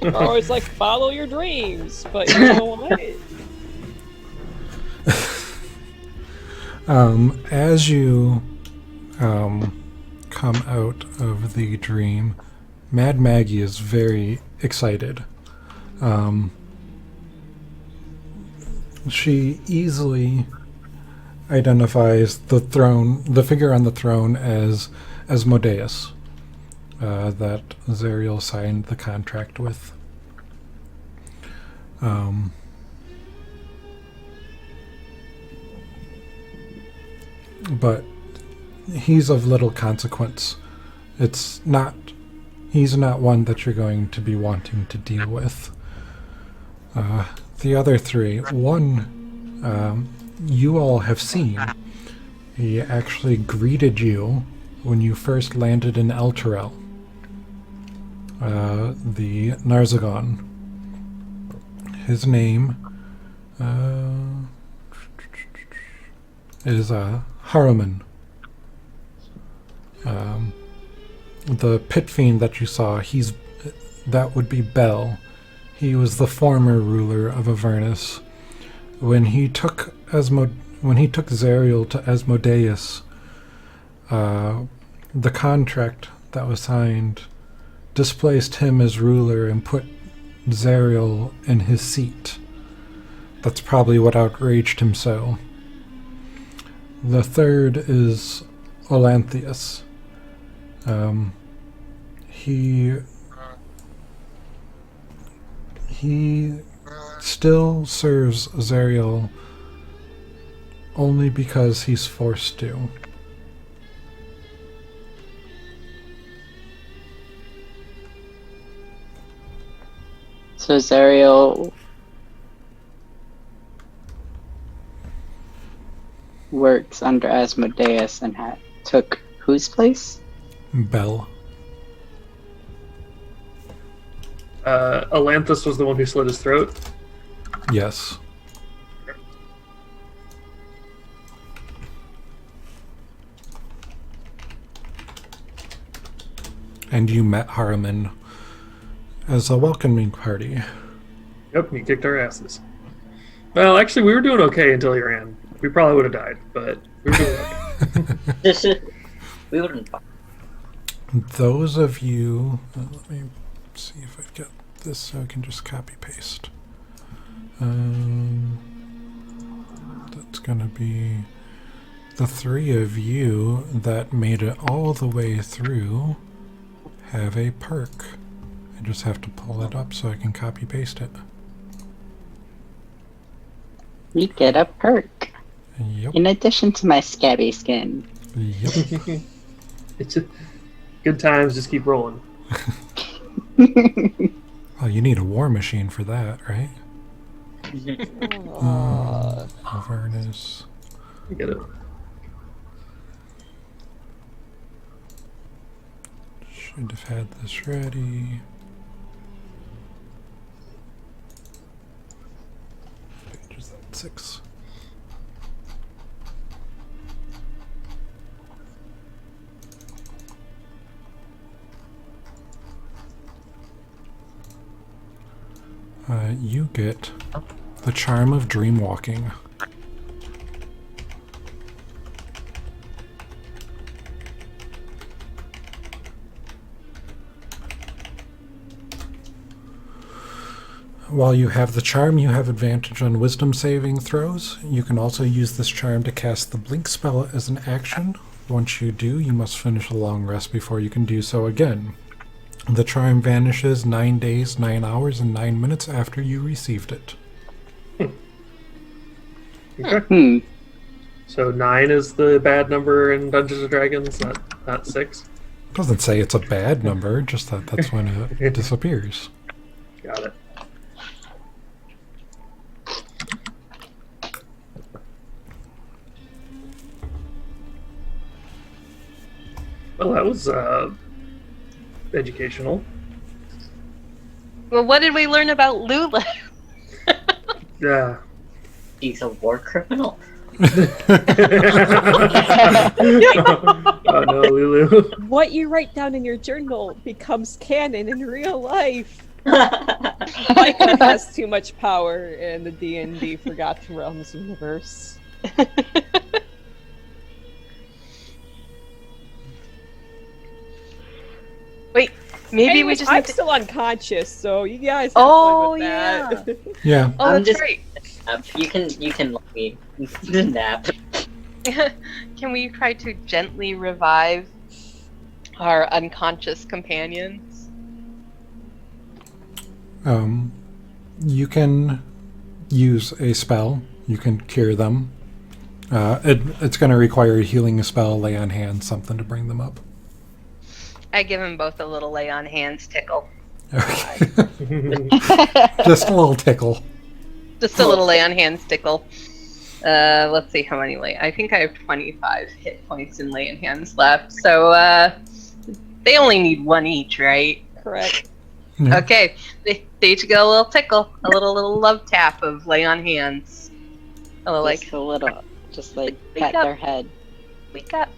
Or it's like follow your dreams, but you know what? As you come out of the dream, Mad Maggie is very excited. She easily identifies the figure on the throne as Asmodeus, that Zariel signed the contract with. But he's of little consequence. He's not one that you're going to be wanting to deal with. The other 3, one you all have seen. He actually greeted you when you first landed in Elturel, the Narzagon. His name Is Haruman. The pit fiend that you saw, that would be Bel. He was the former ruler of Avernus. When he took Zariel to Asmodeus, the contract that was signed displaced him as ruler and put Zariel in his seat. That's probably what outraged him so. The third is Olanthius. He still serves Zariel only because he's forced to. So Zariel works under Asmodeus and took whose place? Bel. Alanthus was the one who slit his throat. Yes. And you met Haruman as a welcoming party. Yep, he kicked our asses. Well, actually, we were doing okay until he ran. We probably would have died, but we were doing okay. We wouldn't. Those of you... let me see if I get this so I can just copy paste. That's gonna be the three of you that made it all the way through have a perk. I just have to pull it up so I can copy paste it. You get a perk. Yep. In addition to my scabby skin. Yep. It's good times, just keep rolling. Oh, you need a war machine for that, right? Avernus. Get it. Should have had this ready. Page is at 6. You get the charm of dream walking. While you have the charm, you have advantage on wisdom saving throws. You can also use this charm to cast the blink spell as an action. Once you do, you must finish a long rest before you can do so again. The charm vanishes 9 days, 9 hours, and 9 minutes after you received it. Okay. So 9 is the bad number in Dungeons & Dragons, not 6? Doesn't say it's a bad number, just that that's when it disappears. Got it. Well, that was educational. Well, what did we learn about Lula? Yeah. He's a war criminal. Oh no, Lulu. What you write down in your journal becomes canon in real life. That's Micah has too much power in the D&D Forgotten Realms universe. Wait, maybe we Anyways, just I'm need to... still unconscious, so you guys have Oh, fun with that. Yeah. Oh, I'm that's just- right. You can let me nap. Can we try to gently revive our unconscious companions? You can use a spell. You can cure them. It's going to require a healing spell, lay on hands, something to bring them up. I give them both a little lay on hands tickle. Okay. Just a little tickle. Just a little lay on hands tickle. Let's see how many I think I have 25 hit points in lay on hands left. So they only need one each, right? Correct. Yeah. Okay, they each get a little tickle, a little love tap of lay on hands. A little like, Just a little, just like Wake pat up. their head. wake up.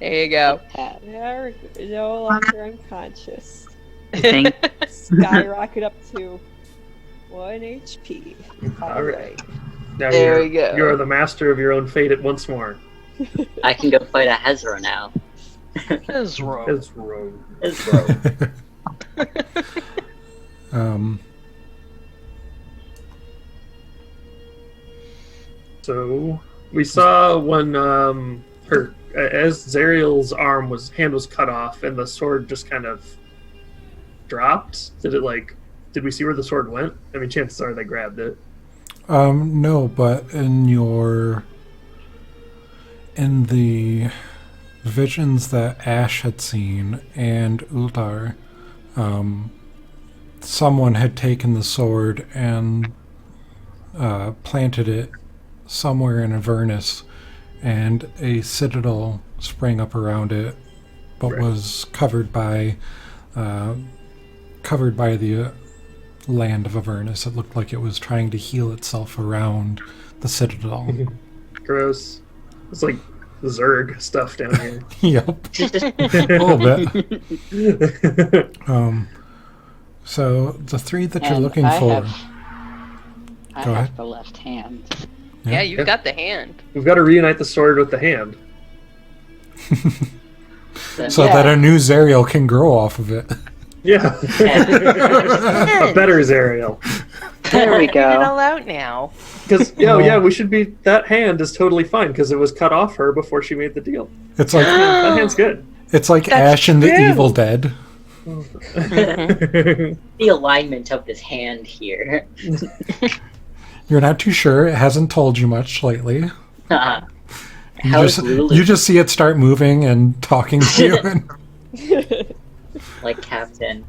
There you go. Pat. They're no longer unconscious. I think Skyrocket up to 1 HP. All right. Now There you're, we go. You are the master of your own fate at once more. I can go fight a Hezro now. Ezra. It's rogue. Hezro. So we saw when her as Zariel's hand was cut off and the sword just kind of dropped. Did we see where the sword went? I mean, chances are they grabbed it. No, but in the visions that Ash had seen and Uldar, someone had taken the sword and planted it somewhere in Avernus, and a citadel sprang up around it, but Right. was covered by the land of Avernus. It looked like it was trying to heal itself around the citadel. Gross. It's like Zerg stuff down here. Yep, a little bit. So the three that you're And looking I for. I Go have ahead. the left hand. Yeah, you've Yeah. got the hand. We've got to reunite the sword with the hand. So Yeah. that a new Zariel can grow off of it. Yeah. A better Zariel. There we Figured it go. all out now. Because we should be. That hand is totally fine because it was cut off her before she made the deal. It's like That hand's good. it's like That's Ash in the true. Evil Dead. The alignment of this hand here. You're not too sure. It hasn't told you much lately. How You is just, Lulu you just see it start moving and talking to you. And, like Captain?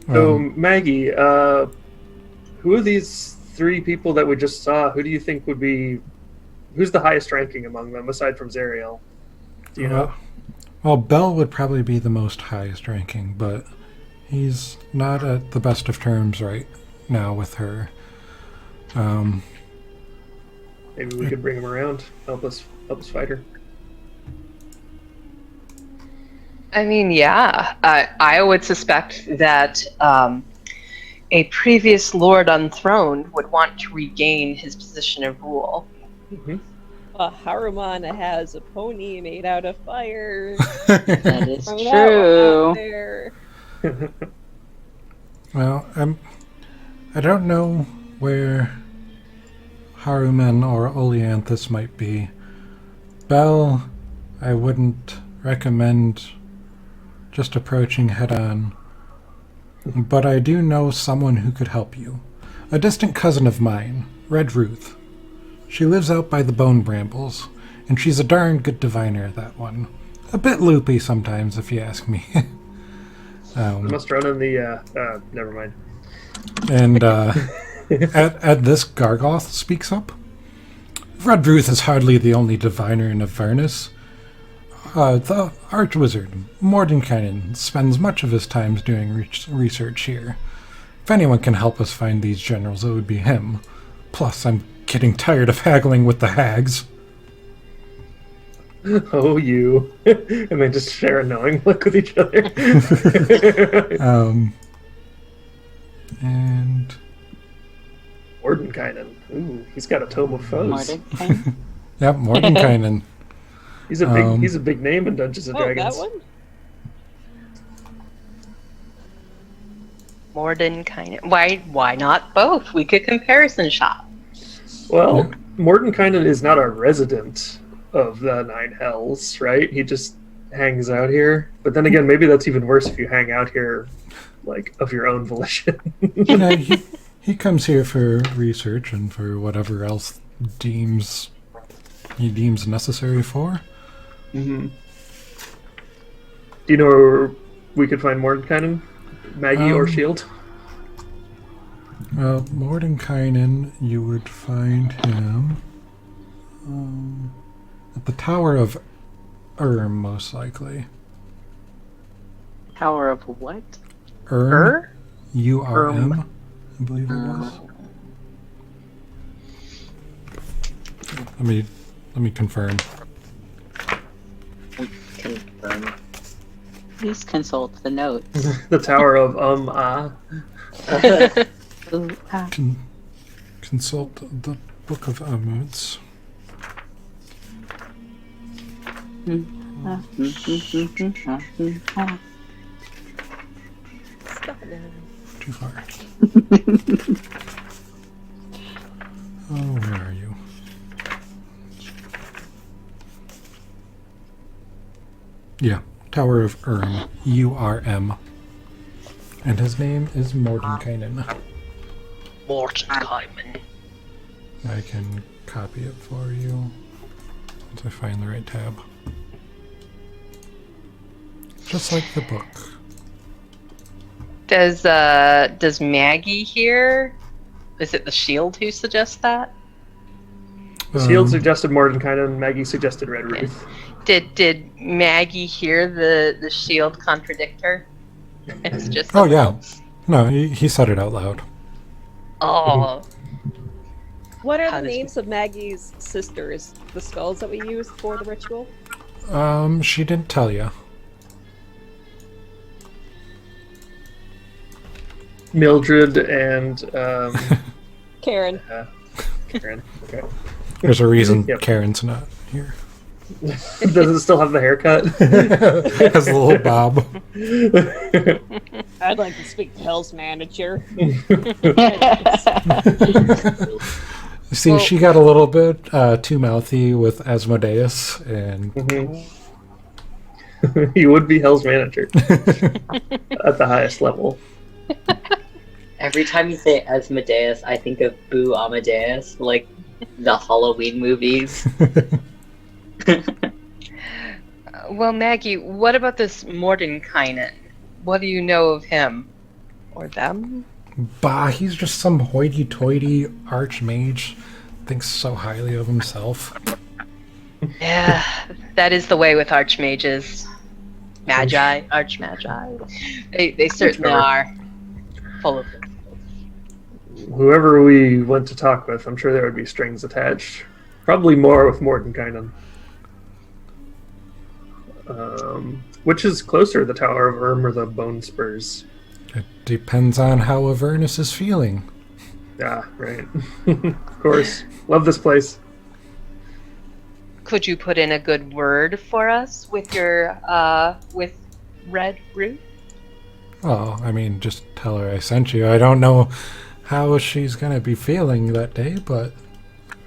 So Maggie, who are these three people that we just saw? Who do you think would be? Who's the highest ranking among them aside from Zariel? Do you know? well, Bell would probably be the most highest ranking, but he's not at the best of terms right now with her. Maybe we could bring him around, help us fight her. I mean, yeah. I would suspect that a previous lord unthroned would want to regain his position of rule. Haruman has a pony made out of fire. That is Throw that one out true. there. Well, I don't know where Haruman or Oleanthus might be. Bell, I wouldn't recommend just approaching head-on. But I do know someone who could help you. A distant cousin of mine, Red Ruth. She lives out by the Bone Brambles, and she's a darn good diviner, that one. A bit loopy sometimes, if you ask me. I must run in the. Never mind. And at this, Gargoth speaks up. Red Ruth is hardly the only diviner in Avernus. The Archwizard, Mordenkainen, spends much of his time doing research here. If anyone can help us find these generals, it would be him. Plus, I'm getting tired of haggling with the hags. Oh, you. And they just share a knowing look with each other. And Mordenkainen. Ooh, he's got a tome of foes. Martin. yep, Mordenkainen. He's a big name in Dungeons and Oh, Dragons. that one? Mordenkainen. Why not both? We could comparison shop. Well, Mordenkainen is not a resident of the Nine Hells, right? He just hangs out here. But then again, maybe that's even worse if you hang out here, like, of your own volition. Yeah, he comes here for research and for whatever else he deems necessary for. Mm-hmm. Do you know where we could find Mordenkainen? Maggie or Shield? Well, Mordenkainen, you would find him at the Tower of most likely. Tower of what? Urm. URM, I believe it was. Let me confirm. Confirm. Please consult the notes. The Tower of Ooh, ah. Consult the Book of Omens. Stop it now. Too far. Oh, where are you? Yeah, Tower of Urm, URM. And his name is Mordenkainen. Mordenkainen. I can copy it for you once I find the right tab. Just like the book. Does Maggie here? Is it the Shield who suggests that? Shield suggested Mordenkainen, Maggie suggested Red Ruth. Did Maggie hear the Shield contradict her? It's just Oh, yeah. No, he said it out loud. Oh, What are How the does- names of Maggie's sisters? The skulls that we used for the ritual? She didn't tell you. Mildred and Karen. Karen. Okay. There's a reason Yep. Karen's not here. Does it still have the haircut? Has a little bob. I'd like to speak to Hell's manager. See, Well- she got a little bit too mouthy with Asmodeus, and He would be Hell's manager at the highest level. Every time you say Asmodeus, I think of Boo Amadeus, like the Halloween movies. well, Maggie, what about this Mordenkainen? What do you know of him or them? bah, he's just some hoity-toity archmage. Thinks so highly of himself. Yeah, that is the way with archmages. Magi, archmagi. They certainly Sure. are full of them. Whoever we went to talk with, I'm sure there would be strings attached. Probably more with Mordenkainen. Which is closer, the Tower of Urm or the Bone Spurs? It depends on how Avernus is feeling. Yeah, right. Of course. Love this place. Could you put in a good word for us with your with Red Root? Oh, I mean, just tell her I sent you. I don't know how she's gonna be feeling that day, but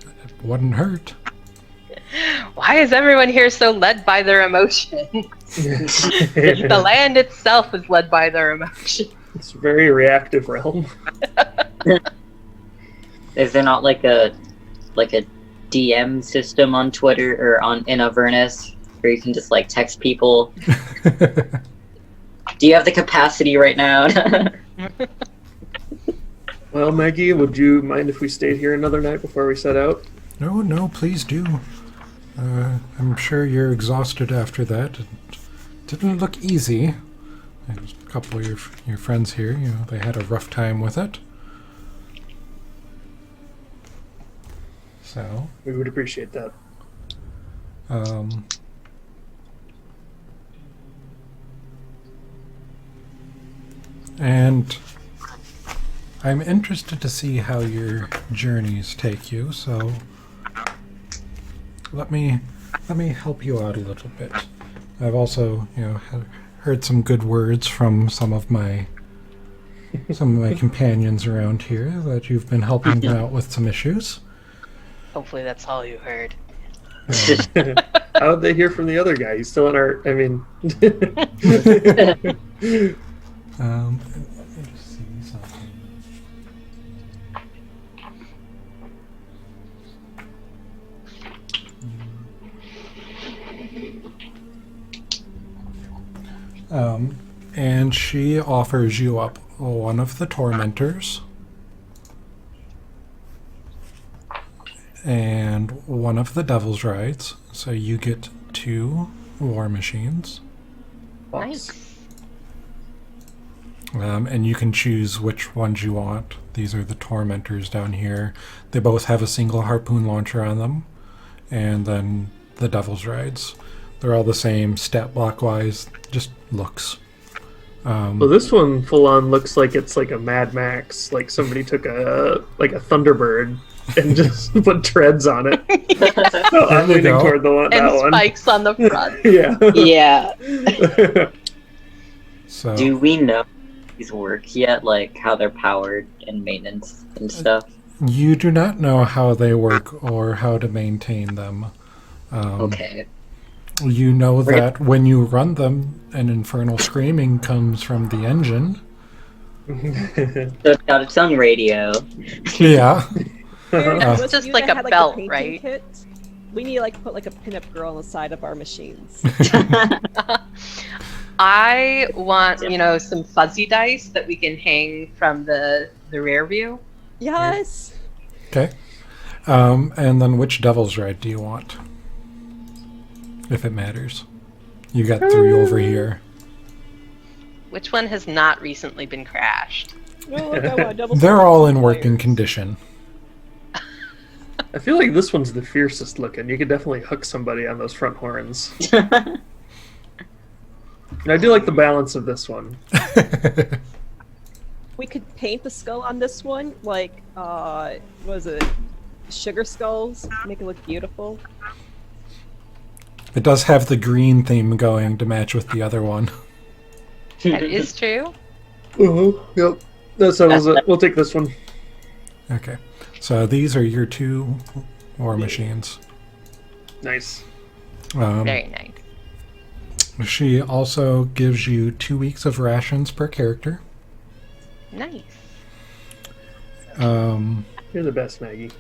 it wouldn't hurt. Why is everyone here so led by their emotions? The land itself is led by their emotions. It's a very reactive realm. Is there not like a DM system on Twitter or in Avernus where you can just like text people? Do you have the capacity right now? Well, Maggie, would you mind if we stayed here another night before we set out? No, please do. I'm sure you're exhausted after that. It didn't look easy. There's a couple of your friends here, they had a rough time with it. So, We would appreciate that. And I'm interested to see how your journeys take you, so let me help you out a little bit. I've also, heard some good words from some of my companions around here that you've been helping them out with some issues. Hopefully that's all you heard. How would they hear from the other guy? He's still in our. I mean. Let me just see something. And she offers you up one of the tormentors and one of the devil's rides, so you get 2 war machines. Nice. And you can choose which ones you want. These are the tormentors down here. They both have a single harpoon launcher on them. And then the devil's rides. They're all the same stat block wise, just looks. Well, this one full on looks like it's like a Mad Max. Like somebody took a Thunderbird and just put treads on it. So I'm There you leaning go. toward that And one. spikes on the front. Yeah. Yeah. So Do we know these work yet? Like how they're powered and maintenance and stuff? you do not know how they work or how to maintain them. Okay. You know that when you run them, an infernal screaming comes from the engine. So it's got its own radio. Yeah. It's just like a belt, right? Kit. We need to like put like a pinup girl on the side of our machines. I want, some fuzzy dice that we can hang from the rear view. Yes. Okay. And then which devil's ride do you want? If it matters. You got 3 over here. Which one has not recently been crashed? No, look, I want a double. They're all in working condition. I feel like this one's the fiercest looking. You could definitely hook somebody on those front horns. And I do like the balance of this one. We could paint the skull on this one, like what was it? Sugar skulls. Make it look beautiful. It does have the green theme going to match with the other one. That is true. Yep. That settles it. We'll take this one. Okay. So these are your 2 war machines. Nice. Very nice. She also gives you 2 weeks of rations per character. Nice. You're the best, Maggie.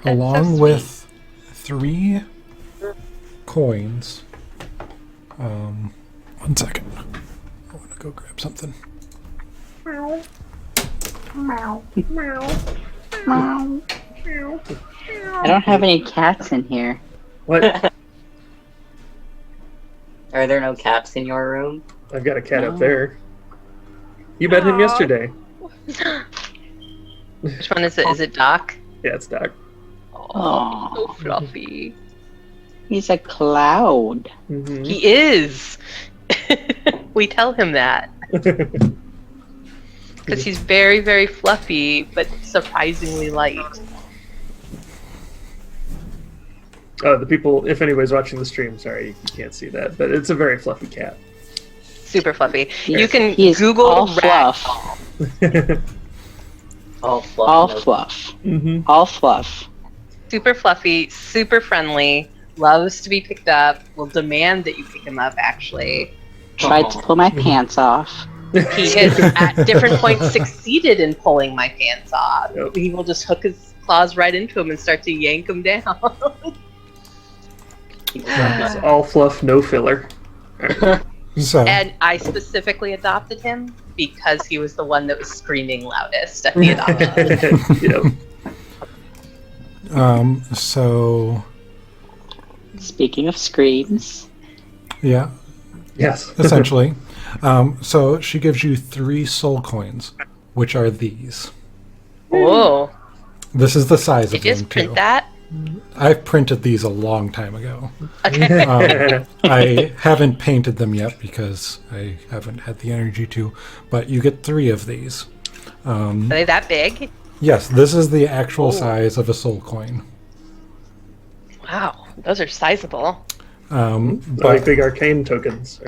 Along so with 3 coins. 1 second. I want to go grab something. I don't have any cats in here. What? Are there no cats in your room? I've got a cat up there. You met him yesterday. Which one is it? Is it Doc? Yeah, it's Doc. Oh, so fluffy. He's a cloud. Mm-hmm. He is. We tell him that because he's very, very fluffy, but surprisingly light. Oh, the people, if anybody's watching the stream, sorry, you can't see that, but it's a very fluffy cat. Super fluffy. You can He's Google all rat. fluff. All fluff. All no- fluff. Mm-hmm. All fluff. Super fluffy, super friendly, loves to be picked up, will demand that you pick him up, actually. Tried to pull my pants off. He has at different points succeeded in pulling my pants off. Yep. He will just hook his claws right into him and start to yank him down. It's all fluff, no filler. So, And I specifically adopted him because he was the one that was screaming loudest at the adoption. Yep. so Speaking of screams, yeah, Yes. essentially. So she gives you 3 soul coins, which are these. Whoa. This is the size Did of you them just print too. that? I've printed these a long time ago. Okay. I haven't painted them yet because I haven't had the energy to, but you get 3 of these. Are they that big? Yes, this is the actual Oh. size of a soul coin. Wow, those are sizable. Like But big arcade tokens.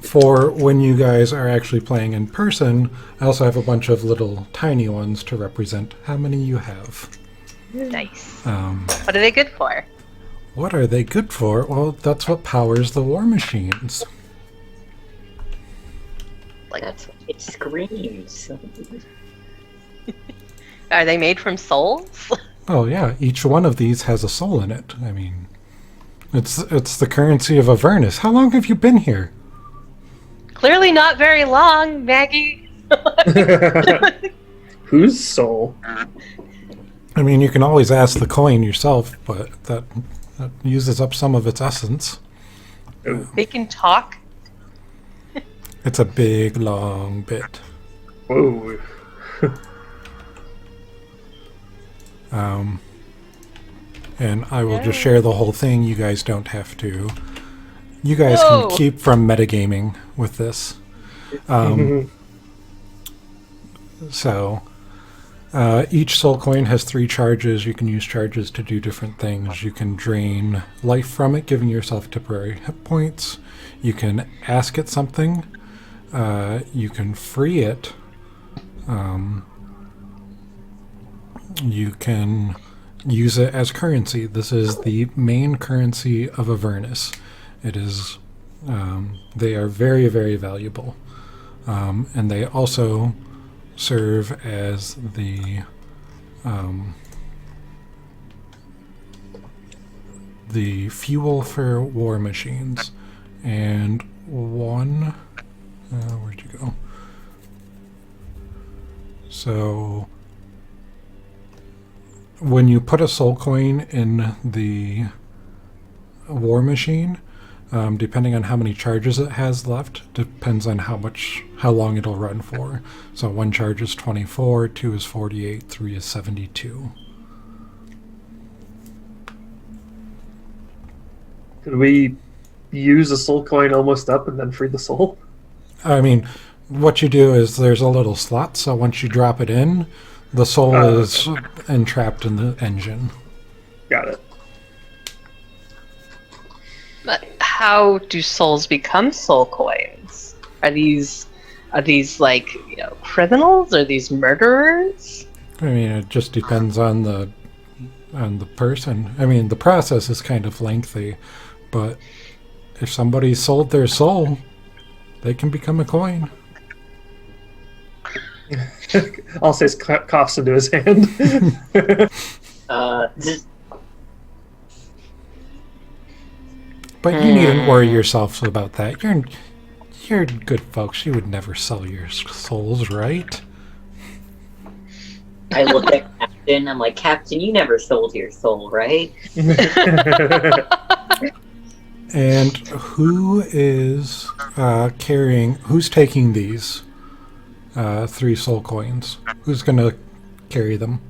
for when you guys are actually playing in person, I also have a bunch of little tiny ones to represent how many you have. Nice. Um, What are they good for? what are they good for? Well, that's what powers the war machines. Like, That's what it screams. are they made from souls? Oh yeah, each one of these has a soul in it. I mean, it's the currency of Avernus. How long have you been here? Clearly not very long, Maggie. Whose soul? I mean, you can always ask the coin yourself, but that uses up some of its essence. They can talk. It's a big, long bit. Whoa. And I will just share the whole thing. You guys don't have to. You guys Whoa. can keep from metagaming with this. So, each soul coin has 3 charges. You can use charges to do different things. You can drain life from it, giving yourself temporary hit points. You can ask it something. You can free it. You can use it as currency. This is the main currency of Avernus. It is. They are very, very valuable, and they also serve as the fuel for war machines. And one, where'd you go? So when you put a soul coin in the war machine, depending on how many charges it has left, depends on how long it'll run for. So 1 charge is 24, 2 is 48, 3 is 72. Could we use a soul coin almost up and then free the soul? I mean, what you do is there's a little slot, so once you drop it in, the soul is entrapped in the engine. Got it. But how do souls become soul coins? Are these like, criminals? Are these murderers? I mean, it just depends on the person. I mean, the process is kind of lengthy, but if somebody sold their soul, they can become a coin. Alsace coughs into his hand. But you needn't worry yourself about that. You're good folks. You would never sell your souls, right? I look at Captain. I'm like, Captain, you never sold your soul, right? And who is who's taking these 3 soul coins? Who's going to carry them?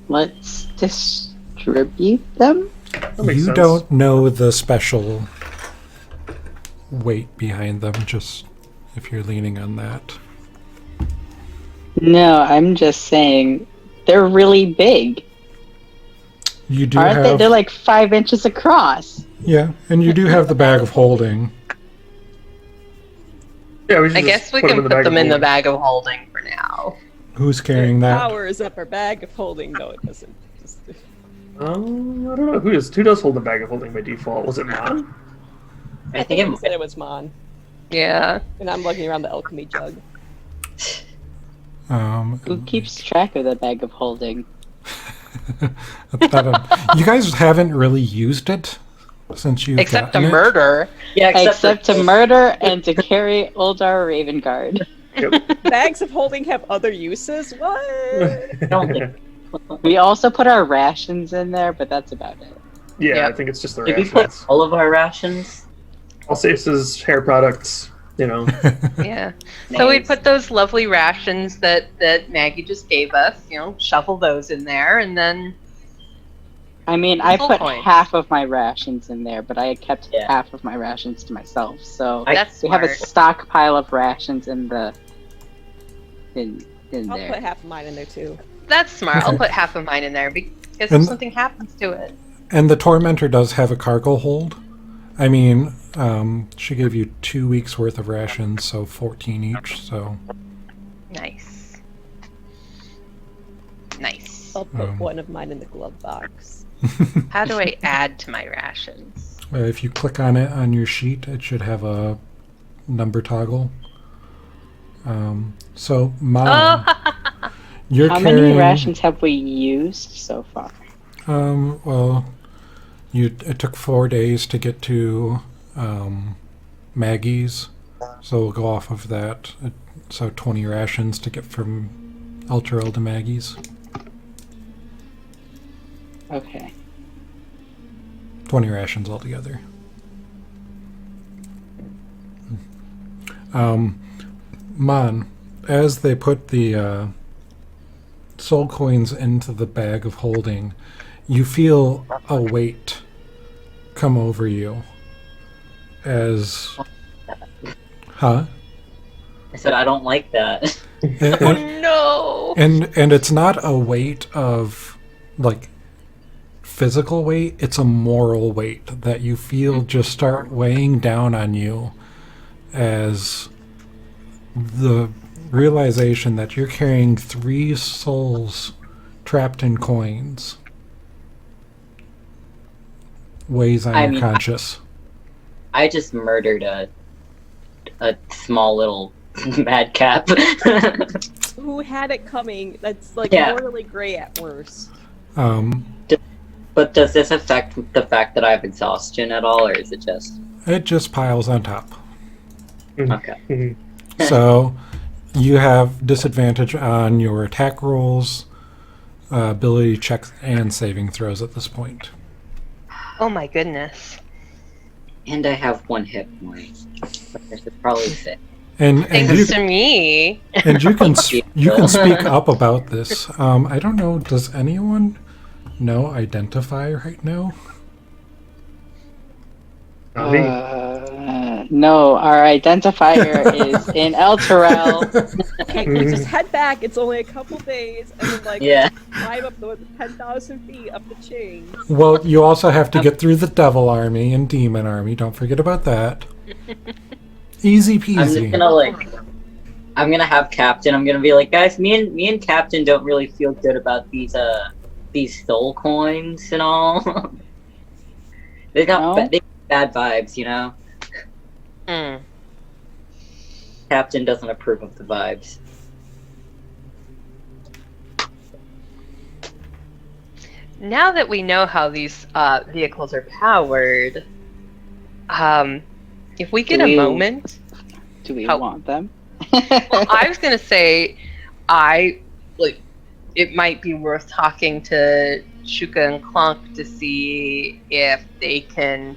Let's distribute them. That makes You sense. don't know the special weight behind them, just if you're leaning on that. No, I'm just saying they're really big. You do Aren't they? have, They're like 5 inches across. yeah, and you do have the bag of holding. Yeah, we should I just guess we can put them in the holding. bag of holding for now. Who's carrying that? Powers up our bag of holding. No, it doesn't. I don't know. Who does hold the bag of holding by default? Was it Mon? I think you it said it was Mon, Yeah. and I'm looking around the alchemy jug. Who keeps track of the bag of holding? You guys haven't really used it since you've Except to gotten it. murder. Yeah, Except to murder and to carry Oldar Raven Guard. Bags of holding have other uses? What? I don't think. We also put our rations in there, but that's about it. Yeah, Yep. I think it's just the Did we put rations. all of our rations? Alsace's hair products, Yeah. So we Nice. put those lovely rations that Maggie just gave us, shovel those in there, and then I mean, I Soul put coins. half of my rations in there, but I had kept Yeah. half of my rations to myself. So that's we have a smart. stockpile of rations in I'll there. put half of mine in there too. That's smart. I'll Okay. put half of mine in there because if And- something happens to it. And the Tormentor does have a cargo hold. I mean, she gave you 2 weeks worth of rations, so 14 each, so... Nice. Nice. I'll put Um. one of mine in the glove box. How do I add to my rations? If you click on it on your sheet, it should have a number toggle. So, Mom, you're How carrying... many rations have we used so far? Well, it took 4 days to get to Maggie's, so we'll go off of that. So 20 rations to get from Ultra to Maggie's. Okay. 20 rations altogether. Mon, as they put the soul coins into the bag of holding, you feel a weight come over you as... Huh? I said I don't like that. And, No. and it's not a weight of, like, physical weight. It's a moral weight that you feel just start weighing down on you as the realization that you're carrying 3 souls trapped in coins weighs on your conscience. I just murdered a small little madcap. Who had it coming? That's like Yeah. morally gray at worst. But does this affect the fact that I have exhaustion at all, or is it just... It just piles on top. Okay. So you have disadvantage on your attack rolls, ability checks, and saving throws at this point. Oh my goodness. And I have 1 hit point. I should probably say. And Thanks you to me. and you can speak up about this. I don't know. Does anyone know identify right now? Not me. No, our identifier is in El Terrell. Okay, just head back. It's only a couple days, and then like Yeah. climb up the 10,000 feet up the chain. Well, you also have to get through the Devil Army and Demon Army. Don't forget about that. Easy I'm just peasy. gonna I'm gonna have Captain. I'm gonna be like, guys, me and Captain don't really feel good about these soul coins and all. They got bad vibes, you know. Mm. Captain doesn't approve of the vibes. Now that we know how these vehicles are powered, if we get Do a we- moment, Do we How- want them? well, I was gonna say, it might be worth talking to Shuka and Clunk to see if they can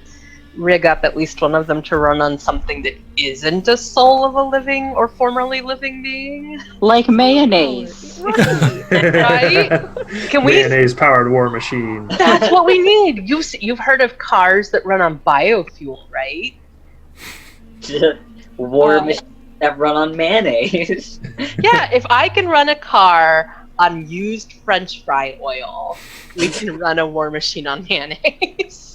rig up at least one of them to run on something that isn't a soul of a living or formerly living being. Like mayonnaise. Right? Can we? Mayonnaise powered war machine. That's what we need. You've heard of cars that run on biofuel, right? War machines that run on mayonnaise. Yeah, if I can run a car on used French fry oil, we can run a war machine on mayonnaise.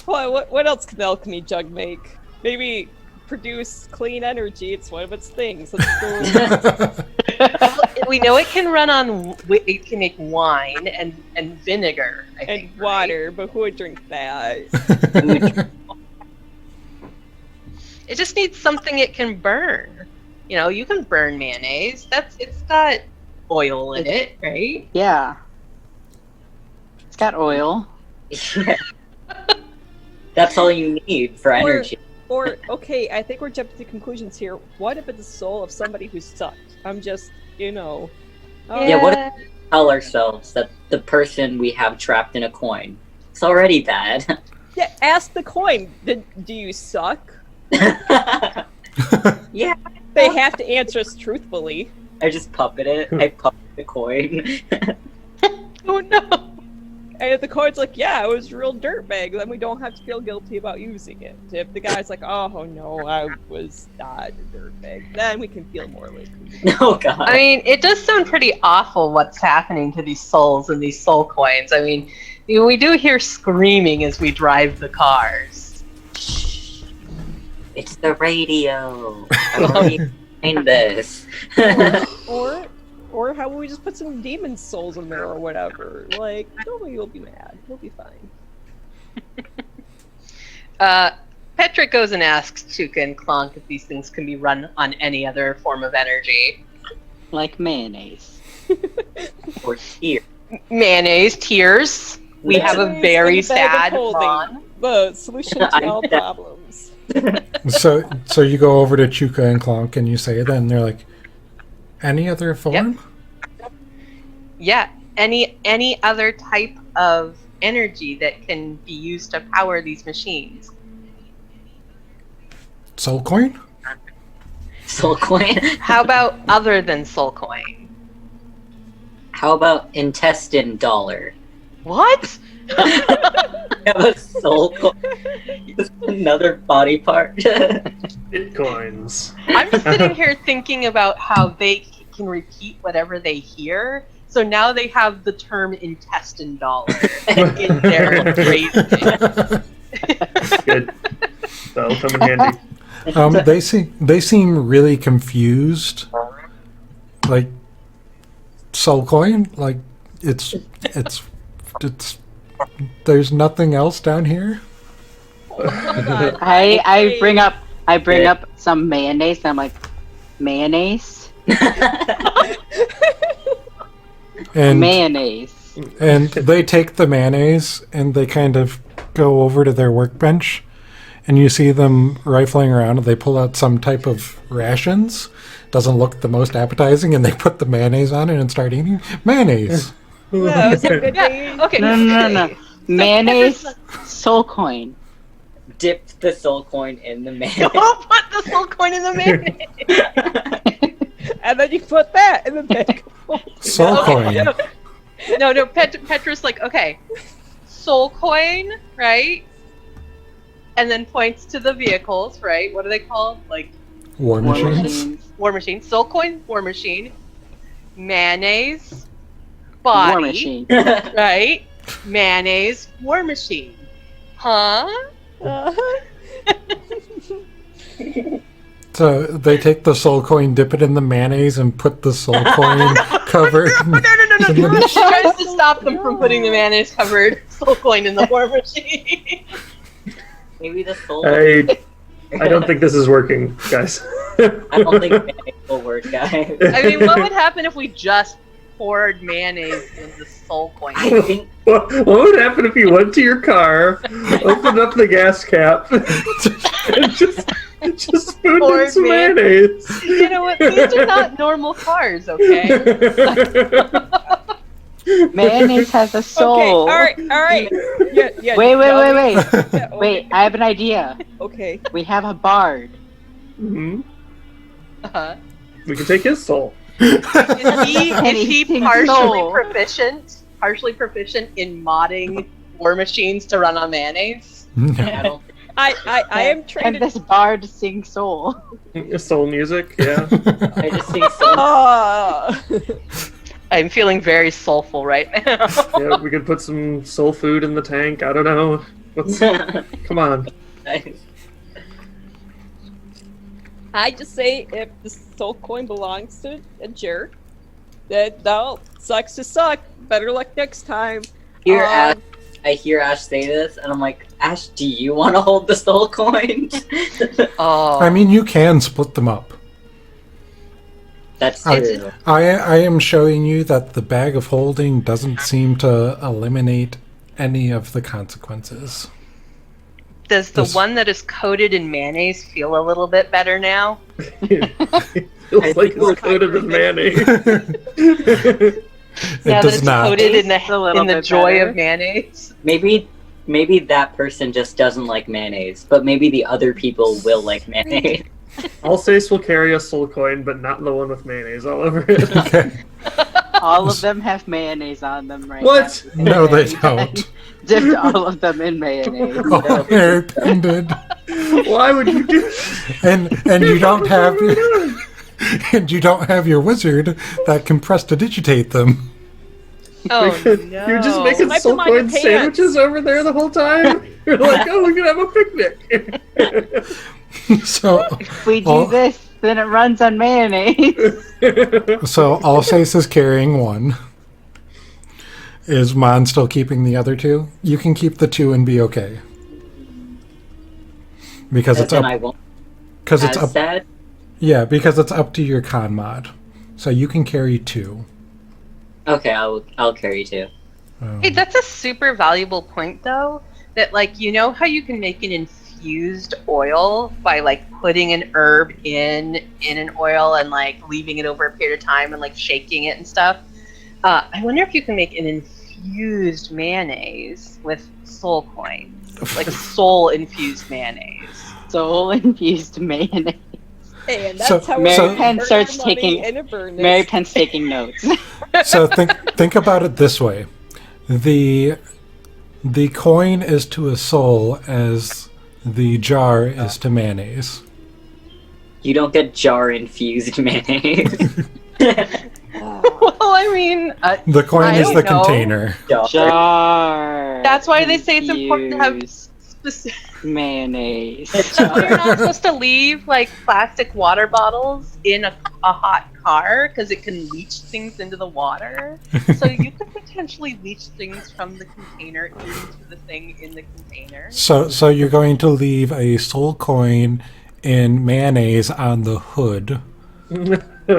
Well, what else can the alchemy jug make? Maybe produce clean energy. It's one of its things. Let's go. We know it can run on. It can make wine and vinegar. I think, And water, but who would drink that? It just needs something it can burn. You know, you can burn mayonnaise. It's got oil in it, right? Yeah. It's got oil. That's all you need for energy. Or, okay, I think we're jumping to conclusions here. What if it's the soul of somebody who sucked? I'm just, you know. Yeah, what if we tell ourselves that the person we have trapped in a coin? It's already bad. Yeah, ask the coin. Do you suck? Yeah. They have to answer us truthfully. I just puppet it. I puppet the coin. Oh no! And if the coin's like, yeah, it was a real dirtbag, then we don't have to feel guilty about using it. If the guy's like, oh no, I was not a dirtbag, then we can feel more like. Oh god. I mean, it does sound pretty awful what's happening to these souls and these soul coins. I mean, we do hear screaming as we drive the cars. It's the radio. I've already explained this. Or how about we just put some demon souls in there or whatever? Like, nobody will be mad. We'll be fine. Petrick goes and asks Chuka and Clonk if these things can be run on any other form of energy. Like mayonnaise. Or here. Mayonnaise, tears. We have a Mayonnaise very and a bag sad of holding. Ron. The solution to all problems. So you go over to Chuka and Clonk and you say that, and they're like, any other form? Yeah, any other type of energy that can be used to power these machines. Soul coin? soul coin? How about other than soul coin? How about intestine dollar? What? Have a soul coin. Just another body part. Bitcoins. I'm just sitting here thinking about how they can repeat whatever they hear. So now they have the term intestine dollar in their phrasing. Good. That'll come in handy. They seem really confused. Like soul coin, like it's there's nothing else down here. I bring up some mayonnaise and I'm like, mayonnaise? And Mayonnaise. and they take the mayonnaise and they kind of go over to their workbench, and you see them rifling around and they pull out some type of rations. Doesn't look the most appetizing, and they put the mayonnaise on it and start eating mayonnaise. That was a good day. Yeah, okay. No. Mayonnaise, soul coin. Dip the soul coin in the mayonnaise. Don't put the soul coin in the mayonnaise. And then you put that in the bag. Soul coin. No, Petra's like, okay, soul coin, right? And then points to the vehicles, right? What are they called? Like War War machines. machines. war machine, soul coin, war machine, mayonnaise, body, War machine. right? Mayonnaise, war machine. Huh? Uh-huh. So they take the soul coin, dip it in the mayonnaise, and put the soul coin cover. No. She tries to stop them from putting the mayonnaise covered soul coin in the war machine. Maybe the soul. I don't think this is working, guys. I don't think mayonnaise will work, guys. I mean, what would happen if we just poured mayonnaise in the soul coin? I think What would happen if you went to your car, opened up the gas cap, and just spooned in Poured some mayonnaise. mayonnaise? You know what? These are not normal cars, okay? Mayonnaise has a Okay, soul. all right. Yeah, Wait. Yeah, okay. Wait, I have an idea. Okay. We have a bard. Mhm. Uh-huh. We can take his soul. Is he Anything partially soul. proficient in modding war machines to run on mayonnaise? I don't. I am trying Can to. this bard sing soul? Soul music, yeah. I just think soul. Ah. I'm feeling very soulful right now. Yeah, we could put some soul food in the tank. I don't know. Come on. I just say if the soul coin belongs to a jerk, that sucks to suck. Better luck next time. Hear Ash, I hear Ash say this, and I'm like, Ash, do you want to hold the soul coin? Oh. I mean, you can split them up. That's I- true. I am showing you that the bag of holding doesn't seem to eliminate any of the consequences. Does the This- one that is coated in mayonnaise feel a little bit better now? Feels like it's coated in mayonnaise. It Now that does it's not. coated in Tastes a little the bit joy better. of mayonnaise? Maybe that person just doesn't like mayonnaise, but maybe the other people will like mayonnaise. Alsace will carry a soul coin, but not the one with mayonnaise all over it. Okay. All of them have mayonnaise on them right What? now. No, they don't. Dipped all of them in mayonnaise. Oh, Eric did. Why would you do And you don't have your wizard that can prestidigitate them. Oh no. You're just making Wipe soul them on your coin pants. sandwiches over there the whole time? You're like, oh, we can have a picnic. So If we do Oh. this, then it runs on mayonnaise. Alsace is carrying one. Is Mon still keeping the other two? You can keep the two and be okay. Because it's Then up. I won't. Because it's As up. sad. Yeah, because it's up to your con mod. So you can carry two. Okay, I'll carry two. Hey, that's a super valuable point, though. That, like, you know how you can make an infused oil by, like, putting an herb in an oil and, like, leaving it over a period of time and, like, shaking it and stuff? I wonder if you can make an infused mayonnaise with soul coins. Like, a soul-infused mayonnaise. Soul infused mayonnaise. And So- that's how Mary so- Penn earn starts money taking in Avernus. Mary Penn's taking notes. So think about it this way: the coin is to a soul as the jar is to mayonnaise. You don't get jar infused mayonnaise. Well, I mean, The coin I is don't the know. container. Jar. that's why they say it's important to have infused specific. mayonnaise. You're not supposed to leave like plastic water bottles in a hot car because it can leach things into the water. So you could potentially leach things from the container into the thing in the container. So you're going to leave a soul coin in mayonnaise on the hood.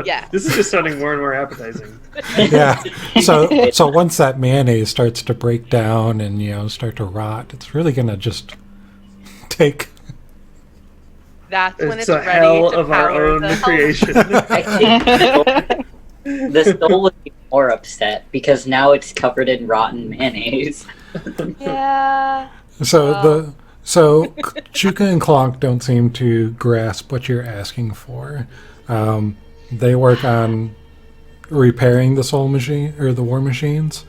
Yeah. This is just sounding more and more appetizing. Yeah. So once that mayonnaise starts to break down and start to rot, it's really gonna just take. That's when It's it's a ready hell to of our power own the creation. I think the soul would be more upset because now it's covered in rotten mayonnaise. Yeah. So Chuka and Clonk don't seem to grasp what you're asking for. They work on repairing the soul machine or the war machines.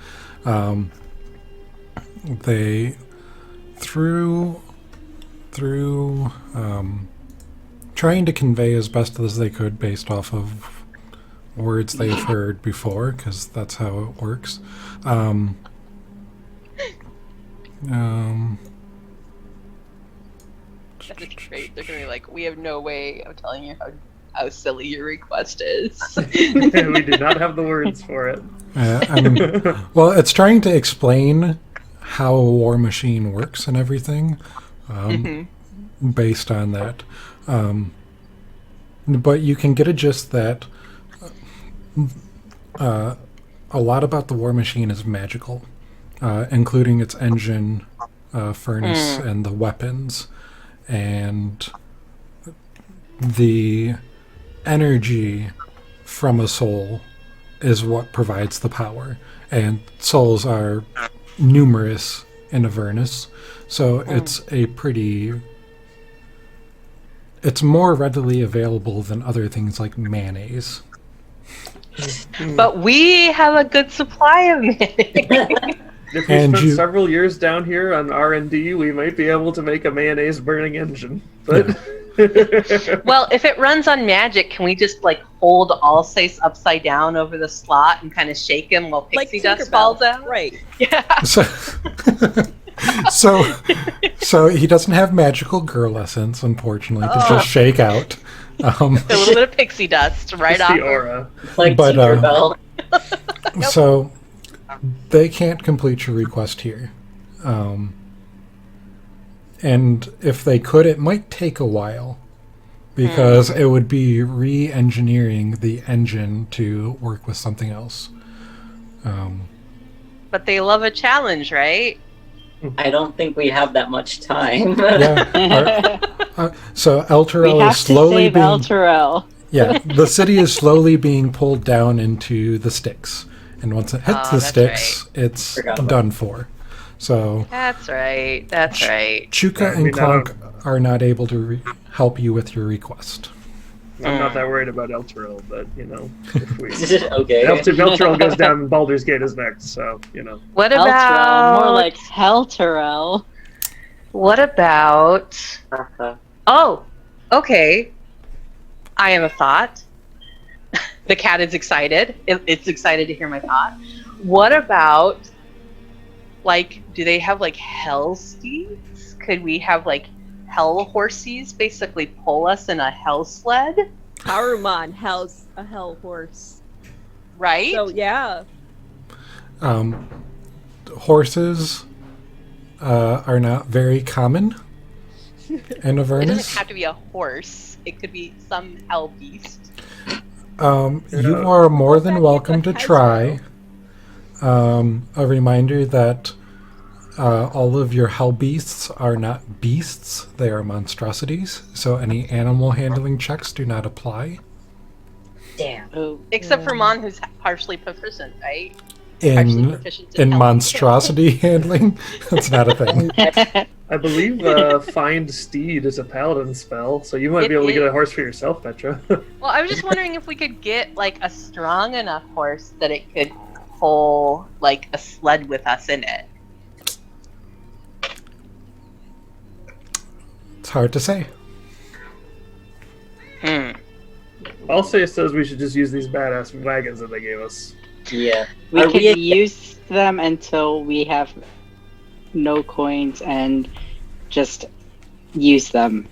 They through trying to convey as best as they could based off of words they've heard before, because that's how it works. That's great. They're gonna be like, we have no way of telling you how silly your request is. We do not have the words for it. Well, it's trying to explain how a war machine works and everything, based on that. But you can get a gist that a lot about the war machine is magical, including its engine, furnace, and the weapons. And the energy from a soul is what provides the power. And souls are numerous in Avernus, so it's it's more readily available than other things like mayonnaise. But we have a good supply of mayonnaise. If we And spent several years down here on R&D, we might be able to make a mayonnaise burning engine. But Well, if it runs on magic, can we just like hold Alsace upside down over the slot and kind of shake him while pixie dust Tinkerbell. falls out? Right. Yeah. So he doesn't have magical girl essence, unfortunately, to just shake out. A little bit of pixie dust right it's off. the aura. Like But, Tinkerbell. So they can't complete your request here. And if they could, it might take a while, because it would be re-engineering the engine to work with something else. But they love a challenge, right? I don't think we have that much time. Yeah. So We Elturel have is to slowly save being Elturel. yeah. The city is slowly being pulled down into the sticks, and once it hits the that's sticks, it's Forgot about done for. So That's right. That's right. Chuka I mean, and Clonk are not able to help you with your request. I'm not that worried about Elturel, but if we Okay. Elturel goes down, Baldur's Gate is next. So What Elturel, about more like Helturel. What about? Oh, okay. I have a thought. The cat is excited. It's excited to hear my thought. What about, do they have hell steeds? Could we have hell horses basically pull us in a hell sled? Haruman, a hell horse. Right? So yeah. Horses are not very common in It Avernus. doesn't have to be a horse. It could be some hell beast. You are more than That'd be welcome like to Hasbro. try. A reminder that all of your hell beasts are not beasts, they are monstrosities, so any animal handling checks do not apply. Damn. Oh, Except for Mon, who's partially proficient, right? Partially In proficient in hell. monstrosity handling, that's not a thing. I believe Find Steed is a paladin spell, so you might It be able to get is. a horse for yourself, Petra. Well, I was just wondering if we could get like a strong enough horse that it could pull like a sled with us in it. It's hard to say. I'll say it says we should just use these badass wagons that they gave us. Yeah. We Are could we- use them until we have no coins and just use them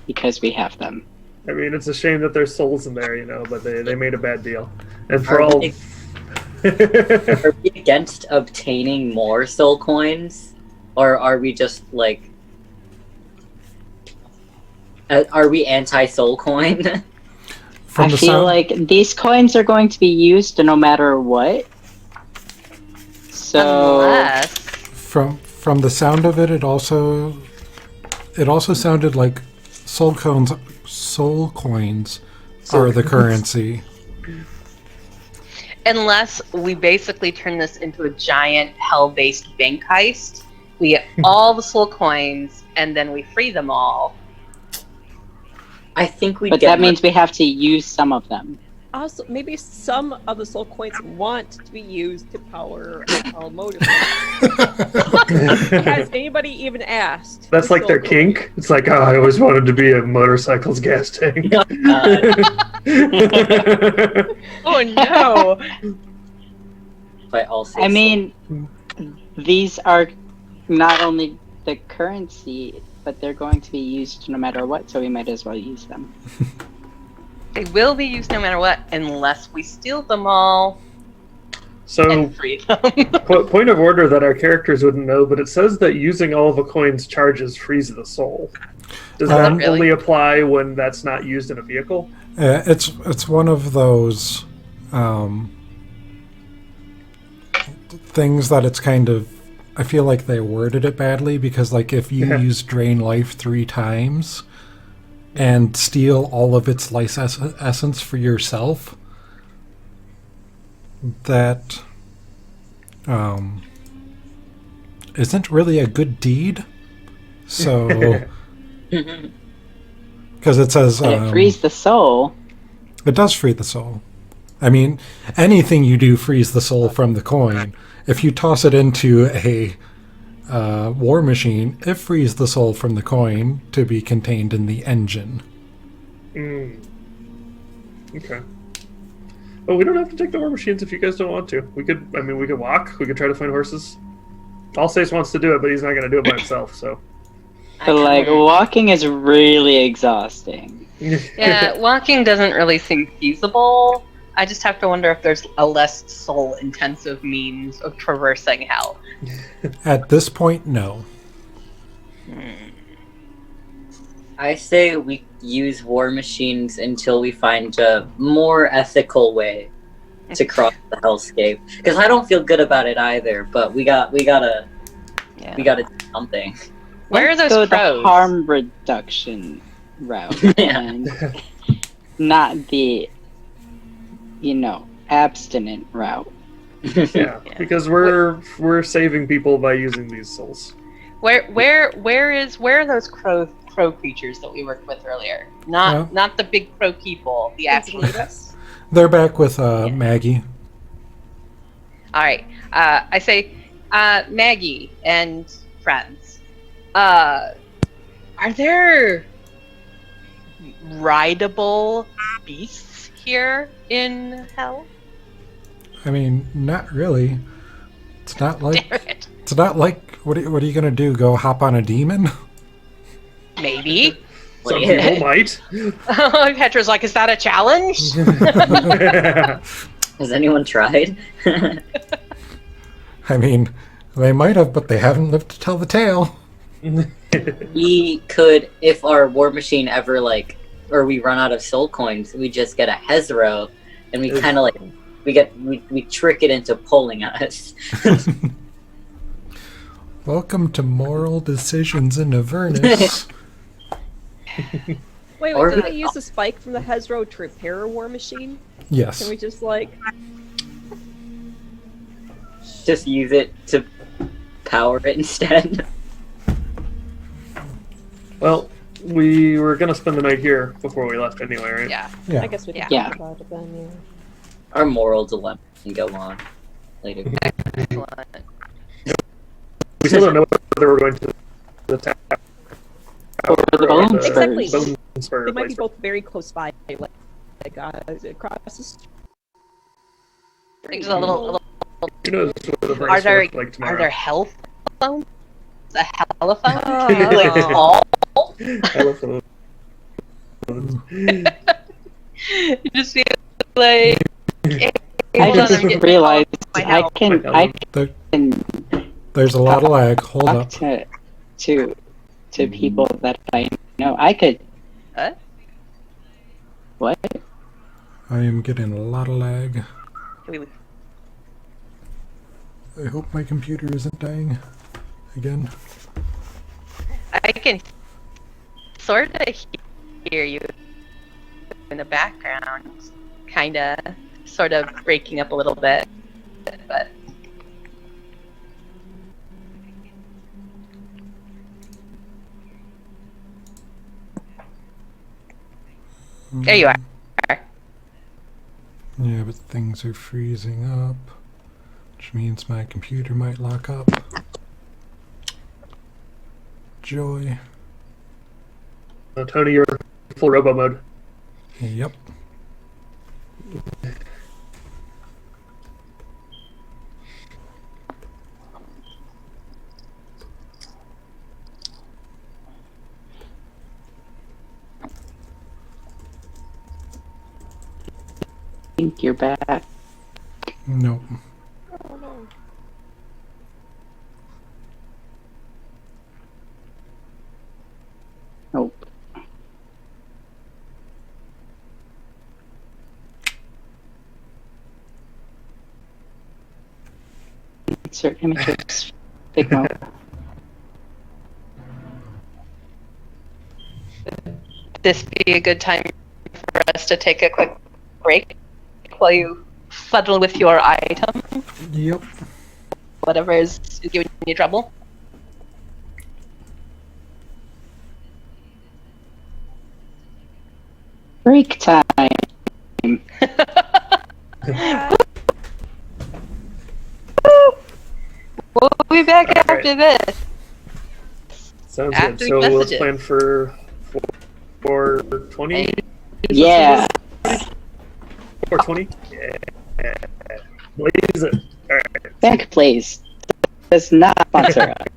because we have them. I mean, it's a shame that there's souls in there, but they made a bad deal. And for Are all... we- Are we against obtaining more soul coins? Or are we just like... are we anti-soul coin? From I the feel sound, like these coins are going to be used no matter what. So Unless from the sound of it, it also sounded like soul coins are the currency. unless we basically turn this into a giant hell-based bank heist. We get all the soul coins and then we free them all. I think we but get that means we have to use some of them. Also, maybe some of the soul coins want to be used to power a motor. Has anybody even asked? That's for like their soul kink. It's like, oh, I always wanted to be a motorcycle's gas tank. Oh no! But also, I mean, these are not only the currency, but they're going to be used no matter what, so we might as well use them. They will be used no matter what, unless we steal them all So, and free them. point of order that our characters wouldn't know, but it says that using all of a coin's charges frees the soul. Does that Really? only apply when that's not used in a vehicle? It's one of those things that it's kind of. I feel like they worded it badly because, like, if you use drain life 3 times and steal all of its life essence for yourself, that isn't really a good deed. So, because it says But it frees the soul. it does free the soul. I mean, anything you do frees the soul from the coin. If you toss it into a war machine, it frees the soul from the coin to be contained in the engine. Okay. Well, we don't have to take the war machines if you guys don't want to. We could walk. We could try to find horses. Alsace wants to do it, but he's not going to do it by himself, so. But like, walking is really exhausting. Yeah, walking doesn't really seem feasible. I just have to wonder if there's a less soul-intensive means of traversing hell. At this point, no. I say we use war machines until we find a more ethical way to cross the hellscape. Because I don't feel good about it either. But we gotta do something. Where are Let's those go crows? the harm reduction route and not the, abstinent route. Yeah, because we're saving people by using these souls. Where are those crow creatures that we worked with earlier? Not the big crow people, the actual crows. They're back with Maggie. All right. I say, Maggie and friends, are there rideable beasts here in hell? I mean, not really. It's not like Damn it. it's not like what are you gonna do? Go hop on a demon? Maybe. Some people might. Petra's like, is that a challenge? Has anyone tried? I mean, they might have, but they haven't lived to tell the tale. We could, if our war machine ever or we run out of soul coins, we just get a Hezro, and we kind of we trick it into pulling us. Welcome to moral decisions in Avernus. Wait, Or did we- they use the spike from the Hezro to repair a war machine? Yes. Can we just Just use it to power it instead. Well, we were gonna spend the night here before we left anyway, right? Yeah. Yeah. I guess we can Yeah. talk about it then. Yeah. Our moral dilemma can go on later. Excellent. We still don't know whether we're going to the tower Or the bone or Exactly. spurs. bone spur They might be place. both very close by, like across the street. There's a little. Who knows what the Are price there will look like tomorrow? are there health phones? A telephone? Oh. Like small? Telephone. You just feel like. Hey, I hold on, just I'm getting realized my I health. can There's a lot of lag. Hold talk up. to people that I know. I could. What? What? I am getting a lot of lag. Can we- I hope my computer isn't dying again. I can sort of hear you in the background, kind of, sort of breaking up a little bit, but there you are. Yeah, but things are freezing up, which means my computer might lock up. Joy. Tony, you're full robo mode. Yep. I think you're back. Nope. Nope. Insert images. Big mode. This be a good time for us to take a quick break while you fuddle with your item, Yep. whatever is giving you trouble. Break time. We'll be back All after this. Sounds After good. the So let's messages. plan for 420. Yeah. 420. Yeah. Blaze it. All right. Back plays. Does not sponsor us.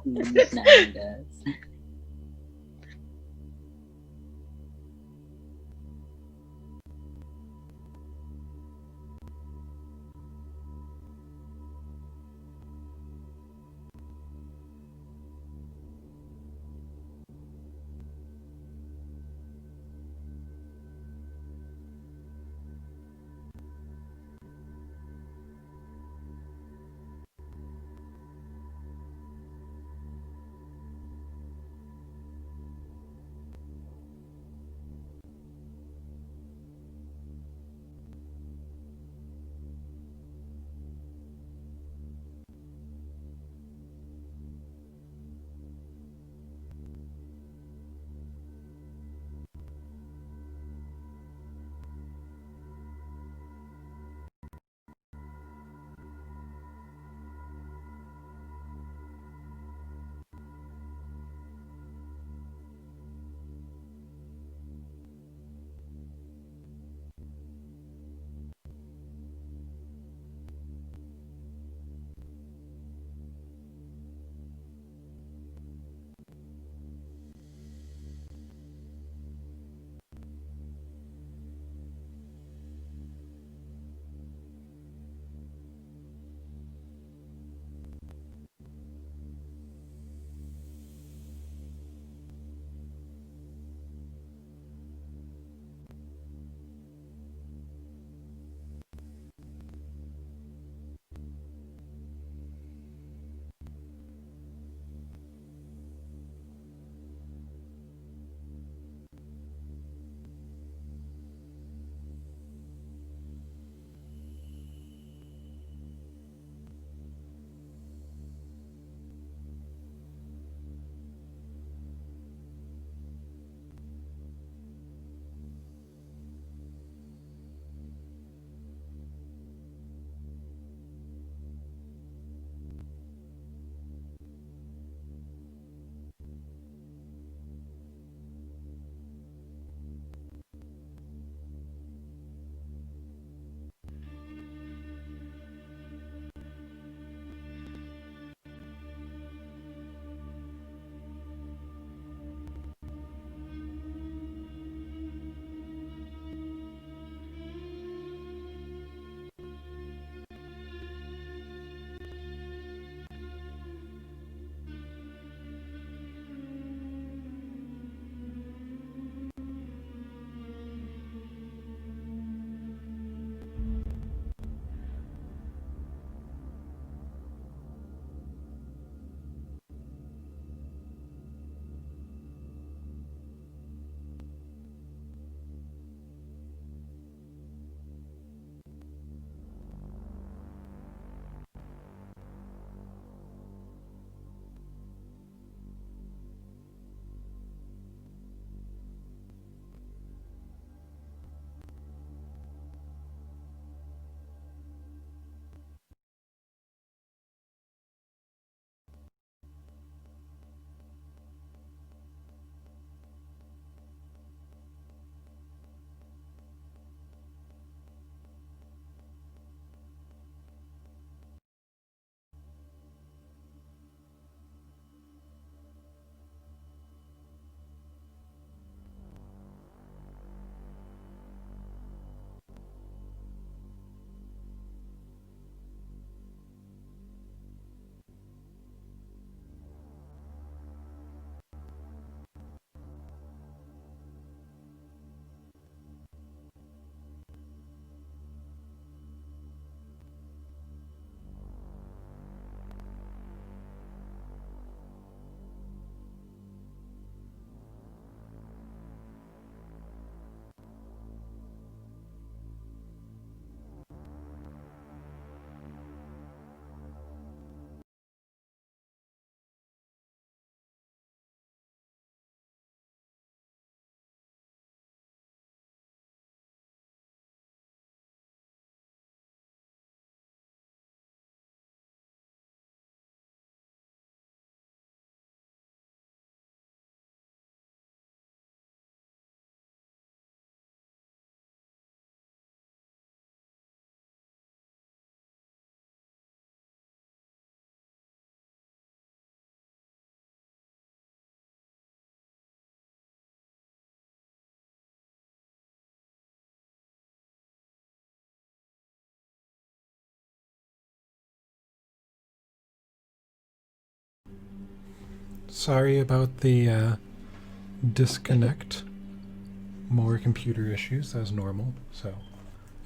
Nine does. sorry about the disconnect. More computer issues as normal, so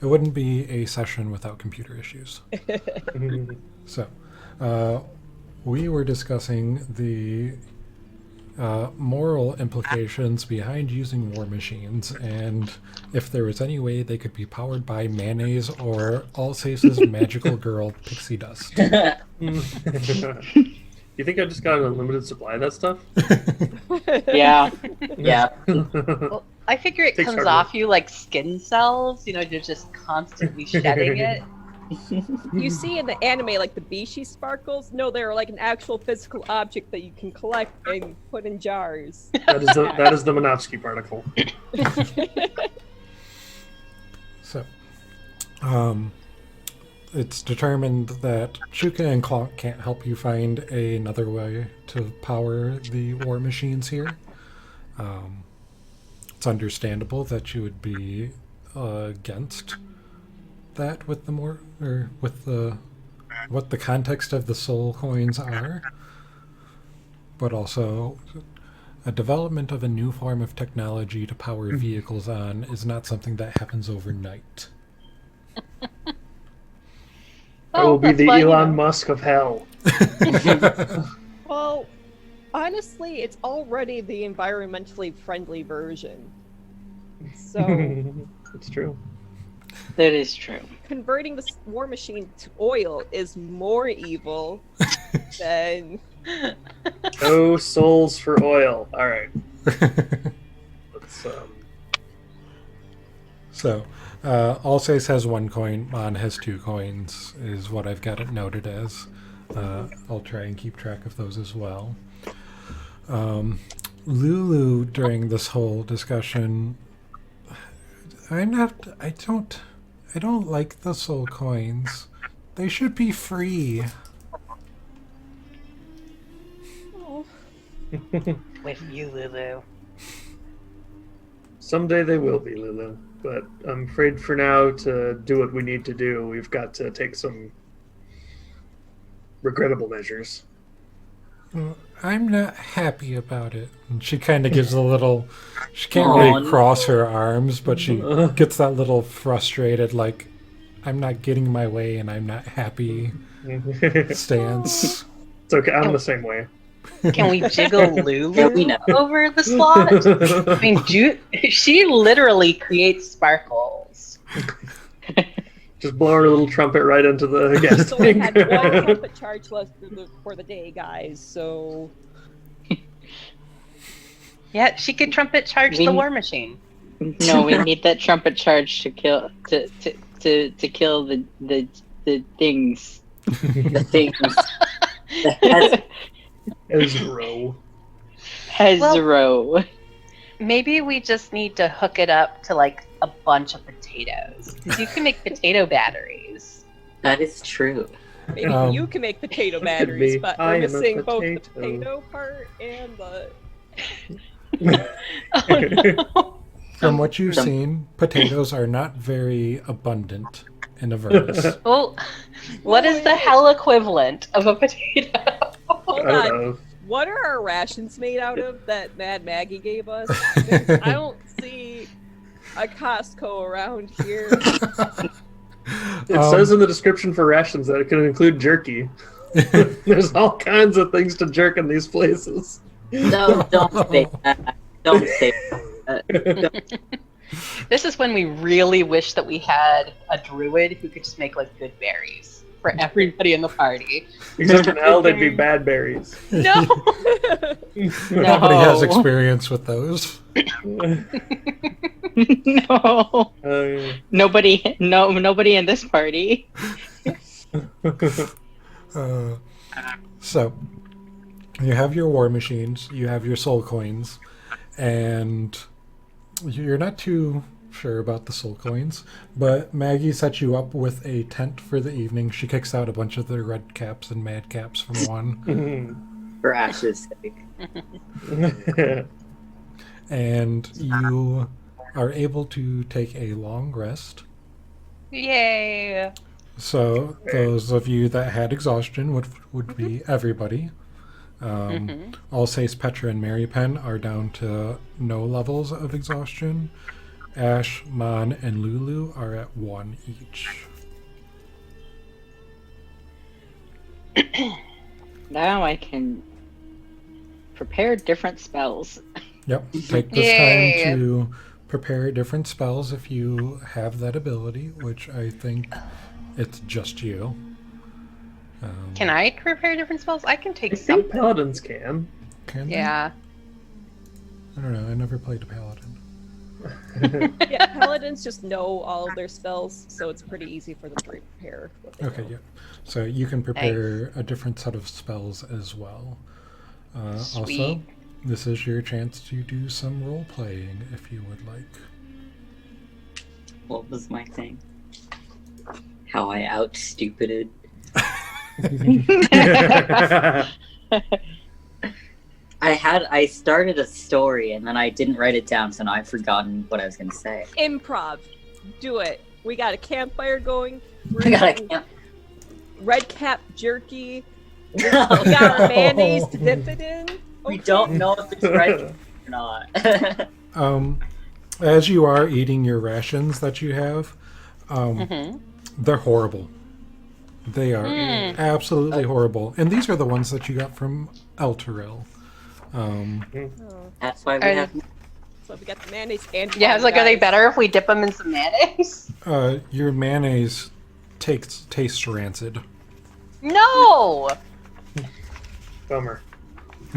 it wouldn't be a session without computer issues. So, we were discussing the moral implications behind using war machines, and if there was any way they could be powered by mayonnaise or Alsace's magical girl pixie dust. You think I just got an unlimited supply of that stuff? Yeah. Yeah. Well, I figure it Takes comes hard off you like skin cells. You know, you're just constantly shedding it. You see in the anime, like the Bishi sparkles? No, they're like an actual physical object that you can collect and put in jars. That is the Minovsky particle. So, it's determined that Shuka and Clonk can't help you find another way to power the war machines here. It's understandable that you would be against that with the more, or with the what the context of the soul coins are, but also a development of a new form of technology to power vehicles on is not something that happens overnight. I will be that's the why, Elon Musk of hell. Well, honestly, it's already the environmentally friendly version. So, It's true. That is true. converting the war machine to oil is more evil than. No souls for oil. All right. Let's. So, Alsace has 1 coin, Mon has 2 coins, is what I've got it noted as. I'll try and keep track of those as well. Lulu, during this whole discussion, I don't like the soul coins. They should be free. with you, Lulu. Someday they will be, Lulu. But I'm afraid for now, to do what we need to do, we've got to take some regrettable measures. I'm not happy about it. And she kind of gives a little. She can't really cross her arms, but she gets that little frustrated, like, I'm not getting my way and I'm not happy stance. It's okay. I'm the same way. Can we jiggle Lulu Yeah, we know. over the slot? I mean, she literally creates sparkles. Just blow her little trumpet right into the gas So we tank. had 1 trumpet charge left for the day, guys. So Yeah, she could trumpet charge the war machine. No, we need that trumpet charge to kill to kill the things. The things. That's- Ezro. Hezro. Maybe we just need to hook it up to like a bunch of potatoes. 'Cause you can make potato batteries. that is true. maybe you can make potato Could batteries, be. but I we're am a missing both the potato. potato part and the. Oh no. From what you've seen, potatoes are not very abundant in Avernus. Well, what is the hell equivalent of a potato? Hold I don't on. know. What are our rations made out of that Mad Maggie gave us? I don't see a Costco around here. It says in the description for rations that it can include jerky. There's all kinds of things to jerk in these places. No, don't say that. Don't say that. This is when we really wish that we had a druid who could just make like good berries for everybody in the party. Except in hell, they'd be bad berries. No. Nobody has experience with those. No. Yeah. Nobody in this party. So, you have your war machines, you have your soul coins, and you're not too sure about the soul coins, but Maggie sets you up with a tent for the evening. She kicks out a bunch of the red caps and mad caps from one, For Ash's sake. and you are able to take a long rest. Yay. So those of you that had exhaustion would be everybody. Alsace, Petra, and Mary Penn are down to no levels of exhaustion. Ash, Mon, and Lulu are at 1 each. Now I can prepare different spells. Yep. Take this Yay. time to prepare different spells if you have that ability, which I think it's just you. Can I prepare different spells? I can take I think something. paladins can. Can they? Yeah. I don't know. I never played a paladin. Yeah, paladins just know all of their spells, so it's pretty easy for them to prepare what they Okay, know. yeah. So you can prepare a different set of spells as well. Also, Sweet. this is your chance to do some role playing if you would like. What was my thing? How I out-stupided. I started a story and then I didn't write it down, so now I've forgotten what I was gonna say. Improv. Do it. We got a campfire going. I gotta Red cap jerky. We got mayonnaise to dip it in. We Okay. don't know if it's right or not. As you are eating your rations that you have, they're horrible. They are absolutely horrible. And these are the ones that you got from Elturel. That's why we Are- have. So we got the mayonnaise and Yeah, I was like, are they better if we dip them in some mayonnaise? Your mayonnaise tastes rancid. No! Bummer.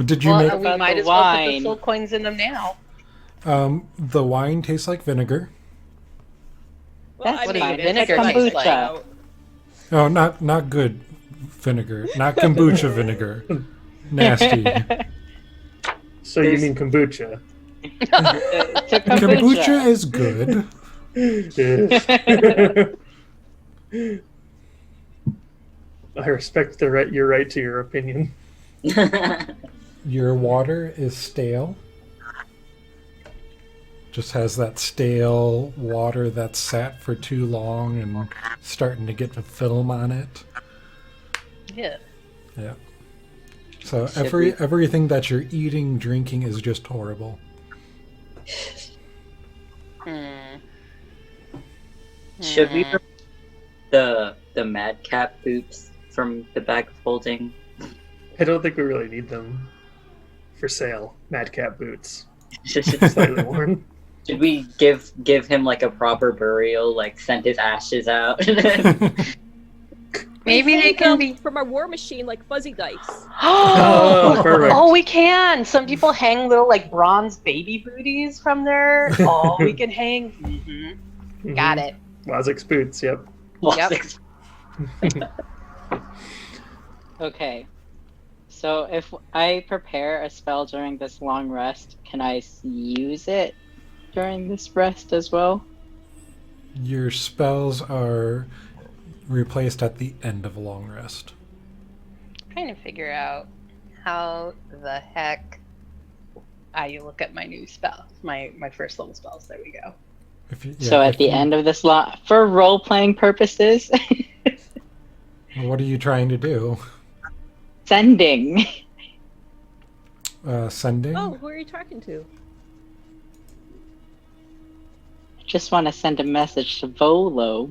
Did you Well, make we about might the as well put the wine? soul coins in them now. the wine tastes like vinegar? Well, That's I mean, fine. it's Vinegar like tastes kombucha. like- Oh, not good vinegar. Not kombucha vinegar. Nasty. So you mean kombucha? To Kombucha is good. I respect your right to your opinion. Your water is stale. Just has that stale water that's sat for too long and starting to get the film on it. Yeah. Yeah. So Should we- everything that you're eating, drinking is just horrible. Should we remove the madcap boots from the bag of holding? I don't think we really need them for sale. Madcap boots, should slightly worn. we give him like a proper burial, like send his ashes out? Maybe they Hang can them be. from our war machine like fuzzy dice. Oh, perfect. Oh, we can. Some people hang little like bronze baby booties from there. Oh, we can hang. Mhm. Got it. Wazix boots, yep. Yep. Okay. So if I prepare a spell during this long rest, can I use it during this rest as well? Your spells are replaced at the end of a long rest. Trying to figure out how the heck I look at my new spell, my first level spells. There we go. So at the end of this for role-playing purposes, what are you trying to do? sending. Sending? Oh, who are you talking to? Just want to send a message to Volo.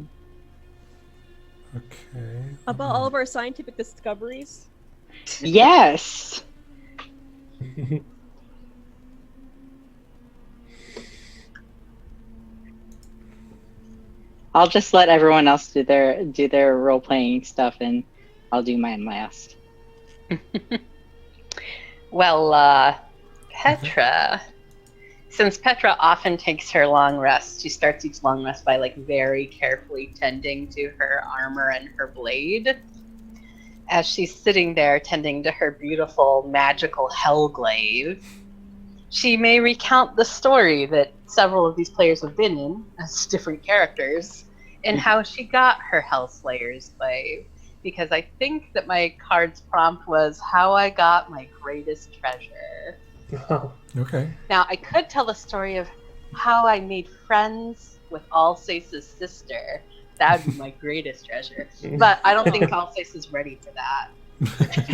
Okay. About all of our scientific discoveries? Yes. I'll just let everyone else do their role playing stuff, and I'll do mine last. Well, Petra, since Petra often takes her long rest, she starts each long rest by like very carefully tending to her armor and her blade. As she's sitting there tending to her beautiful magical hellglaive, she may recount the story that several of these players have been in as different characters and how she got her Hellslayer's glaive. Because I think that my card's prompt was how I got my greatest treasure. Oh, Okay. Now, I could tell the story of how I made friends with Alsace's sister. That would be my greatest treasure. But I don't think Alsace is ready for that.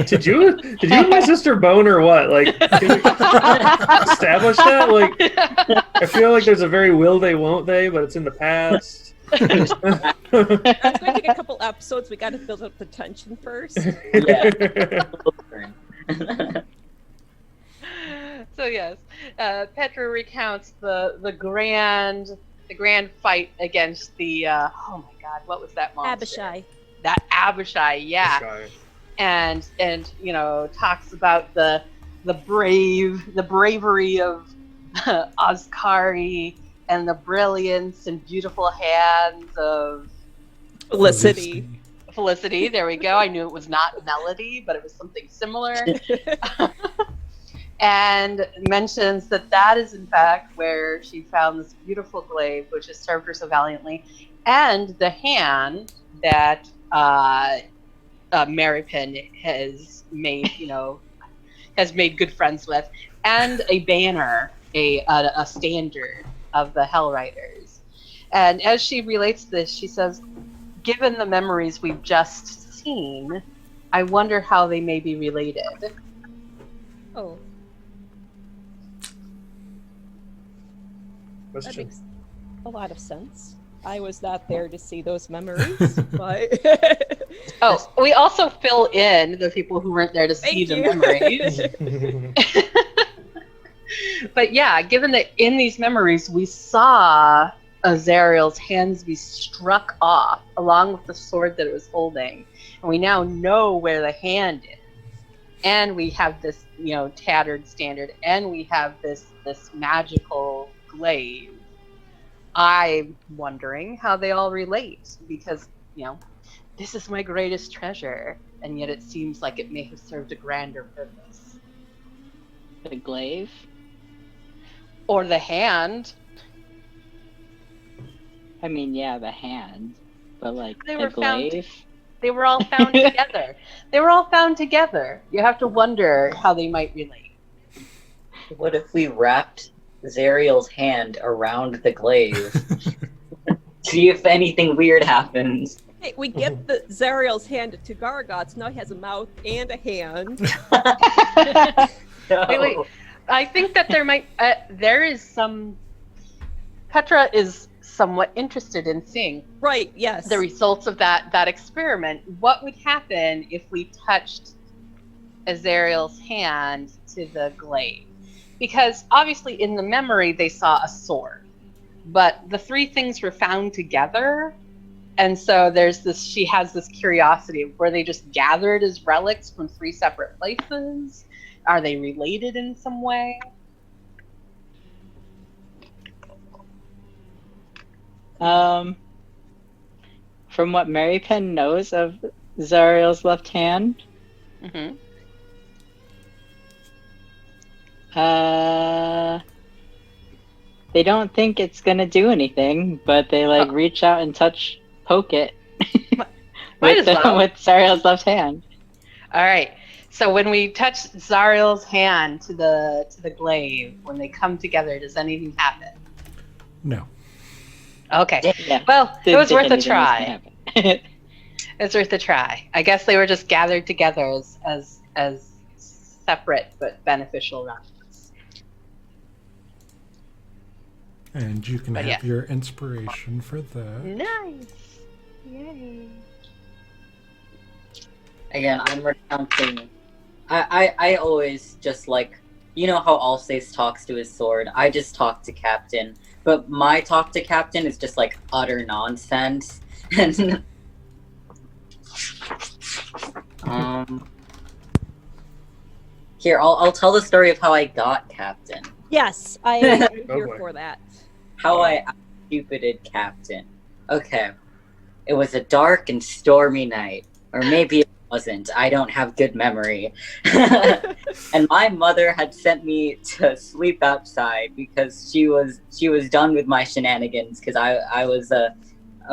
Did you and my sister bone or what? Like, can we establish that? Like, I feel like there's a very will they, won't they, but it's in the past. That's going to take a couple episodes. We got to build up the tension first. Yeah. So yes, Petra recounts the grand fight against the oh my god, what was that monster? Abishai. That Abishai, yeah. Shy. And you know, talks about the bravery of Oskari and the brilliance and beautiful hands of Felicity. Felicity. There we go. I knew it was not Melody, but it was something similar. And mentions that is in fact where she found this beautiful glaive, which has served her so valiantly, and the hand that Maripin has made, has made good friends with, and a banner, a standard of the Hell Riders. And as she relates this, she says, given the memories we've just seen, I wonder how they may be related. Oh, that Question. makes a lot of sense. I was not there to see those memories, but Oh, we also fill in the people who weren't there to see Thank the you. memories. But yeah, given that in these memories we saw Azariel's hands be struck off along with the sword that it was holding, and we now know where the hand is, and we have this, tattered standard, and we have this magical glaive. I'm wondering how they all relate, because, this is my greatest treasure, and yet it seems like it may have served a grander purpose. The glaive? Or the hand. I mean, yeah, the hand. But, like, They the were found- glaive? They were all found together. They were all found together. You have to wonder how they might relate. What if we wrapped Zariel's hand around the glaive? See if anything weird happens. hey, we get the Zariel's hand to Gargots. Now he has a mouth and a hand. No. Wait. I think that there is some. Petra is somewhat interested in seeing Right, yes. the results of that experiment. What would happen if we touched Azariel's hand to the glaive? Because obviously in the memory they saw a sword, but the three things were found together, and so she has this curiosity of, were they just gathered as relics from three separate places? Are they related in some way? From what Mary Penn knows of Zariel's left hand, Mm-hmm. they don't think it's gonna do anything, but they reach out and poke it Might as well. with Zariel's left hand. All right. So when we touch Zariel's hand to the glaive, when they come together, does anything happen? No. Okay. Yeah. Well, it Didn't was think worth a anything was gonna try. happen. It's worth a try. I guess they were just gathered together as separate but beneficial relics. And you can But have yeah. your inspiration for that. Nice. Yay. Again, I'm recounting. I always just how Alsace talks to his sword. I just talk to Captain, but my talk to Captain is just utter nonsense. And here I'll tell the story of how I got Captain. Yes, I am here boy. for that. How I stupided Captain. Okay. It was a dark and stormy night. Or maybe it wasn't. I don't have good memory. And my mother had sent me to sleep outside because she was done with my shenanigans, because I was a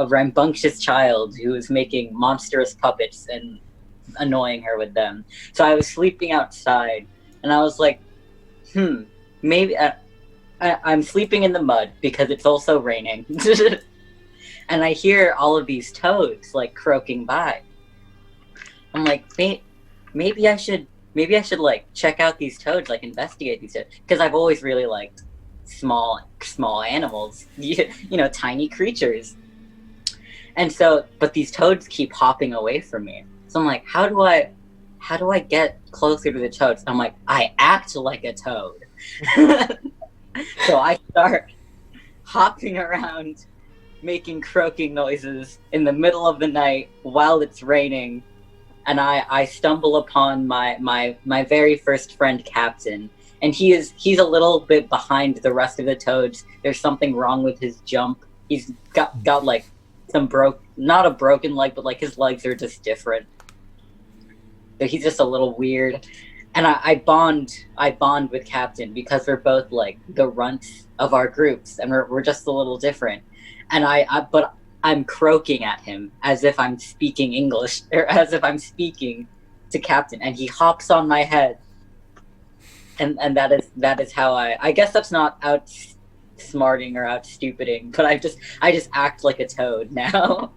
rambunctious child who was making monstrous puppets and annoying her with them. So I was sleeping outside, and I was like, maybe I'm sleeping in the mud because it's also raining. And I hear all of these toads croaking by. I'm like, maybe I should like check out these toads, like investigate these toads, because I've always really liked small animals, you know, tiny creatures. And so, but these toads keep hopping away from me. So I'm like, how do I get closer to the toads? I'm like, I act like a toad. So I start hopping around, making croaking noises in the middle of the night while it's raining. And I stumble upon my very first friend, Captain. And he's a little bit behind the rest of the toads. There's something wrong with his jump. He's got like not a broken leg, but like his legs are just different. So he's just a little weird. And I bond with Captain because we're both like the runts of our groups, and we're just a little different. And but I'm croaking at him as if I'm speaking English, or as if I'm speaking to Captain, and he hops on my head. And that is how I guess that's not outsmarting or outstupiding, but I just act like a toad now.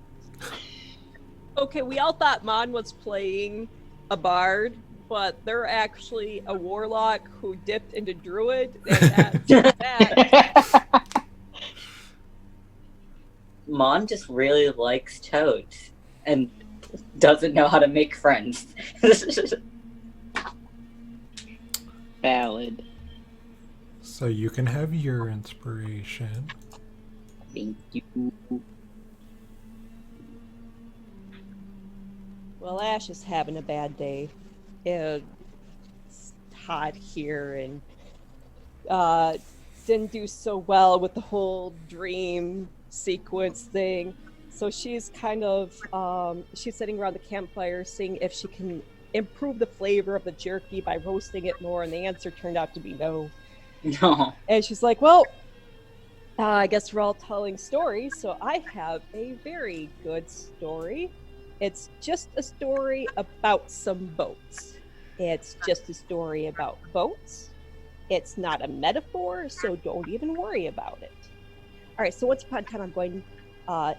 Okay, we all thought Mon was playing a bard, but they're actually a warlock who dipped into druid, and that's that. Mon just really likes toads and doesn't know how to make friends. Valid. So you can have your inspiration. Thank you. Well, Ash is having a bad day. It's hot here, and didn't do so well with the whole dream sequence thing. So she's kind of she's sitting around the campfire seeing if she can improve the flavor of the jerky by roasting it more, and the answer turned out to be no. No. And she's like, well, I guess we're all telling stories, so I have a very good story. It's just a story about some boats. It's just a story about boats. It's not a metaphor, so don't even worry about it. All right, so once upon a time,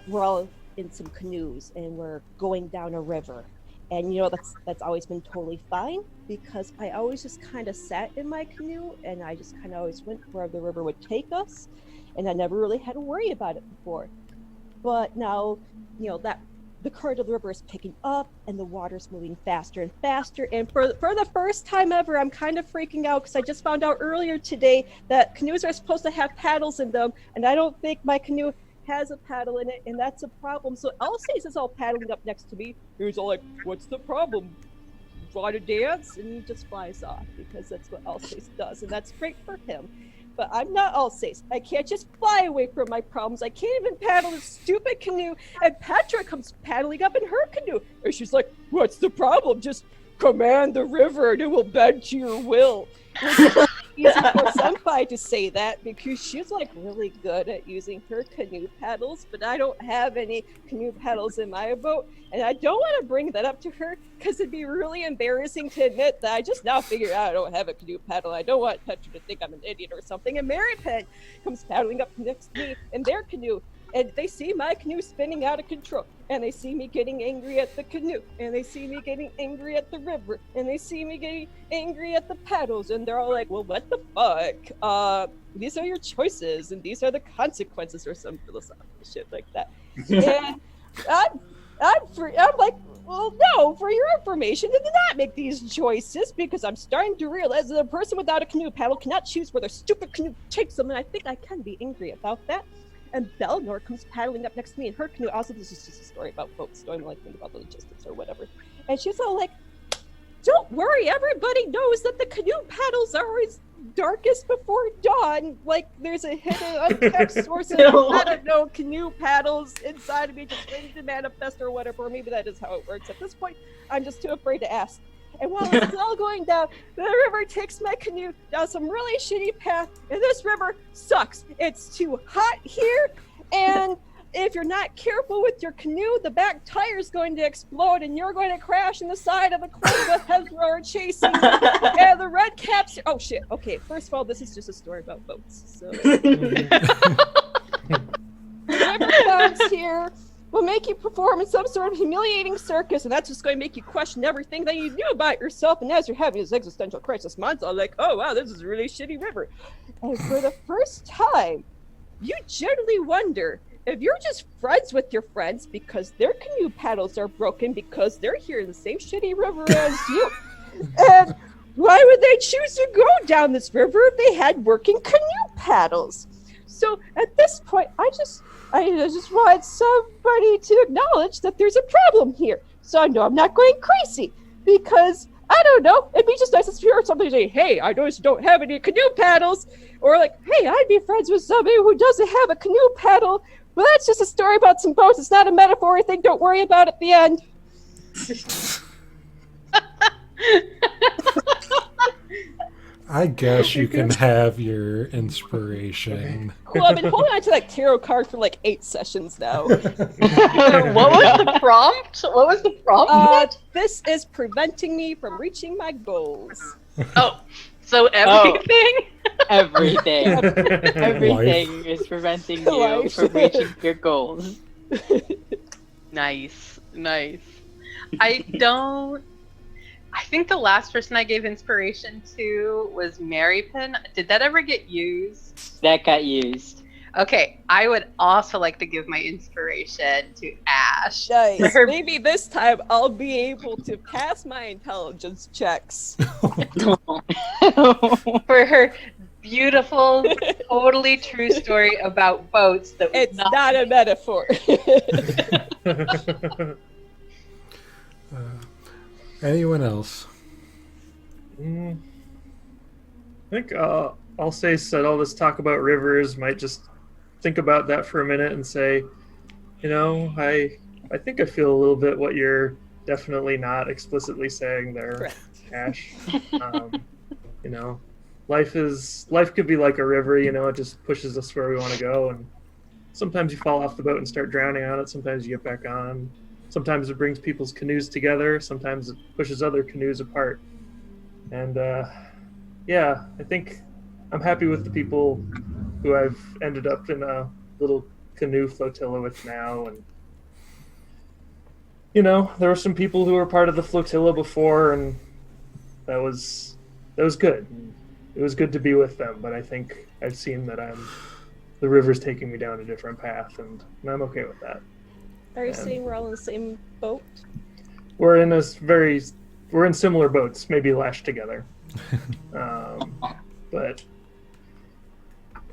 we're all in some canoes, and we're going down a river. And you know, that's always been totally fine, because I always just kind of sat in my canoe, and I just kind of always went where the river would take us, and I never really had to worry about it before. But now, you know, that the current of the river is picking up, and the water's moving faster and faster, and for the first time ever, I'm kind of freaking out, because I just found out earlier today that canoes are supposed to have paddles in them, and I don't think my canoe has a paddle in it, and that's a problem. So Alsace is all paddling up next to me. He's all like, what's the problem? Want to dance? And he just flies off, because that's what Alsace does, and that's great for him. But I'm not Alsace. I can't just fly away from my problems. I can't even paddle this stupid canoe, and Petra comes paddling up in her canoe, and she's like, what's the problem? Just command the river and it will bend to your will. It's easy for Senpai to say that, because she's like really good at using her canoe paddles, but I don't have any canoe paddles in my boat, and I don't want to bring that up to her, because it'd be really embarrassing to admit that I just now figured out I don't have a canoe paddle. I don't want Petra to think I'm an idiot or something. And Mary Penn comes paddling up next to me in their canoe, and they see my canoe spinning out of control, and they see me getting angry at the canoe, and they see me getting angry at the river, and they see me getting angry at the paddles, and they're all like, well, what the fuck? These are your choices, and these are the consequences, or some philosophical shit like that. And I'm like, well, no, for your information, I did not make these choices, because I'm starting to realize that a person without a canoe paddle cannot choose where their stupid canoe takes them, and I think I can be angry about that. And Baldur comes paddling up next to me in her canoe. Also, this is just a story about boats, so I don't like think about the logistics or whatever. And she's all like, don't worry, everybody knows that the canoe paddles are always darkest before dawn. Like, there's a hidden untapped source of, I don't know, canoe paddles inside of me just waiting to manifest or whatever. Or maybe that is how it works. At this point, I'm just too afraid to ask. And while it's all going down, the river takes my canoe down some really shitty path, and this river sucks. It's too hot here, and if you're not careful with your canoe, the back tire's going to explode, and you're going to crash in the side of a cliff with Hezro chasing you, and the red caps. Oh shit! Okay, first of all, this is just a story about boats. So the river comes here. will make you perform in some sort of humiliating circus, and that's just going to make you question everything that you knew about yourself. And as you're having this existential crisis, mine's all like, oh wow, this is a really shitty river. And for the first time, you generally wonder if you're just friends with your friends because their canoe paddles are broken because they're here in the same shitty river as you. And why would they choose to go down this river if they had working canoe paddles? So at this point, I just want somebody to acknowledge that there's a problem here. So I know I'm not going crazy because, I don't know, it'd be just nice to hear somebody say, hey, I noticed you don't have any canoe paddles. Or like, hey, I'd be friends with somebody who doesn't have a canoe paddle. Well, that's just a story about some boats. It's not a metaphor. I think don't worry about it at the end. I guess you can have your inspiration. Well, I've been holding on to that tarot card for like 8 sessions now. What was the prompt? What was the prompt? This is preventing me from reaching my goals. Oh, so everything? Everything. Everything is preventing you Life. from reaching your goals. Nice. I think the last person I gave inspiration to was Marypin. Did that ever get used? That got used. Okay, I would also like to give my inspiration to Ash. Nice. Her- Maybe this time I'll be able to pass my intelligence checks. For her beautiful, totally true story about boats that was It's not a metaphor. Anyone else? I think I'll say, said all this talk about rivers, might just think about that for a minute and say, you know, I think I feel a little bit what you're definitely not explicitly saying there, Correct. Ash. You know, life could be like a river, you know, it just pushes us where we want to go, and sometimes you fall off the boat and start drowning on it, sometimes you get back on. Sometimes it brings people's canoes together. Sometimes it pushes other canoes apart. And yeah, I think I'm happy with the people who I've ended up in a little canoe flotilla with now. And you know, there were some people who were part of the flotilla before, and that was good. It was good to be with them. But I think I've seen that the river's taking me down a different path, and I'm okay with that. Are you saying we're all in the same boat? We're in similar boats, maybe lashed together. But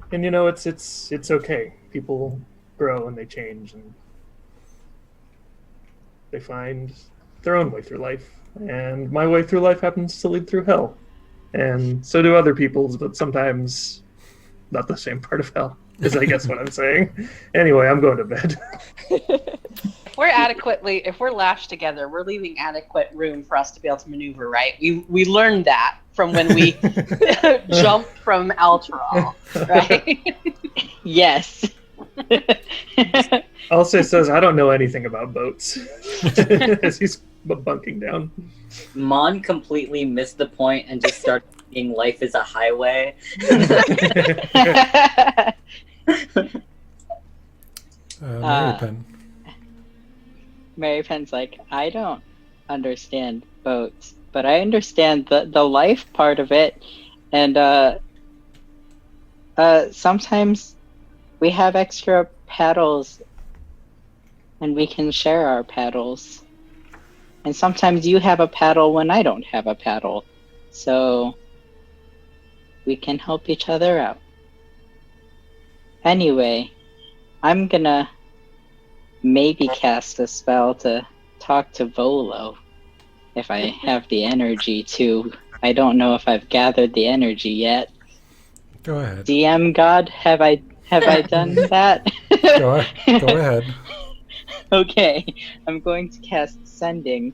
you know, it's okay. People grow and they change and they find their own way through life. And my way through life happens to lead through hell. And so do other people's, but sometimes not the same part of hell, is I guess what I'm saying. Anyway, I'm going to bed. If we're lashed together, we're leaving adequate room for us to be able to maneuver, right? We learned that from when we jumped from Altral, right? Yes. Also says, I don't know anything about boats. As he's bunking down. Mon completely missed the point and just started thinking life is a highway. Marypen. Marypen's like, I don't understand boats, but I understand the life part of it, and sometimes we have extra paddles, and we can share our paddles. And sometimes you have a paddle when I don't have a paddle, so we can help each other out. Anyway, I'm gonna maybe cast a spell to talk to Volo, if I have the energy to. I don't know if I've gathered the energy yet. Go ahead. DM God, have I done that? Go ahead. Okay, I'm going to cast Sending.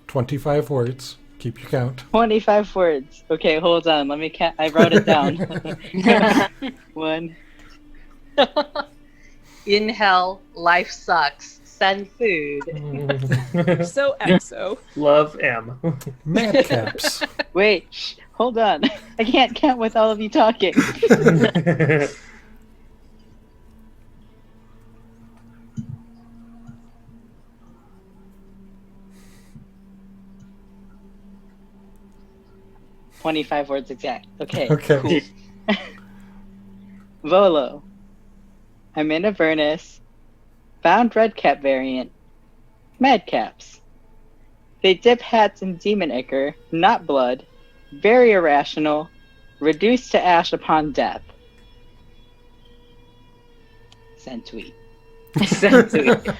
25 words. Keep your count. 25 words. Okay, hold on. Let me I wrote it down. 1. In hell, life sucks. Send food. So EXO. Love M. Madcaps. Wait, hold on. I can't count with all of you talking. 25 words exact. Okay. Okay. Volo. I'm in Avernus. Found redcap variant. Madcaps. They dip hats in demon ichor, not blood. Very irrational. Reduced to ash upon death. Send tweet. Send to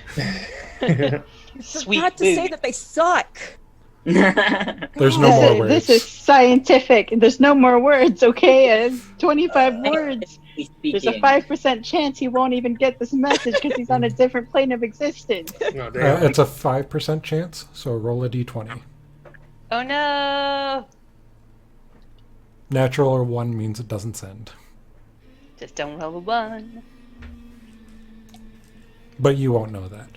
Sweet Forgot to say food. that they suck. There's no more words. This is scientific. There's no more words, okay? 25 words. There's a 5% chance he won't even get this message because he's on a different plane of existence. No, damn. It's a 5% chance, so roll a d20. Oh no! Natural or 1 means it doesn't send. Just don't roll a 1. But you won't know that.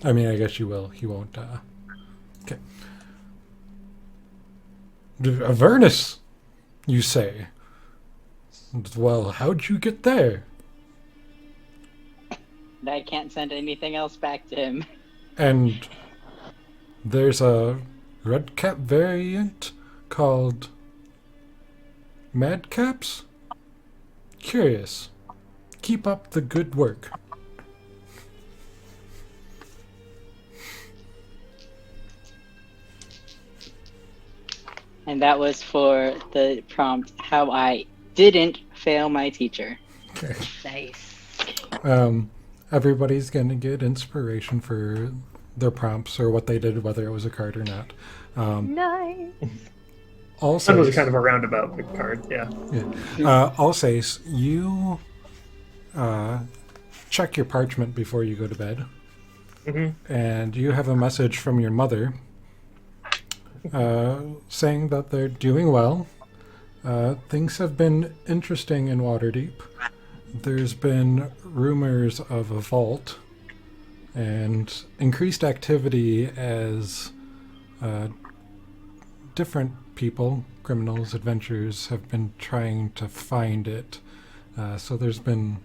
I mean, I guess you will. He won't. Okay. Avernus, you say. Well, how'd you get there? I can't send anything else back to him. And there's a redcap variant called Madcaps? Curious. Keep up the good work. And that was for the prompt, how I didn't fail my teacher. Okay. Nice. Everybody's gonna get inspiration for their prompts or what they did, whether it was a card or not. Nice. Also, That was kind of a roundabout card, yeah. Alsace, you check your parchment before you go to bed, and you have a message from your mother saying that they're doing well. Things have been interesting in Waterdeep. There's been rumors of a vault and increased activity as different people, criminals, adventurers, have been trying to find it. So there's been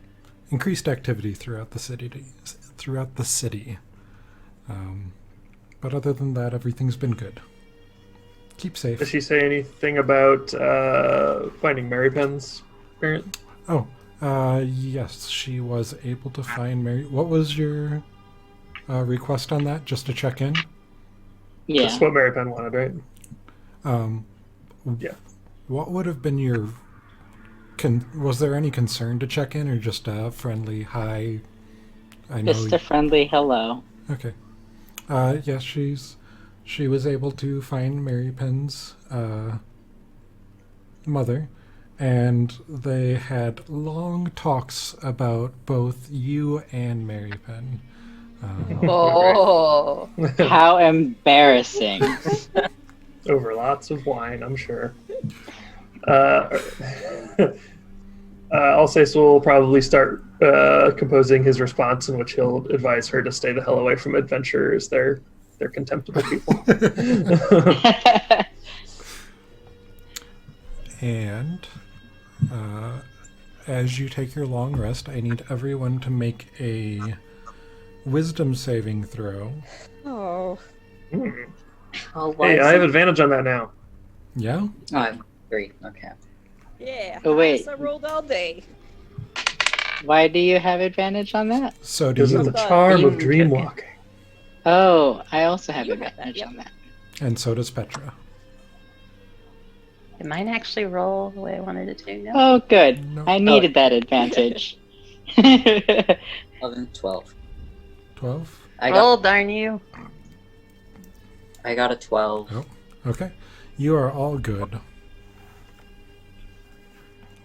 increased activity throughout the city. But other than that, everything's been good. Keep safe. Did she say anything about finding Mary Penn's parent? Oh, yes, she was able to find Mary. What was your request on that? Just to check in? Yeah. That's what Mary Penn wanted, right? Yeah. What would have been your... was there any concern to check in, or just a friendly hi? I know. Just a friendly hello. Okay. Yes, she was able to find Mary Penn's mother, and they had long talks about both you and Mary Penn. Oh. How embarrassing. Over lots of wine, I'm sure. Alsace will probably start composing his response, in which he'll advise her to stay the hell away from adventurers. They're contemptible people. And as you take your long rest, I need everyone to make a wisdom saving throw. Oh. Hey, I have advantage on that now. Yeah? Oh, I'm 3. Okay. Yeah. Oh, wait. I rolled all day. Why do you have advantage on that? So do Because of you, the charm of Being dream tricky. walking. Oh, I also have You have advantage that, yep. on that. and so does Petra. Did mine actually roll the way I wanted it to? No. Oh, good. No. I needed that advantage. 11, 12. 12? Roll, darn you. I got a 12. Oh, okay. You are all good.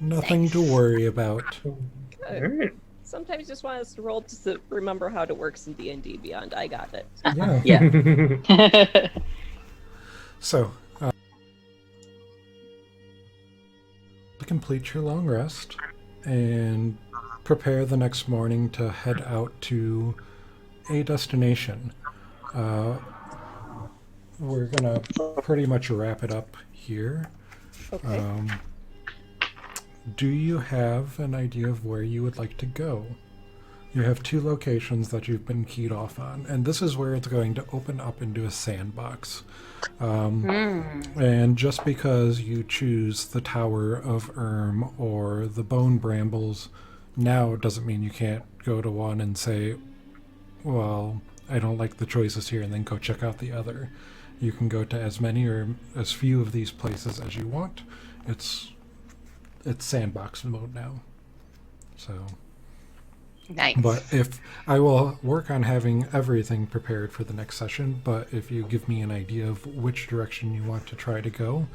Nothing to worry about. All right. Sometimes you just want us to roll just to remember how it works in D&D Beyond. I got it. Yeah. Yeah. So, to complete your long rest and prepare the next morning to head out to a destination. We're gonna pretty much wrap it up here. Okay. Do you have an idea of where you would like to go? You have 2 locations that you've been keyed off on, and this is where it's going to open up into a sandbox. And just because you choose the Tower of or the Bone Brambles now doesn't mean you can't go to one and say, well, I don't like the choices here, and then go check out the other. You can go to as many or as few of these places as you want. It's sandbox mode now. So, Nice. but if I will work on having everything prepared for the next session, but if you give me an idea of which direction you want to try to go,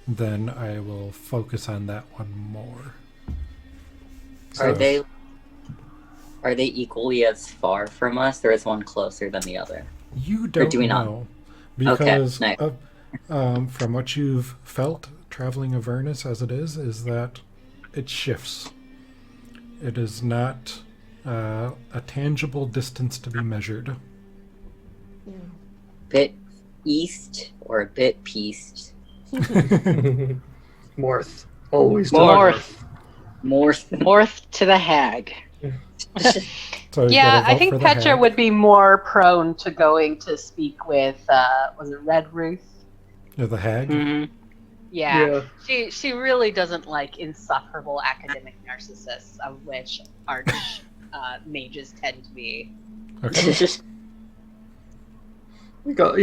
then I will focus on that one more. Are they equally as far from us, or is one closer than the other? You don't do we not? know. Because Okay, from what you've felt traveling Avernus as it is that it shifts. It is not a tangible distance to be measured. Bit east or a bit peast? Morth. Always to Morth. More. North to the hag. So you Yeah, gotta I vote think for the Petra hag. would be more prone to going to speak with, was it Red Ruth? Yeah, the hag. Mm-hmm. Yeah. She really doesn't like insufferable academic narcissists, of which arch mages tend to be. Okay.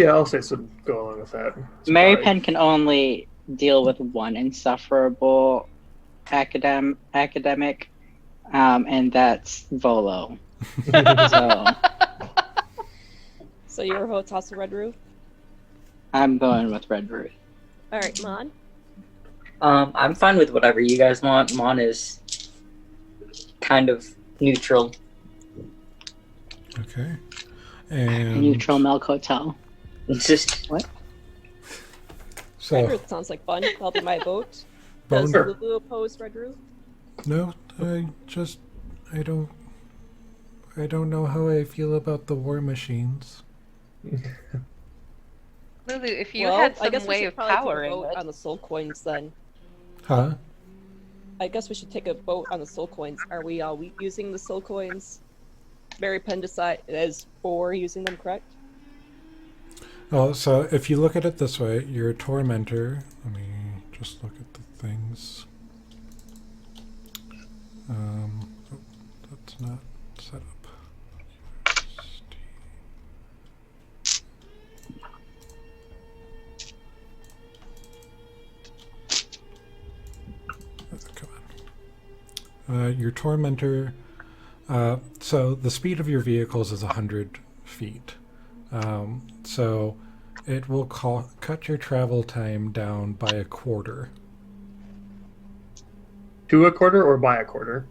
I'll say so. Go along with that. It's Mary fine. Penn can only deal with one insufferable academic, and that's Volo. So So your vote's also Red Roof? I'm going with Red Ruth. Alright, Mon? I'm fine with whatever you guys want. Mon is kind of neutral. Okay. And Neutral Milk Hotel. It's just Red so Roof sounds like fun. That'll be my vote. Bone. Does Lulu oppose Red Roof? No, I don't know how I feel about the war machines. Lulu, if you well, had I guess some we way should of probably take a powering vote it. on the soul coins then. Huh? I guess we should take a vote on the soul coins. Are we using the soul coins? Mary Penn is for using them, correct? Well, so if you look at it this way, you're a tormentor. Let me just look at the things. Oh, that's not set up. Come on. Your tormentor. So the speed of your vehicles is 100 feet. So it will cut your travel time down by a quarter. To a quarter or by a quarter?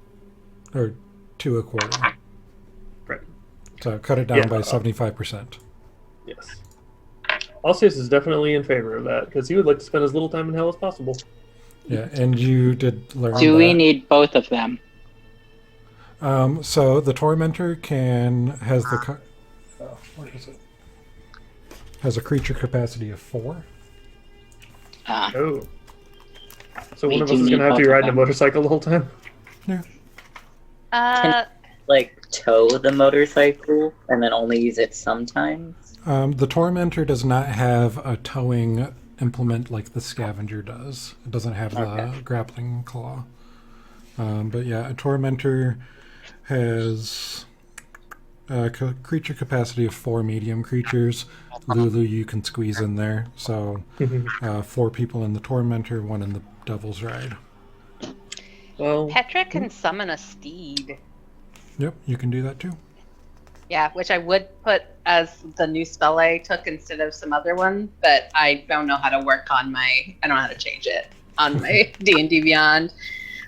Or to a quarter. Right. So cut it down Yeah. by 75%. Yes. Alcius is definitely in favor of that because he would like to spend as little time in hell as possible. Yeah, and you did learn Do we that. need both of them? So the tormentor has a creature capacity of 4. Oh. So We one of do us is need going to have to both be of riding a them. motorcycle the whole time? like tow the motorcycle and then only use it sometimes. The tormentor does not have a towing implement like the scavenger does. It doesn't have the grappling claw. But yeah, a tormentor has a creature capacity of 4 medium creatures. Lulu, you can squeeze in there. So 4 people in the tormentor, 1 in the devil's ride. Well, Petra can summon a steed. Yep, you can do that too. Yeah, which I would put as the new spell I took instead of some other one, but I don't know how to work on I don't know how to change it on my D&D Beyond.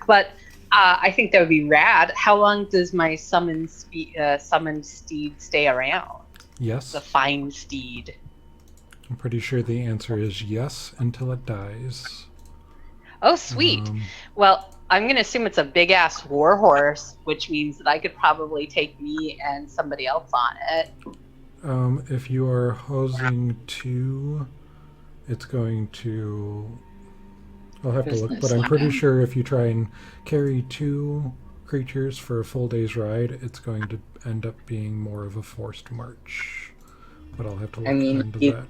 But I think that would be rad. How long does my summoned steed stay around? Yes. The fine steed. I'm pretty sure the answer is yes until it dies. Oh, sweet. Well, I'm going to assume it's a big-ass war horse, which means that I could probably take me and somebody else on it. If you are hosing 2, it's going to... I'll have to look, but I'm pretty sure if you try and carry 2 creatures for a full day's ride, it's going to end up being more of a forced march. But I'll have to look into that.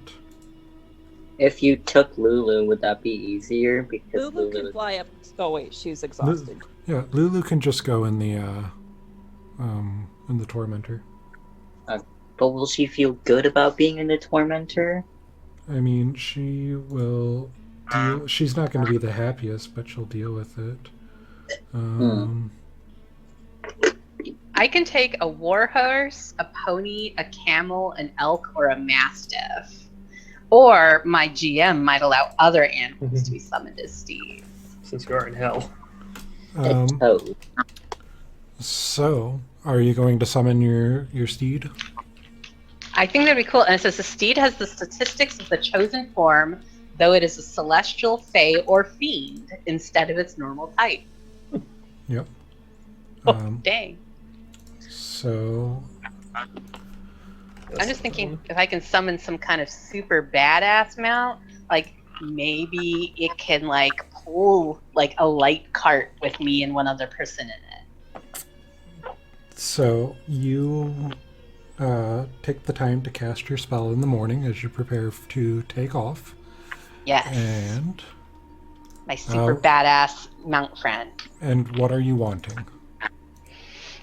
If you took Lulu, would that be easier? Because Lulu can fly up. Oh wait, she's exhausted. Yeah, Lulu can just go in the tormentor. But will she feel good about being in the tormentor? I mean, she will deal. She's not going to be the happiest, but she'll deal with it. I can take a warhorse, a pony, a camel, an elk, or a mastiff. Or my GM might allow other animals to be summoned as steeds. Since you are in hell. So, are you going to summon your steed? I think that'd be cool. And it says the steed has the statistics of the chosen form, though it is a celestial, fae, or fiend instead of its normal type. Yep. Dang. So... I'm just thinking if I can summon some kind of super badass mount, like maybe it can like pull like a light cart with me and one other person in it. So you take the time to cast your spell in the morning as you prepare to take off. Yes. And my super badass mount friend. And what are you wanting?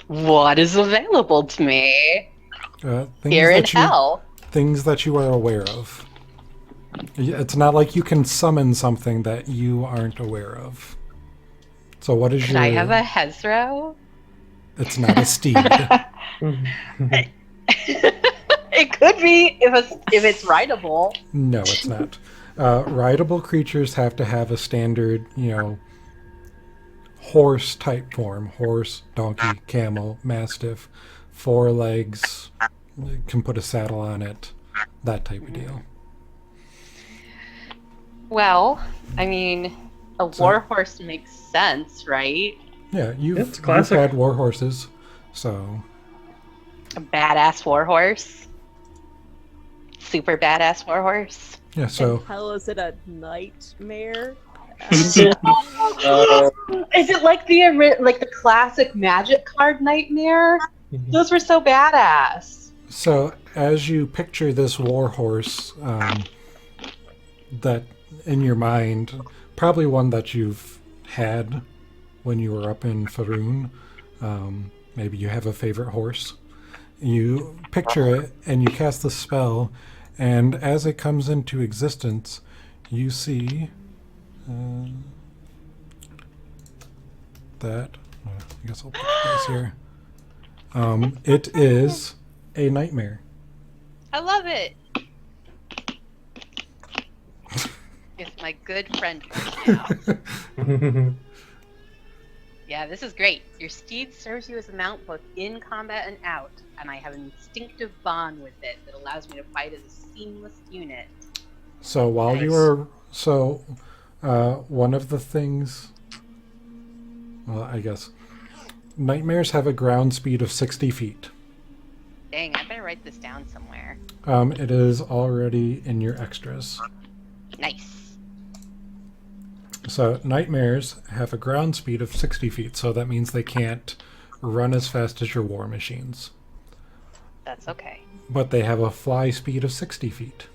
What is available to me? Here in hell. Things that you are aware of. It's not like you can summon something that you aren't aware of. So what is Could I have a Hezro? It's not a steed. It could be if it's rideable. No, it's not. Rideable creatures have to have a standard, horse type form. Horse, donkey, camel, mastiff, 4 legs, can put a saddle on it, that type of deal. Well, I mean, a warhorse makes sense, right? Yeah, you've had war horses, so... A badass warhorse? Super badass warhorse? Yeah, so... And hell, is it a nightmare? Is it like the classic Magic card nightmare? Those were so badass. So, as you picture this warhorse, that in your mind, probably one that you've had when you were up in Faerun, maybe you have a favorite horse. You picture it, and you cast the spell, and as it comes into existence, you see that. I guess I'll put this here. It is a nightmare. I love it. It's my good friend right now. Yeah, this is great. Your steed serves you as a mount both in combat and out, and I have an instinctive bond with it that allows me to fight as a seamless unit. So while you were... one of the things... Well, I guess... Nightmares have a ground speed of 60 feet. Dang, I better write this down somewhere. It is already in your extras. Nice. So nightmares have a ground speed of 60 feet, so that means they can't run as fast as your war machines. That's okay. But they have a fly speed of 60 feet.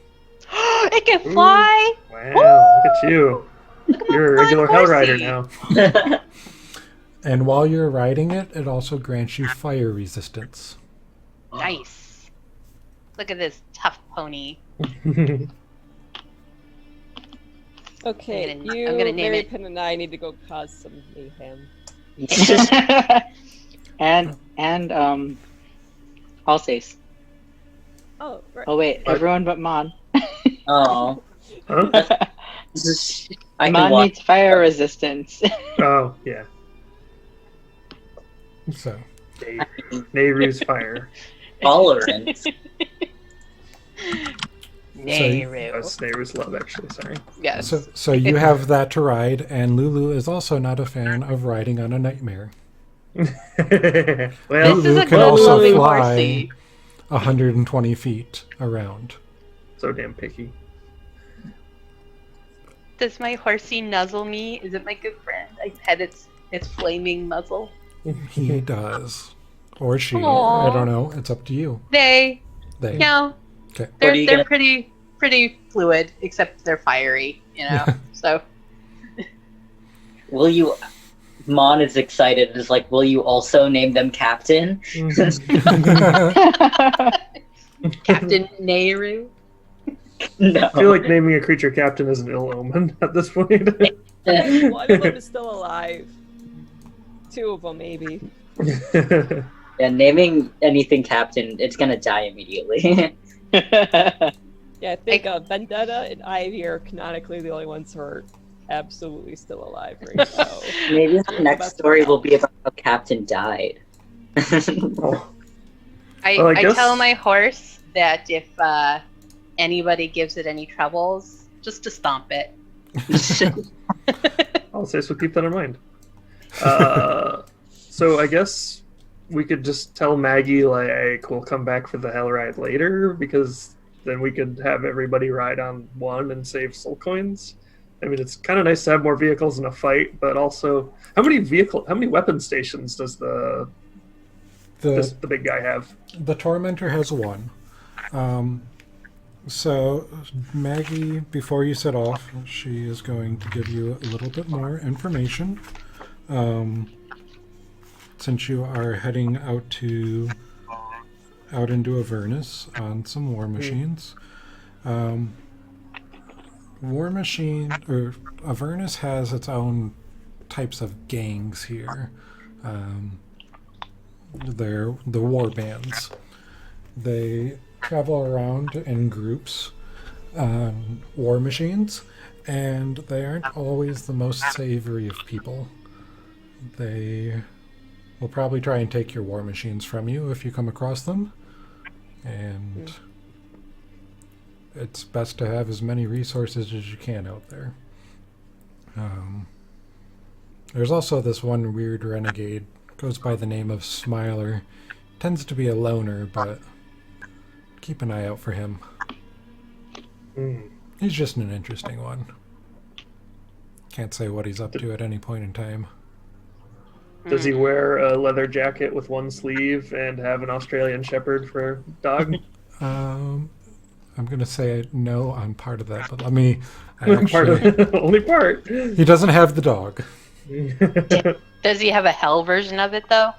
It can fly! Ooh, wow, look at you. You're a regular Hell Rider now. And while you're riding it, it also grants you fire resistance. Nice. Look at this tough pony. Okay, I'm gonna name Mary it. Penn, and I need to go cause some mayhem. and Alsace. Oh, right. Oh wait, everyone but Mon. Oh. Huh? I can Mon walk. needs fire resistance. Oh, yeah. So, Nehru's fire. Tolerance. Nehru. That's Nehru's love, actually, sorry. Yes. so you have that to ride, and Lulu is also not a fan of riding on a nightmare. Well, This is Lulu a can good also moving fly horsey. 120 feet around. so damn picky. Does my horsey nuzzle me? Is it my good friend? I pet its flaming muzzle. He does. Or she. Aw. I don't know. It's up to you. They, They. no, Okay. What are you they're gonna- pretty fluid, except they're fiery, you know. So Will you? Mon is excited. Is like, will you also name them Captain? Captain Nehru. No. I feel like naming a creature captain is an ill omen at this point. One of them is still alive. Two of them, maybe. Yeah, naming anything Captain, it's gonna die immediately. Yeah, I think Vendetta and Ivy are canonically the only ones who are absolutely still alive right now. Maybe the next story will be about how Captain died. Oh, I, Well, I I guess- tell my horse that if anybody gives it any troubles, just to stomp it. I'll say so. Keep that in mind. So I guess we could just tell Maggie like we'll come back for the hell ride later, because then we could have everybody ride on one and save soul coins. I mean, it's kind of nice to have more vehicles in a fight, but also how many weapon stations does the big guy have? The Tormentor has one. So, Maggie, before you set off, she is going to give you a little bit more information. Since you are heading out into Avernus on some war machines. Avernus has its own types of gangs here. They're the war bands. They travel around in groups on war machines, and they aren't always the most savory of people. They will probably try and take your war machines from you if you come across them, and it's best to have as many resources as you can out there. There's also this one weird renegade, goes by the name of Smiler. Tends to be a loner, but keep an eye out for him. He's just an interesting one. Can't say what he's up to at any point in time. Does he wear a leather jacket with one sleeve and have an Australian Shepherd for dog? I'm gonna say no on part of that, but let me. Only part. He doesn't have the dog. Does he have a hell version of it though?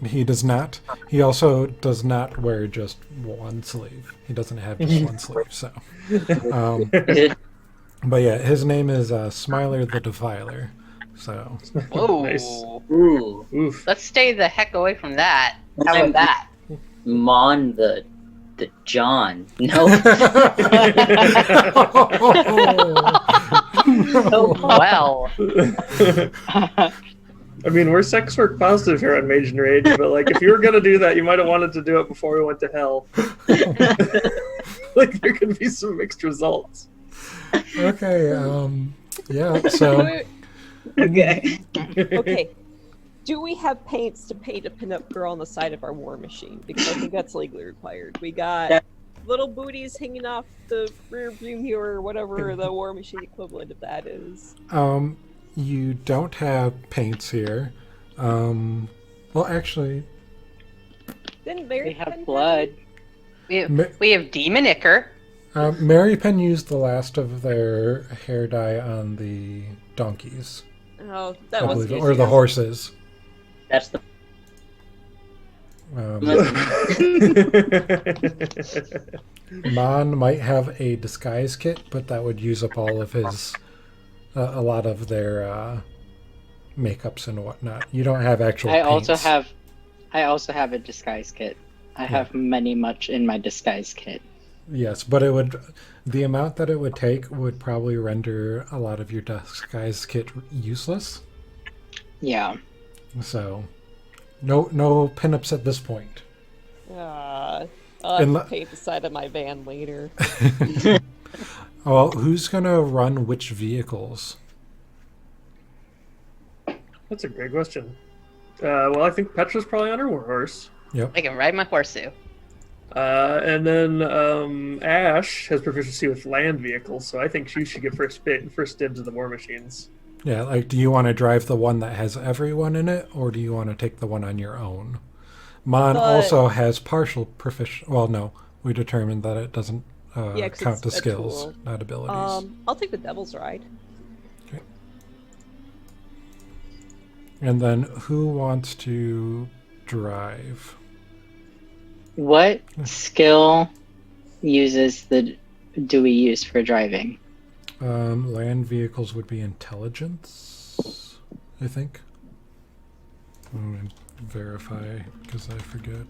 He does not. He also does not wear just one sleeve. He doesn't have just one sleeve. So, but yeah, his name is Smiler the Defiler. So, Whoa. Nice. Ooh. Oof. Let's stay the heck away from that. How about that? Mon the John. No. Oh, well. I mean, we're sex work positive here on Mage and Rage, but like, if you were gonna do that, you might have wanted to do it before we went to hell. Like, there could be some mixed results. okay. Yeah. So, Okay. Okay. Do we have paints to paint a pinup girl on the side of our war machine? Because I think that's legally required. We got little booties hanging off the rear view mirror, or whatever the war machine equivalent of that is. you don't have paints here. Well, actually, Then Mary We have Penn blood. We have Demon Icker. Mary Penn used the last of their hair dye on the donkeys, Oh, I that was believe, or the horses. That's the. Mon might have a disguise kit, but that would use up all of his, a lot of their makeups and whatnot. You don't have actual. I also paints. have a disguise kit. I have much in my disguise kit. Yes, but the amount that it would take would probably render a lot of your disguise kit useless. Yeah. So, no pinups at this point. I'll have Unle- to paint the side of my van later. Well, who's gonna run which vehicles? That's a great question. Well, I think Petra's probably on her war horse. I can ride my horseshoe. And then Ash has proficiency with land vehicles, so I think she should get first dibs of the war machines. Yeah, like, do you want to drive the one that has everyone in it, or do you want to take the one on your own? Mon But- also has partial proficiency. Well, no, we determined that it doesn't 'cause count it's to a skills, tool. not abilities. I'll take the Devil's Ride. And then who wants to drive? What skill do we use for driving? Land vehicles would be intelligence, I think. Let me verify, because I forget.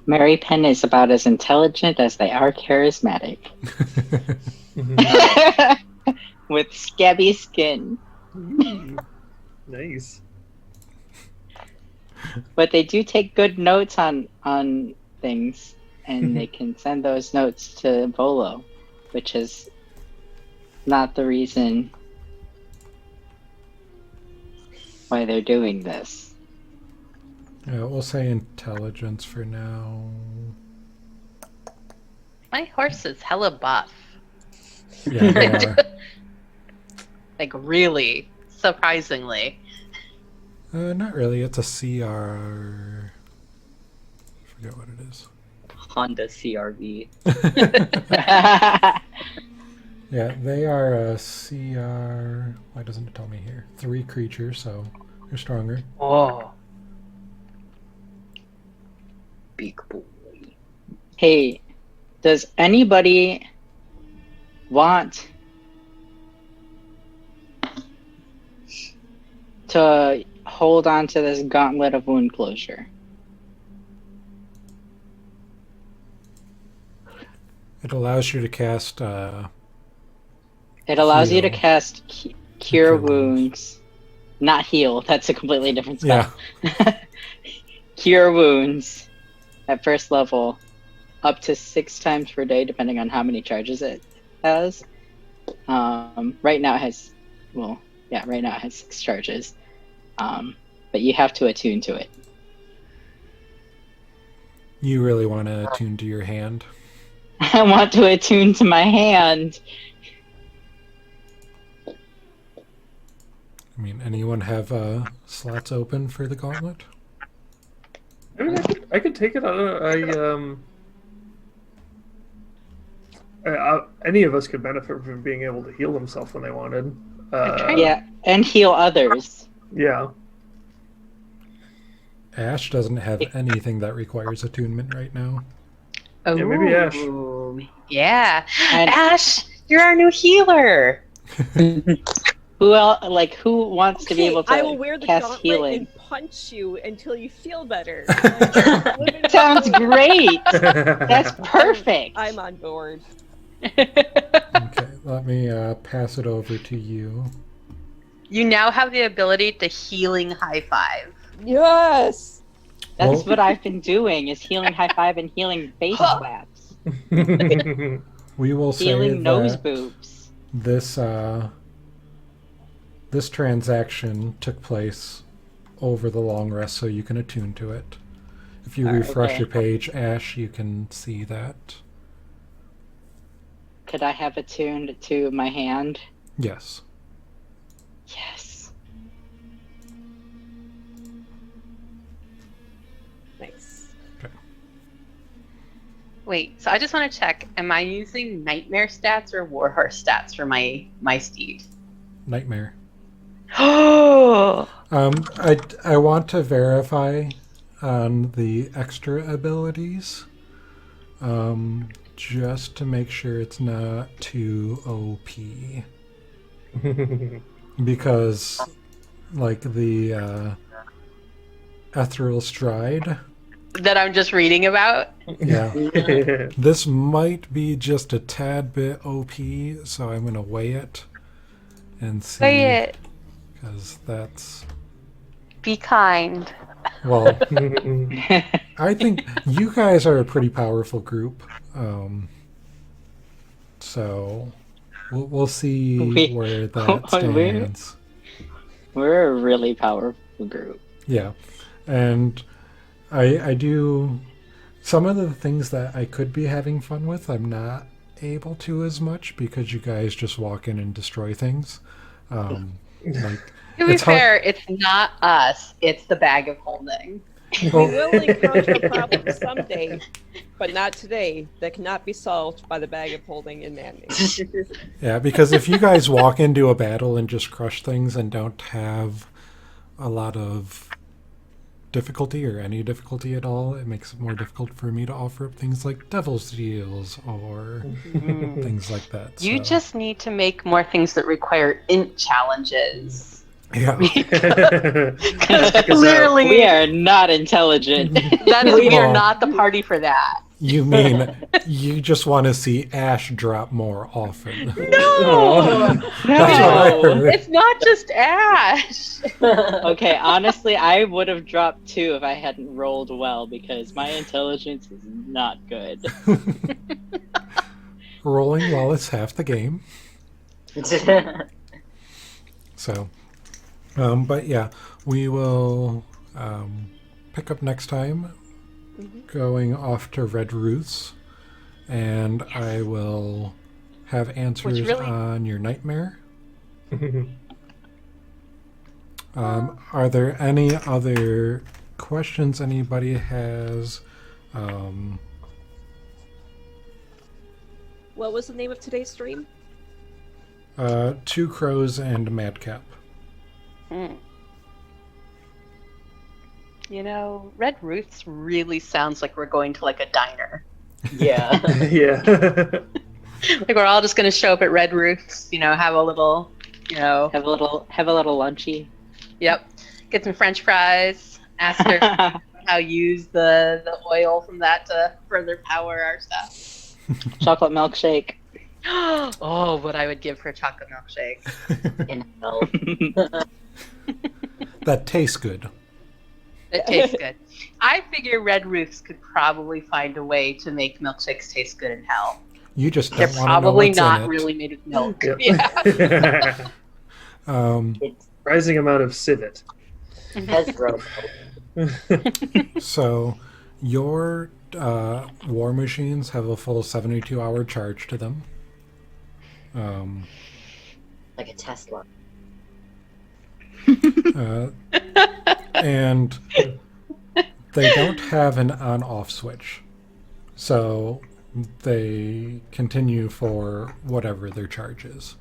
Mary Penn is about as intelligent as they are charismatic. With scabby skin. Nice. But they do take good notes on things, and they can send those notes to Volo, which is not the reason why they're doing this. Yeah, we'll say intelligence for now. My horse is hella buff. Yeah, they are. Like, really, surprisingly. Not really. It's a CR. I forget what it is. Honda CRV. Yeah, they are a CR. Why doesn't it tell me here? 3 creatures, so they're stronger. Oh. Big boy. Hey, does anybody want to hold on to this gauntlet of wound closure? It allows you to cast. It allows you to Heal. cast Cure Cure Wounds. Not heal, that's a completely different spell. Yeah. Cure Wounds at first level up to 6 times per day, depending on how many charges it has. Right now it has, right now it has 6 charges. But you have to attune to it. You really want to attune to your hand. I want to attune to my hand. I mean, anyone have slots open for the gauntlet? I mean, I could take it on any of us could benefit from being able to heal themselves when they wanted. Yeah, and heal others. Yeah. Ash doesn't have anything that requires attunement right now. Oh, Yeah, maybe Ash. Yeah. And- Ash, you're our new healer. Who wants to be able to I will wear the cast gauntlet healing? and punch you until you feel better. Sounds great. That's perfect. I'm on board. Okay, let me pass it over to you. You now have the ability to healing high five. Yes. That's Well- what I've been doing, is healing high five and healing face slaps. We will say Healing nose that boobs. this transaction took place over the long rest, so you can attune to it. If you refresh okay. your page, Ash, you can see that. Could I have attuned to my hand? Yes. Yes. Nice. Wait, so I just want to check. Am I using nightmare stats or warhorse stats for my steed? Nightmare. Oh. I want to verify on the extra abilities, just to make sure it's not too OP. Because, like, the ethereal stride, That I'm just reading about? yeah, this might be just a tad bit OP, so I'm gonna weigh it and see. Say it. Because that's, Be kind. well, I think you guys are a pretty powerful group. So we'll see where that stands. We're a really powerful group. Yeah, and I do some of the things that I could be having fun with. I'm not able to as much because you guys just walk in and destroy things. Like To be it's hard- fair, it's not us. It's the bag of holding. We will encounter a problem someday, but not today, that cannot be solved by the bag of holding and manning. Yeah, because if you guys walk into a battle and just crush things and don't have a lot of difficulty or any difficulty at all, it makes it more difficult for me to offer up things like Devil's Deals or things like that. You so. just need to make more things that require int challenges. Yeah. Clearly, We are not intelligent. that is, we are Well, not the party for that. You mean you just want to see Ash drop more often? No, That's what I heard. it's not just Ash. Okay, honestly, I would have dropped 2 if I hadn't rolled well because my intelligence is not good. Rolling well is half the game. So, but yeah, we will pick up next time, going off to Red Ruth's, and I will have answers on your nightmare. Are there any other questions anybody has? What was the name of today's stream? Two Crows and Madcap. You know, Red Ruth's really sounds like we're going to like a diner. Yeah. Yeah. Like we're all just going to show up at Red Ruth's, you know, have a little, you know, Have a little lunchy. yep, get some French fries. Ask her how use the oil from that to further power our stuff. Chocolate milkshake. Oh, what I would give for a chocolate milkshake. In hell. That tastes good. It tastes good. I figure Red Ruth's could probably find a way to make milkshakes taste good in hell. You just They're don't want to know probably what's not in it. really made of milk. Yep. Yeah. Rising amount of civet. Hezro. So, your war machines have a full 72-hour charge to them. Like a Tesla. And they don't have an on-off switch. So, they continue for whatever their charge is.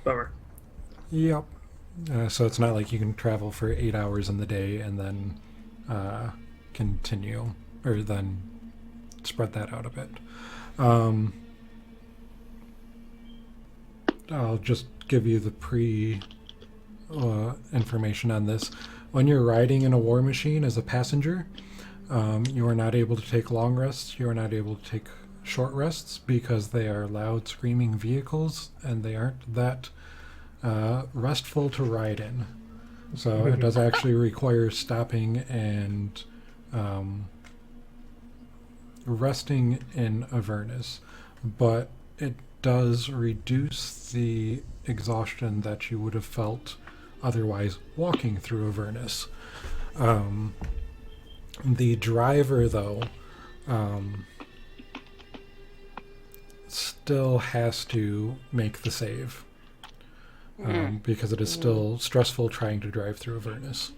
Bummer. Yep. So it's not like you can travel for 8 hours in the day and then continue, or then spread that out a bit. I'll just give you the information on this. When you're riding in a war machine as a passenger, you are not able to take long rests. You are not able to take short rests because they are loud, screaming vehicles, and they aren't that restful to ride in. So it does actually require stopping and resting in Avernus, but it does reduce the exhaustion that you would have felt otherwise walking through Avernus. The driver, though, still has to make the save. Because it is still stressful trying to drive through Avernus.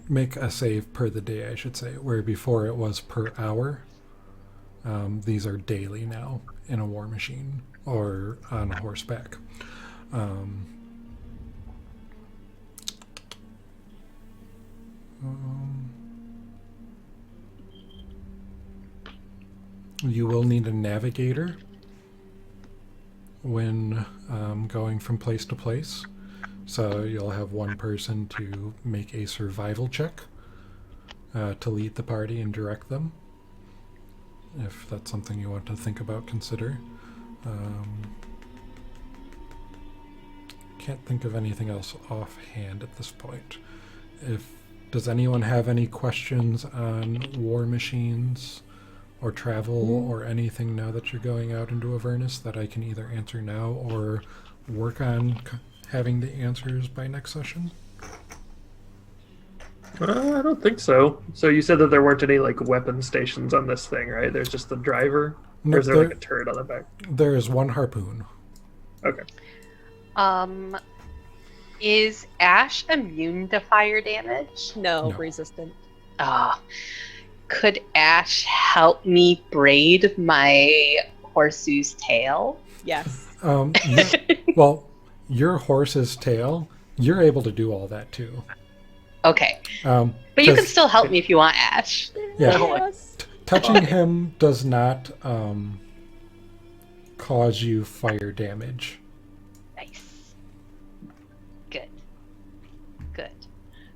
Make a save per the day, I should say, where before it was per hour. These are daily now in a war machine or on horseback. You will need a navigator when going from place to place. So you'll have one person to make a survival check to lead the party and direct them. If that's something you want to think about, consider. Can't think of anything else offhand at this point. If Does anyone have any questions on war machines or travel or anything now that you're going out into Avernus that I can either answer now or work on having the answers by next session? I don't think so. So you said that there weren't any like weapon stations on this thing, right? There's just the driver, No, or is there like a turret on the back? There is one harpoon. Okay. Is Ash immune to fire damage? No, No. resistant. Could Ash help me braid my horseshoe's tail? Yes. Well, your horse's tail, you're able to do all that too. Okay. But you can 'cause- still help me if you want, Ash. Yeah. Yes. Touching him does not cause you fire damage. Nice. Good.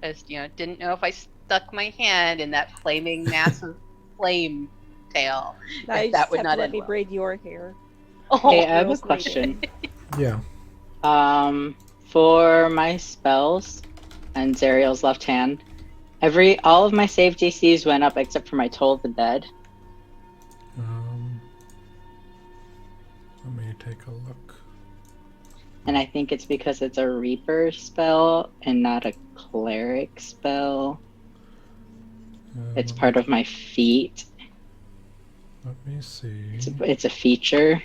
I just, didn't know if I stuck my hand in that flaming massive flame tail. Now you that just would have not to let end me well. braid your hair. Hey, I have a girls need question. Yeah. For my spells and Zariel's left hand, all of my save DCs went up except for my Toll of the Dead. Let me take a look. And I think it's because it's a Reaper spell and not a Cleric spell. It's part of my feat. Let me see. It's a feature.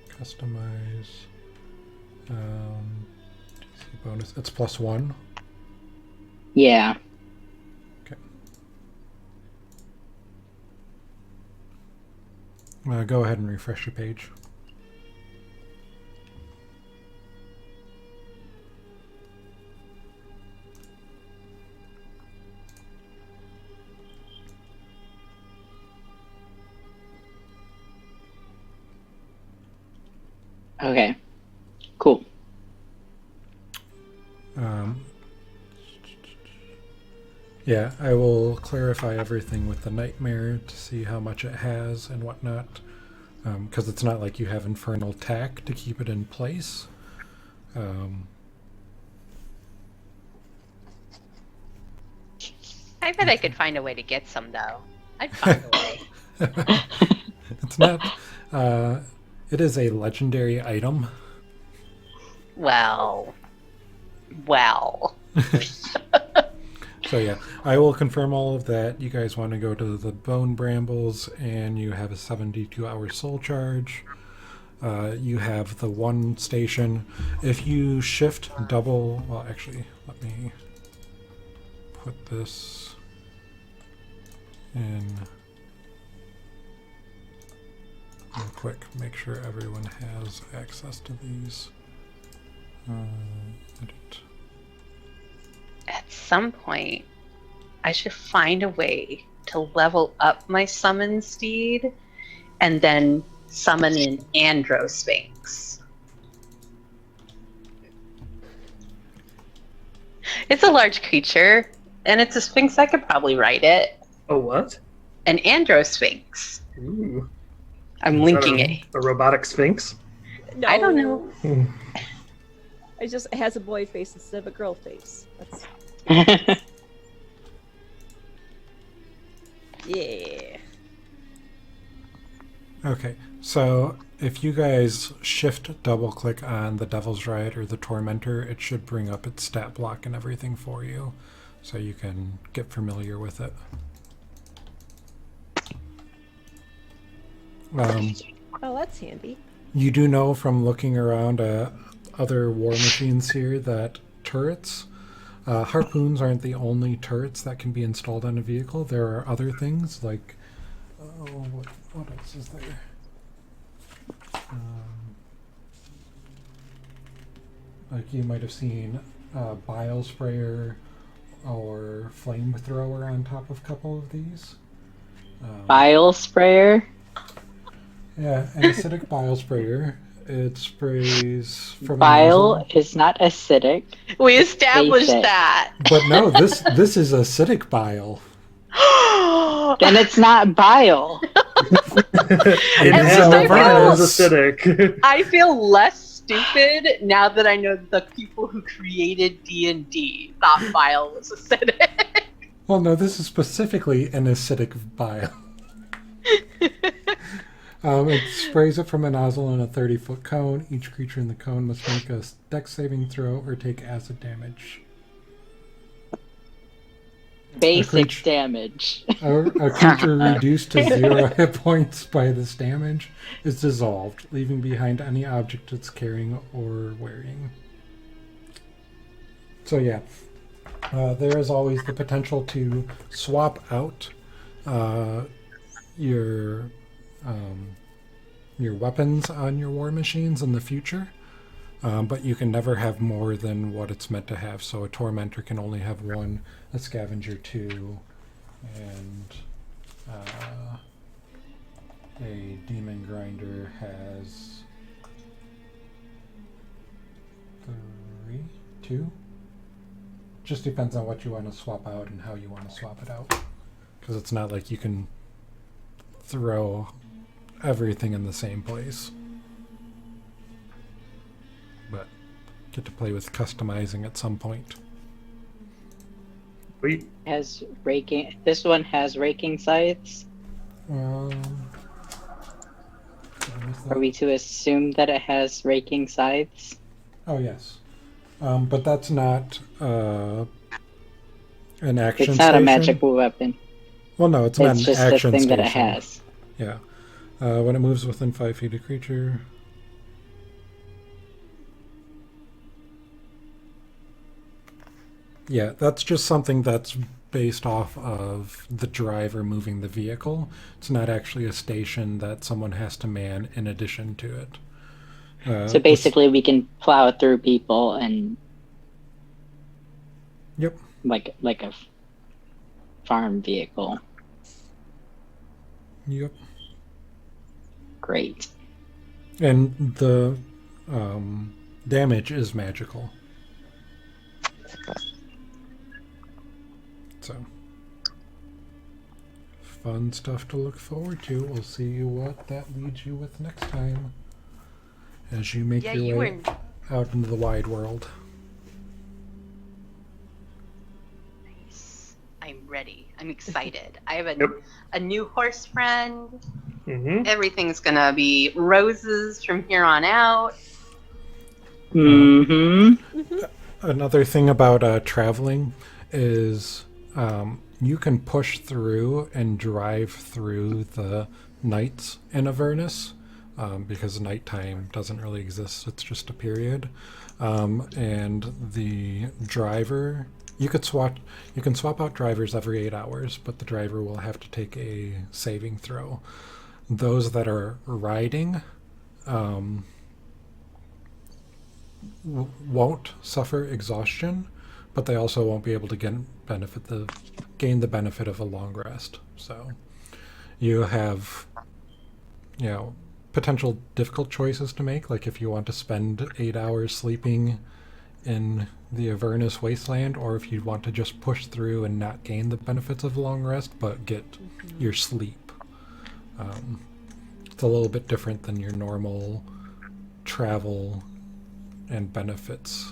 Customize. DC bonus. It's +1. Yeah. Go ahead and refresh your page. Okay. Cool. Yeah, I will clarify everything with the nightmare to see how much it has and whatnot. Because it's not like you have infernal tack to keep it in place. I bet I could find a way to get some, though. I'd find a way. It's not. It is a legendary item. Well. So yeah, I will confirm all of that. You guys want to go to the Bone Brambles, and you have a 72-hour soul charge. You have the one station. If you shift double, well, actually, let me put this in real quick. Make sure everyone has access to these. Edit. At some point, I should find a way to level up my summon steed and then summon an Androsphinx. It's a large creature, and it's a sphinx. I could probably ride it. Oh, what? An Androsphinx. Ooh. I'm Is linking that it. a robotic sphinx? No. I don't know. It has a boy face instead of a girl face. That's yeah. Okay, so if you guys shift double click on the Devil's Ride or the Tormentor, it should bring up its stat block and everything for you, so you can get familiar with it. Oh, that's handy. You do know from looking around other war machines here that turrets, harpoons aren't the only turrets that can be installed on a vehicle. There are other things like, what else is there? Like you might have seen a bile sprayer or flamethrower on top of a couple of these. Bile sprayer? Yeah, an acidic bile sprayer. It sprays from Bile the nozzle. is not acidic. We established Basic. that. But no, this is acidic bile. Then it's not bile. It It is has in the Avernus. is acidic. I feel less stupid now that I know the people who created D&D thought bile was acidic. Well, no, this is specifically an acidic bile. It sprays it from a nozzle in a 30-foot cone. Each creature in the cone must make a dex saving throw or take acid damage. Basic damage. A creature reduced to 0 hit points by this damage is dissolved, leaving behind any object it's carrying or wearing. So yeah, there is always the potential to swap out your weapons on your war machines in the future, but you can never have more than what it's meant to have. So a tormentor can only have 1, a scavenger 2, and a demon grinder has 2. Just depends on what you want to swap out and how you want to swap it out, because it's not like you can throw everything in the same place, but get to play with customizing at some point. Sweet. Has raking. This one has raking scythes. Did I miss that? Are we to assume that it has raking scythes? Oh yes, but that's not an action. It's not a station. magical weapon. Well, no, it's not It's an just action the thing station. that it has. Yeah. When it moves within 5 feet of creature. Yeah, that's just something that's based off of the driver moving the vehicle. It's not actually a station that someone has to man in addition to it. So basically, we can plow through people and Yep. like a farm vehicle. Yep. Great. And the damage is magical. So, fun stuff to look forward to. We'll see what that leads you with next time as you make your way out into the wide world. Nice. I'm ready. I'm excited. I have Yep. a new horse friend. Mm-hmm. Everything's gonna be roses from here on out. Mm-hmm. Another thing about traveling is you can push through and drive through the nights in Avernus, because nighttime doesn't really exist. It's just a period. And the driver, you can swap out drivers every 8 hours, but the driver will have to take a saving throw. Those that are riding won't suffer exhaustion, but they also won't be able to gain the benefit of a long rest. So you have, potential difficult choices to make, like if you want to spend 8 hours sleeping in the Avernus wasteland, or if you want to just push through and not gain the benefits of a long rest but get your sleep. It's a little bit different than your normal travel and benefits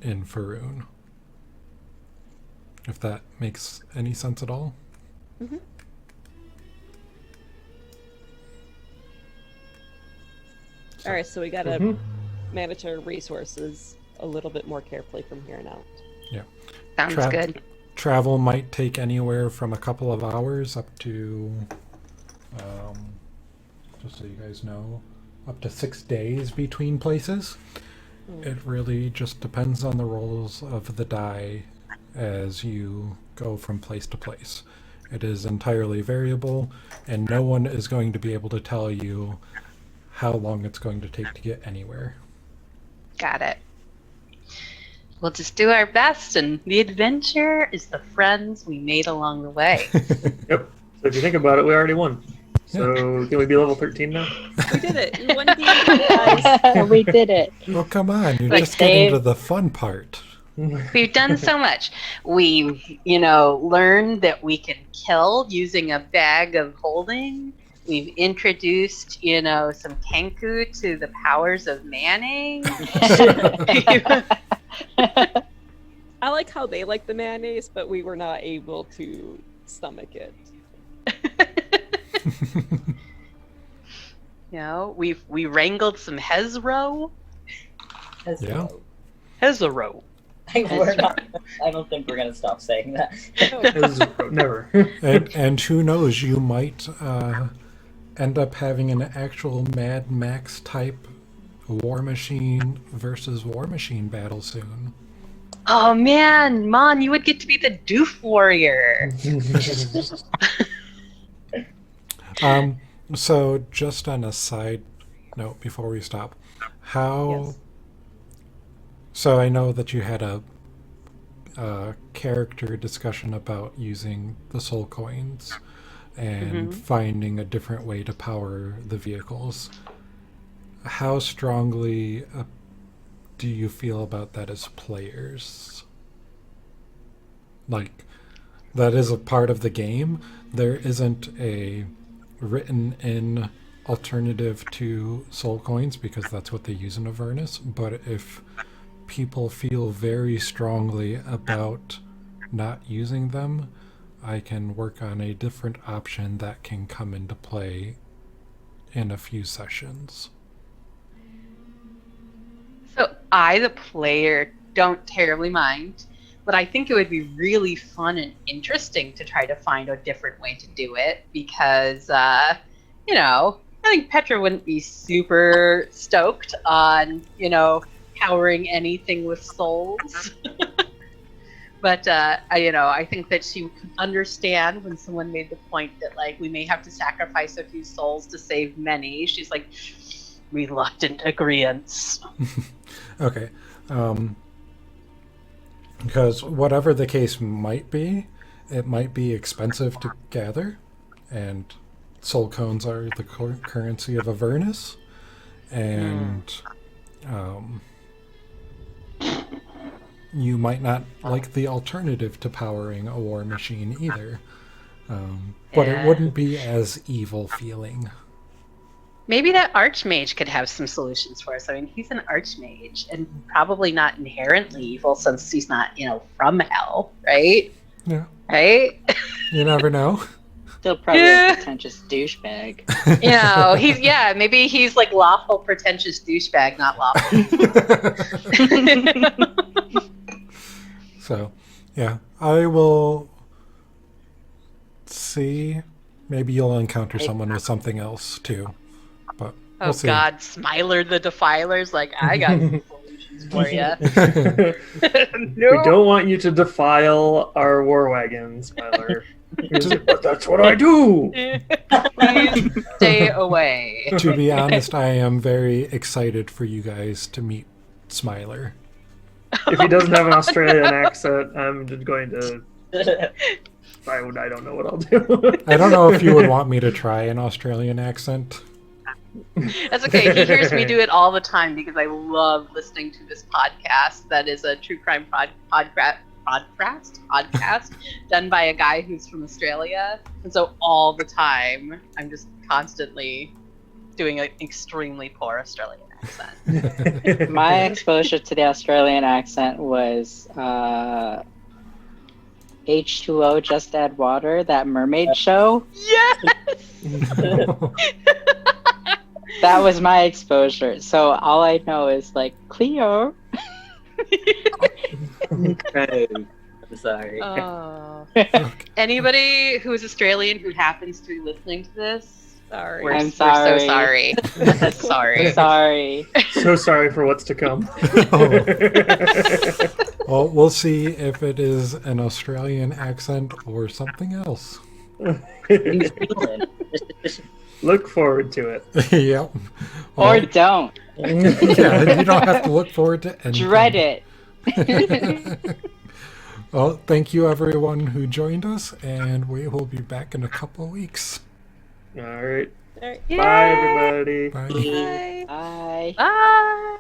in Faerun. If that makes any sense at all. Mm-hmm. All right, so we gotta manage our resources a little bit more carefully from here on out. Yeah. Sounds good. Travel might take anywhere from a couple of hours up to, just so you guys know, up to 6 days between places. It really just depends on the rolls of the die as you go from place to place. It is entirely variable, and no one is going to be able to tell you how long it's going to take to get anywhere. Got it. We'll just do our best, and the adventure is the friends we made along the way. Yep. So if you think about it, we already won. So can we be level 13 now? We did it in one D&D, guys. We did it. Well, come on, you're Like just getting Dave- to the fun part. We've done so much. We've, learned that we can kill using a bag of holding. We've introduced, some Kenku to the powers of Manning. I like how they like the mayonnaise, but we were not able to stomach it. We wrangled some Hezro. Yeah. Hezro. I don't think we're gonna stop saying that. Never. And who knows, you might end up having an actual Mad Max type War Machine versus War Machine battle soon. Oh man, Mon, you would get to be the Doof Warrior. So just on a side note before we stop, Yes. So I know that you had a character discussion about using the soul coins and finding a different way to power the vehicles. How strongly do you feel about that as players? Like, that is a part of the game. There isn't a written in alternative to soul coins because that's what they use in Avernus. But if people feel very strongly about not using them, I can work on a different option that can come into play in a few sessions. So I, the player, don't terribly mind, but I think it would be really fun and interesting to try to find a different way to do it because, I think Petra wouldn't be super stoked on, powering anything with souls. But, I think that she could understand when someone made the point that, like, we may have to sacrifice a few souls to save many. She's like, reluctant agreeance. Okay. Because whatever the case might be, it might be expensive to gather, and soul cones are the currency of Avernus, and you might not like the alternative to powering a war machine either. But it wouldn't be as evil feeling. Maybe that archmage could have some solutions for us. I mean, he's an archmage and probably not inherently evil since he's not, from hell, right? Yeah. Right? You never know. Still probably a pretentious douchebag. Maybe he's like lawful pretentious douchebag, not lawful. So, yeah, I will see. Maybe you'll encounter someone with something else too. But we'll see. God, Smiler the Defiler's like, I got some solutions for you. We don't want you to defile our war wagons, Smiler. But that's what I do. Please stay away. To be honest, I am very excited for you guys to meet Smiler. If he doesn't have an Australian accent, I'm just going to... I don't know what I'll do. I don't know if you would want me to try an Australian accent. That's okay. He hears me do it all the time because I love listening to this podcast that is a true crime podcast done by a guy who's from Australia. And so all the time, I'm just constantly doing an extremely poor Australian accent. My exposure to the Australian accent was H2O, Just Add Water, that mermaid show. Yes! That was my exposure. So all I know is like, Cleo. I'm sorry. Anybody who is Australian who happens to be listeling to this, Sorry. I'm sorry. We're so sorry. Sorry. Sorry. So sorry for what's to come. Well, we'll see if it is an Australian accent or something else. Look forward to it. Yep. Or don't. Yeah, you don't have to look forward to anything. Dread it. Well, thank you everyone who joined us, and we will be back in a couple of weeks. All right. All right. Bye, everybody. Bye. Bye. Bye. Bye.